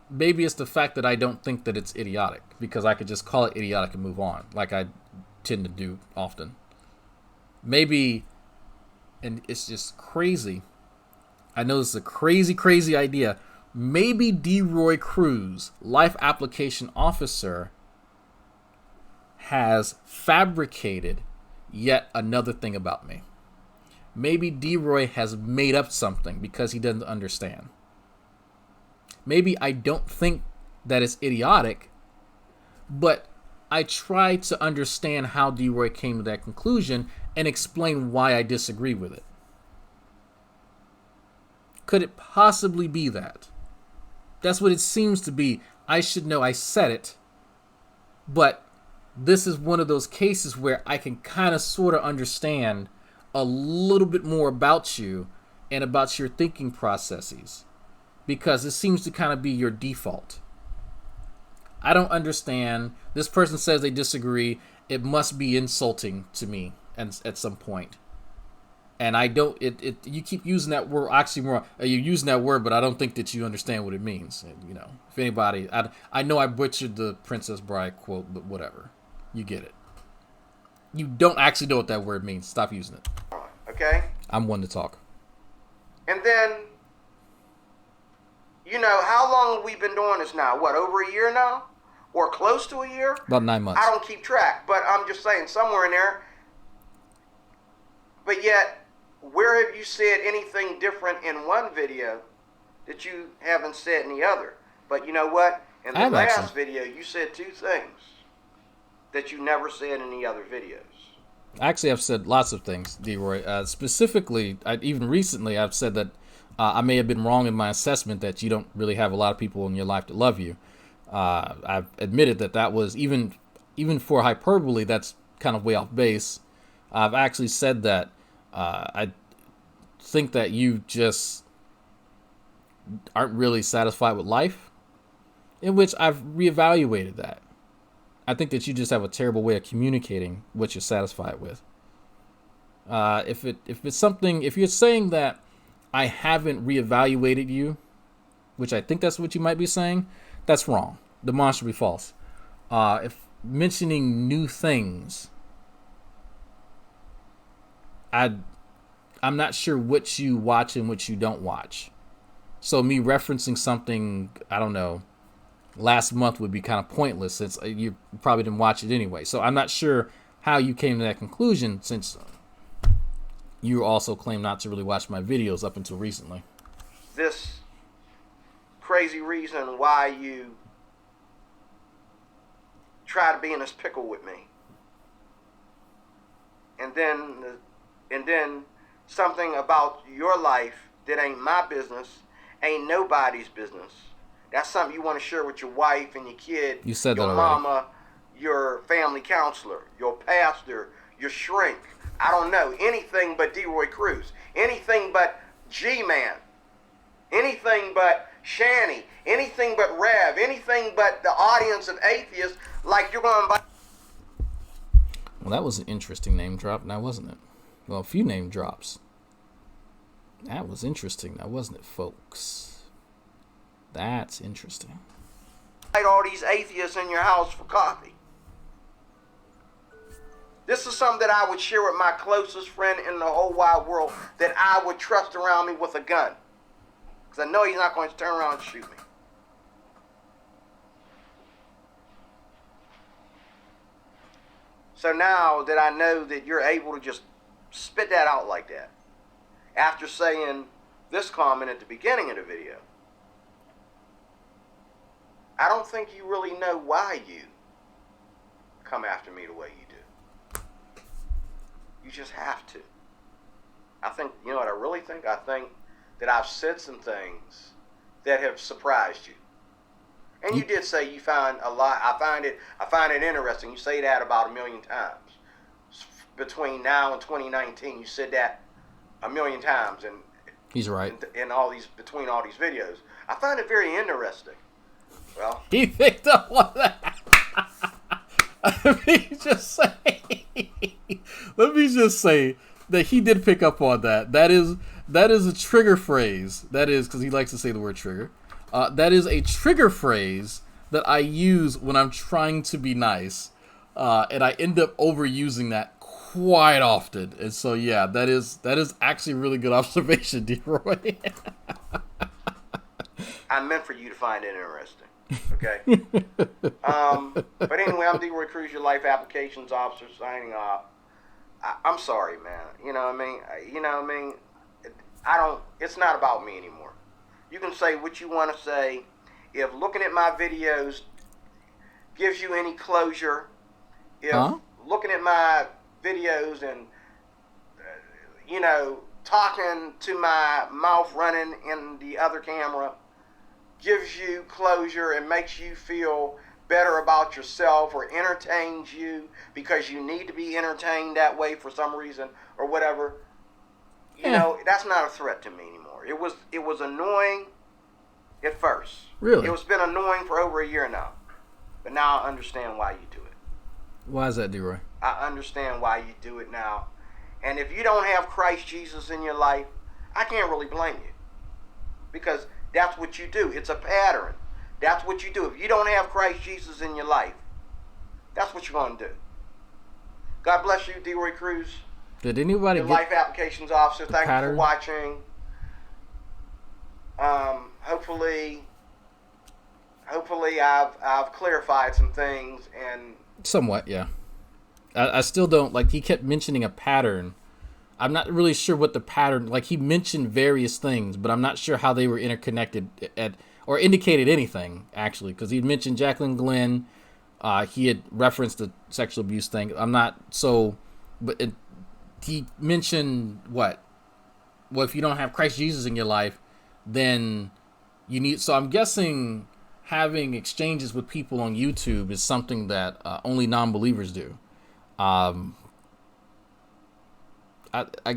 maybe it's the fact that I don't think that it's idiotic, because I could just call it idiotic and move on, like I tend to do often. Maybe, and it's just crazy, I know this is a crazy, crazy idea, maybe D-Roy Cruz, Life Application Officer, has fabricated yet another thing about me. Maybe D-Roy has made up something because he doesn't understand. Maybe I don't think that it's idiotic, but I try to understand how D-Roy came to that conclusion and explain why I disagree with it. Could it possibly be that? That's what it seems to be. I should know I said it, but this is one of those cases where I can kind of sort of understand a little bit more about you and about your thinking processes, because it seems to kind of be your default. I don't understand. This person says they disagree. It must be insulting to me at some point. And I don't, you keep using that word, oxymoron. You're using that word, but I don't think that you understand what it means. And, you know, if anybody, I know I butchered the Princess Bride quote, but whatever. You get it. You don't actually know what that word means. Stop using it. Okay? I'm one to talk. And then, you know, how long have we been doing this now? What, over a year now? Or close to a year? About 9 months. I don't keep track, but I'm just saying somewhere in there. But yet, where have you said anything different in one video that you haven't said in the other? But you know what? In the last video, you said 2 things that you never said in the other videos. Actually, I've said lots of things, D-Roy. Specifically, even recently, I've said that I may have been wrong in my assessment that you don't really have a lot of people in your life that love you. I've admitted that was even for hyperbole, that's kind of way off base. I've actually said that I think that you just aren't really satisfied with life, in which I've reevaluated that. I think that you just have a terrible way of communicating what you're satisfied with. If you're saying that I haven't reevaluated you, which I think that's what you might be saying, that's wrong. Demonstrably false. If mentioning new things, I'm not sure what you watch and what you don't watch. So me referencing something, I don't know, last month would be kind of pointless since you probably didn't watch it anyway. So I'm not sure how you came to that conclusion since you also claim not to really watch my videos up until recently. This crazy reason why you try to be in this pickle with me. And then something about your life that ain't my business, ain't nobody's business. That's something you want to share with your wife and your kid, You said your that already. mama, your family counselor, your pastor, your shrink. I don't know. Anything but D-Roy Cruz. Anything but G-Man. Anything but Shanny. Anything but Rev. Anything but the audience of atheists like you're going to... Well, that was an interesting name drop, now wasn't it? Well, a few name drops. That was interesting, now wasn't it, folks? That's interesting. Invite all these atheists in your house for coffee. This is something that I would share with my closest friend in the whole wide world that I would trust around me with a gun. Because I know he's not going to turn around and shoot me. So now that I know that you're able to just spit that out like that, after saying this comment at the beginning of the video, I don't think you really know why you come after me the way you do. You just have to. I think, you know what I really think? I think that I've said some things that have surprised you. And you did say you find a lot. I find it interesting. You say that about 1 million times. Between now and 2019, you said that 1 million times, and He's right. in all these, between all these videos. I find it very interesting. Well, He picked up on that. Let me just say that he did pick up on that. That is a trigger phrase. That is because he likes to say the word trigger. That is a trigger phrase that I use when I'm trying to be nice, and I end up overusing that quite often. And so, yeah, that is actually a really good observation, D-Roy. I meant for you to find it interesting. Okay. But anyway, I'm D-Roy Cruz, your life applications officer, signing off. I'm sorry, man. You know what I mean? It's not about me anymore. You can say what you want to say. If looking at my videos gives you any closure, if looking at my videos and, talking to my mouth running in the other camera gives you closure and makes you feel better about yourself or entertains you because you need to be entertained that way for some reason or whatever, that's not a threat to me anymore. It was annoying at first. Really? It's been annoying for over a year now. But now I understand why you do it. Why is that, D-Roy? I understand why you do it now. And if you don't have Christ Jesus in your life, I can't really blame you. Because that's what you do. It's a pattern. That's what you do. If you don't have Christ Jesus in your life, that's what you're going to do. God bless you, D-Roy Cruz. Did anybody Your get life applications officer. Thank you pattern? for watching. Hopefully I've clarified some things and somewhat, yeah. I still don't, like, he kept mentioning a pattern. I'm not really sure what the pattern, like, he mentioned various things, but I'm not sure how they were interconnected or indicated anything, actually, because he mentioned Jacqueline Glenn. He had referenced the sexual abuse thing. I'm not so but he mentioned what? Well, if you don't have Christ Jesus in your life, then you need. So I'm guessing having exchanges with people on YouTube is something that only non-believers do. I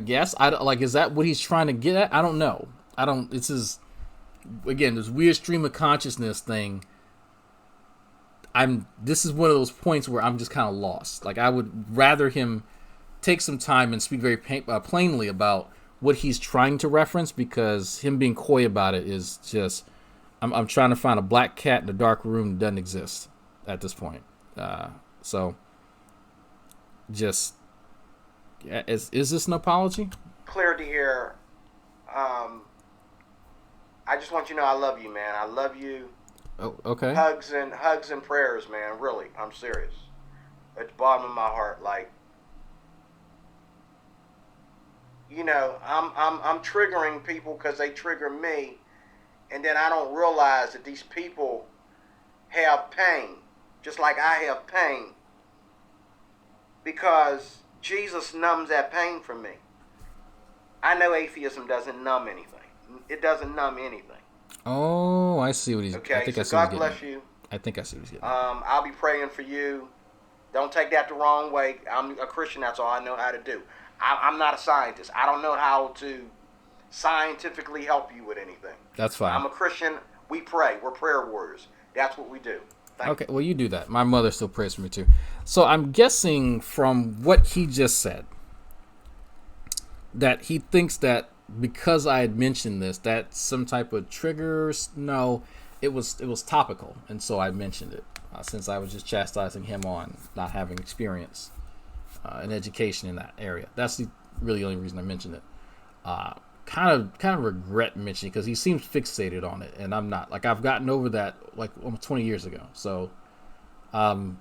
guess is that what he's trying to get at? I don't know. This is again this weird stream of consciousness thing. This is one of those points where I'm just kind of lost. Like, I would rather him take some time and speak very plainly about what he's trying to reference, because him being coy about it is just, I'm trying to find a black cat in a dark room that doesn't exist at this point. So just, is this an apology? Clear to hear. I just want you to know I love you, man. I love you. Oh, okay. Hugs and prayers, man. Really, I'm serious. At the bottom of my heart, like, you know, I'm triggering people because they trigger me, and then I don't realize that these people have pain, just like I have pain, because Jesus numbs that pain for me. I know atheism doesn't numb anything. It doesn't numb anything. Oh, I see what he's. Okay, I think so I see what God he's bless getting you. I think I see what he's getting. I'll be praying for you. Don't take that the wrong way. I'm a Christian. That's all I know how to do. I'm not a scientist. I don't know how to scientifically help you with anything. That's fine. I'm a Christian. We pray. We're prayer warriors. That's what we do. Okay, well, you do that. My mother still prays for me too. So I'm guessing from what he just said that he thinks that because I had mentioned this, that's some type of trigger. No, it was topical, and so I mentioned it since I was just chastising him on not having experience and education in that area. That's the really only reason I mentioned it. Kind of regret mentioning, because he seems fixated on it, and I'm not. Like, I've gotten over that like almost 20 years ago. So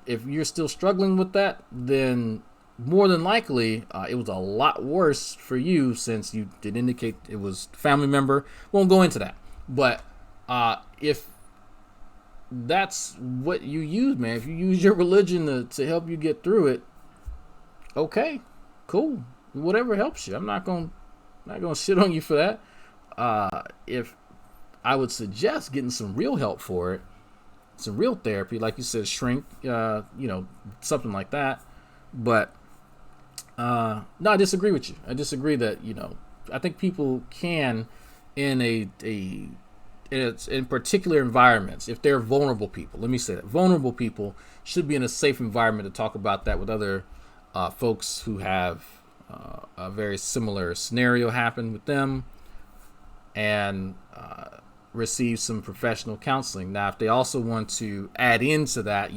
if you're still struggling with that, then more than likely it was a lot worse for you, since you did indicate it was family member. Won't go into that, but if that's what you use, man, if you use your religion to help you get through it, okay, cool, whatever helps you. I'm not gonna shit on you for that. If I would suggest getting some real help for it, some real therapy, like you said, shrink, something like that. But no, I disagree with you. I disagree that, I think people can, in in particular environments, if they're vulnerable people, let me say that vulnerable people should be in a safe environment to talk about that with other folks who have a very similar scenario happen with them, and receive some professional counseling. Now, if they also want to add into that,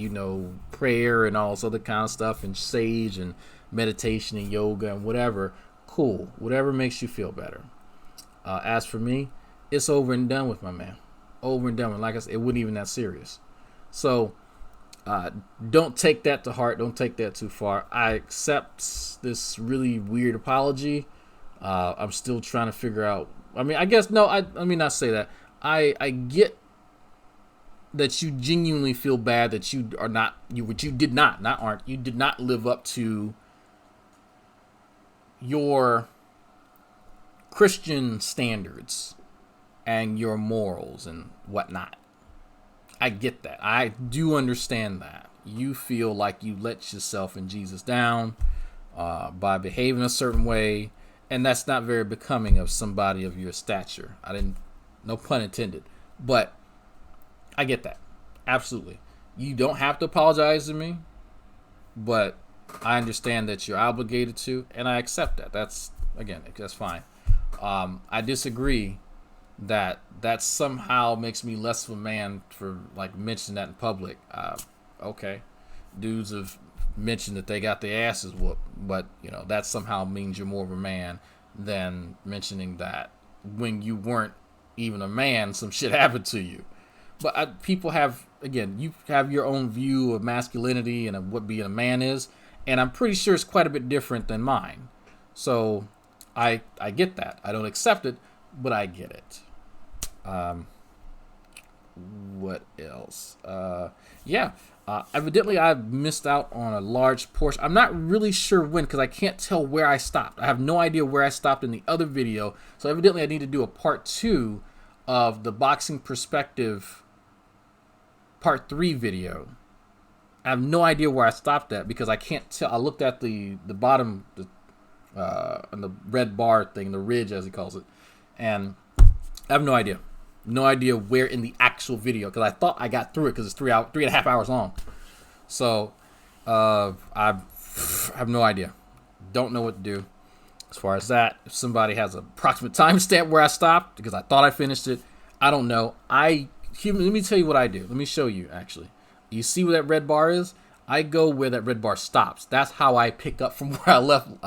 prayer and all this other kind of stuff, and sage and meditation and yoga and whatever, cool, whatever makes you feel better. As for me, it's over and done with, my man. Over and done with. Like I said, it wasn't even that serious. So don't take that to heart. Don't take that too far. I accept this really weird apology. I'm still trying to figure out. I mean, I guess, no, let me not say that. I get that you genuinely feel bad that you are not, you did not live up to your Christian standards and your morals and whatnot. I get that. I do understand that. You feel like you let yourself and Jesus down by behaving a certain way, and that's not very becoming of somebody of your stature. No pun intended, but I get that. Absolutely. You don't have to apologize to me, but I understand that you're obligated to, and I accept that. That's fine. I disagree that somehow makes me less of a man for like mentioning that in public. Okay, dudes have mentioned that they got their asses whooped, but that somehow means you're more of a man than mentioning that when you weren't even a man, some shit happened to you. But people have, again, you have your own view of masculinity and of what being a man is, and I'm pretty sure it's quite a bit different than mine. So I get that. I don't accept it, but I get it. what else? Yeah. Evidently, I've missed out on a large portion. I'm not really sure when because I can't tell where I stopped. I have no idea where I stopped in the other video. So evidently, I need to do a part 2 of the boxing perspective part 3 video. I have no idea where I stopped at because I can't tell. I looked at the bottom, and the red bar thing, the ridge as he calls it, and I have no idea. No idea where in the actual video because I thought I got through it because it's 3.5 hours long. So I have no idea. Don't know what to do as far as that. If somebody has an approximate timestamp where I stopped because I thought I finished it, I don't know. Let me tell you what I do. Let me show you actually. You see where that red bar is? I go where that red bar stops. That's how I pick up from where I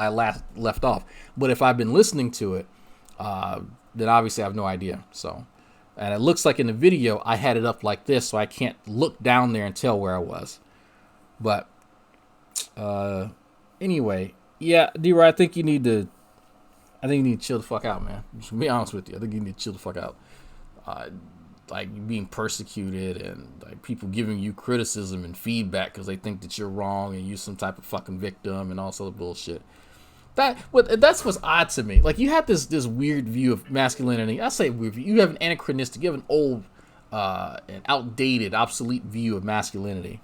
left off. But if I've been listening to it, then obviously I have no idea. So. And it looks like in the video, I had it up like this, so I can't look down there and tell where I was. But, anyway, yeah, D-Roy, I think you need to chill the fuck out, man. To be honest with you, I think you need to chill the fuck out. Like, being persecuted and, like, people giving you criticism and feedback because they think that you're wrong and you're some type of fucking victim and all sort of bullshit. That's what's odd to me. Like, you have this weird view of masculinity. I say weird view. You have an anachronistic, you have an old, an outdated, obsolete view of masculinity.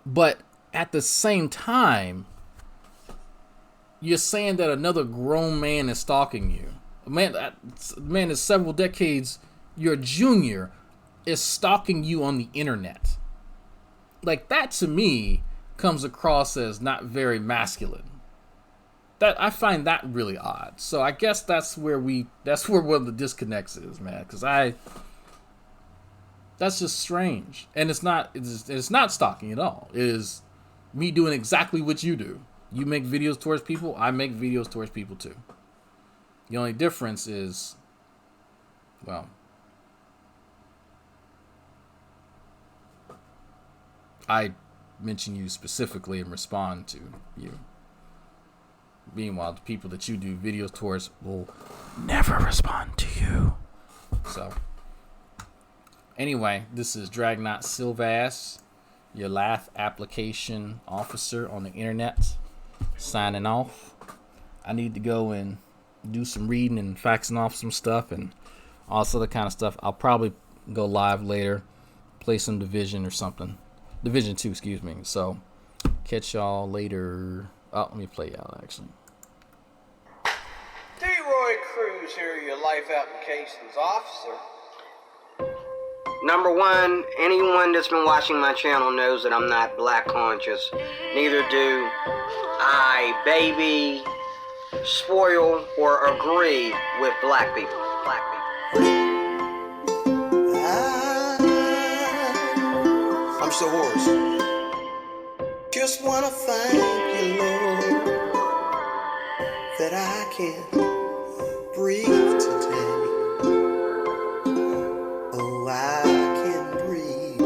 But at the same time, you're saying that another grown man is stalking you. A man is several decades your junior is stalking you on the internet. Like, that to me comes across as not very masculine. That I find that really odd. So I guess that's where one of the disconnects is, man. Because that's just strange, and it's not stalking at all. It is me doing exactly what you do. You make videos towards people. I make videos towards people too. The only difference is, well, I mention you specifically and respond to you. Meanwhile, the people that you do videos towards will never respond to you. So, anyway, this is Dragnot Silvas, your Lath application officer on the internet, signing off. I need to go and do some reading and faxing off some stuff and all this other kind of stuff. I'll probably go live later, play some Division or something. Division 2, excuse me. So, catch y'all later. Oh, let me play y'all, actually. D-Roy Cruz here, your life applications officer. Number one, anyone that's been watching my channel knows that I'm not black conscious. Neither do I, baby, spoil, or agree with black people. I'm so hoarse. Just wanna thank you, Lord, that I can breathe today. Oh, I can breathe.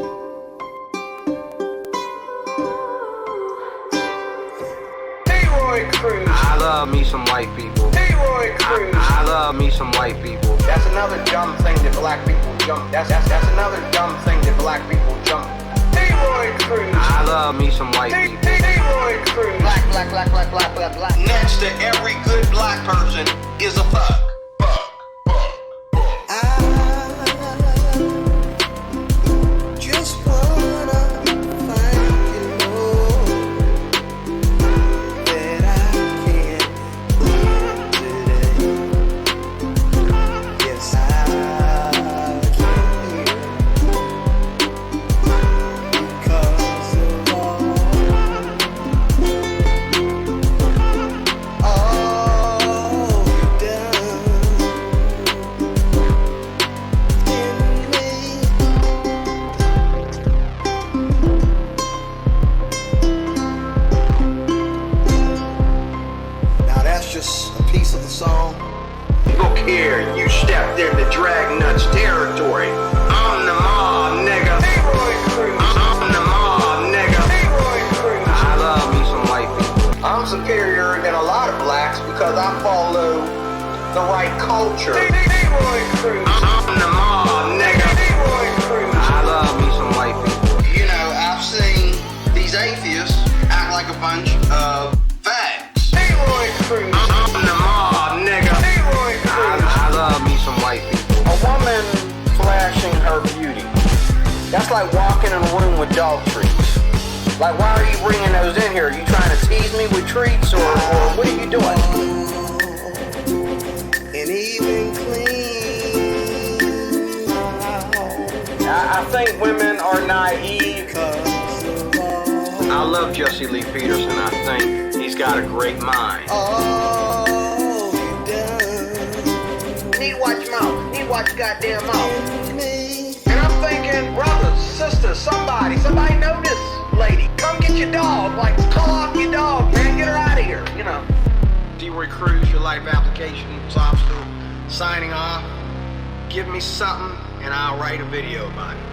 D-Roy Cruz. I love me some white people. D-Roy Cruz. I love me some white people. That's another dumb thing that black people jump. That's another dumb thing that black people jump. D-Roy Cruz. I love me some white people. D-Roy Cruz. Black. Next to every good black person is a fuck. I just wanna thank you, Lord, that I can breathe today. Yes, I can because of all you've done in me. Now that's just a piece of the song. Look here, you stepped into Dragnuts territory. I'm the mob, nigga. D-Roy Cruz. I'm the mob, nigga. D-Roy Cruz. I love me some white people. I'm superior than a lot of blacks because I follow the right culture. D-Roy Cruz. I'm the mob, room with dog treats. Like, why are you bringing those in here? Are you trying to tease me with treats, or what are you doing? And even clean I think women are naive. I love Jesse Lee Peterson. I think he's got a great mind. all you've done. Need to watch your mouth. Need to watch your goddamn mouth. Me. And I'm thinking, brothers, sisters, somebody know this lady. Come get your dog. Like, call off your dog, man. Get her out of here, you know. D-Roy Cruz, your life application, Lobster, signing off. Give me something, and I'll write a video about it.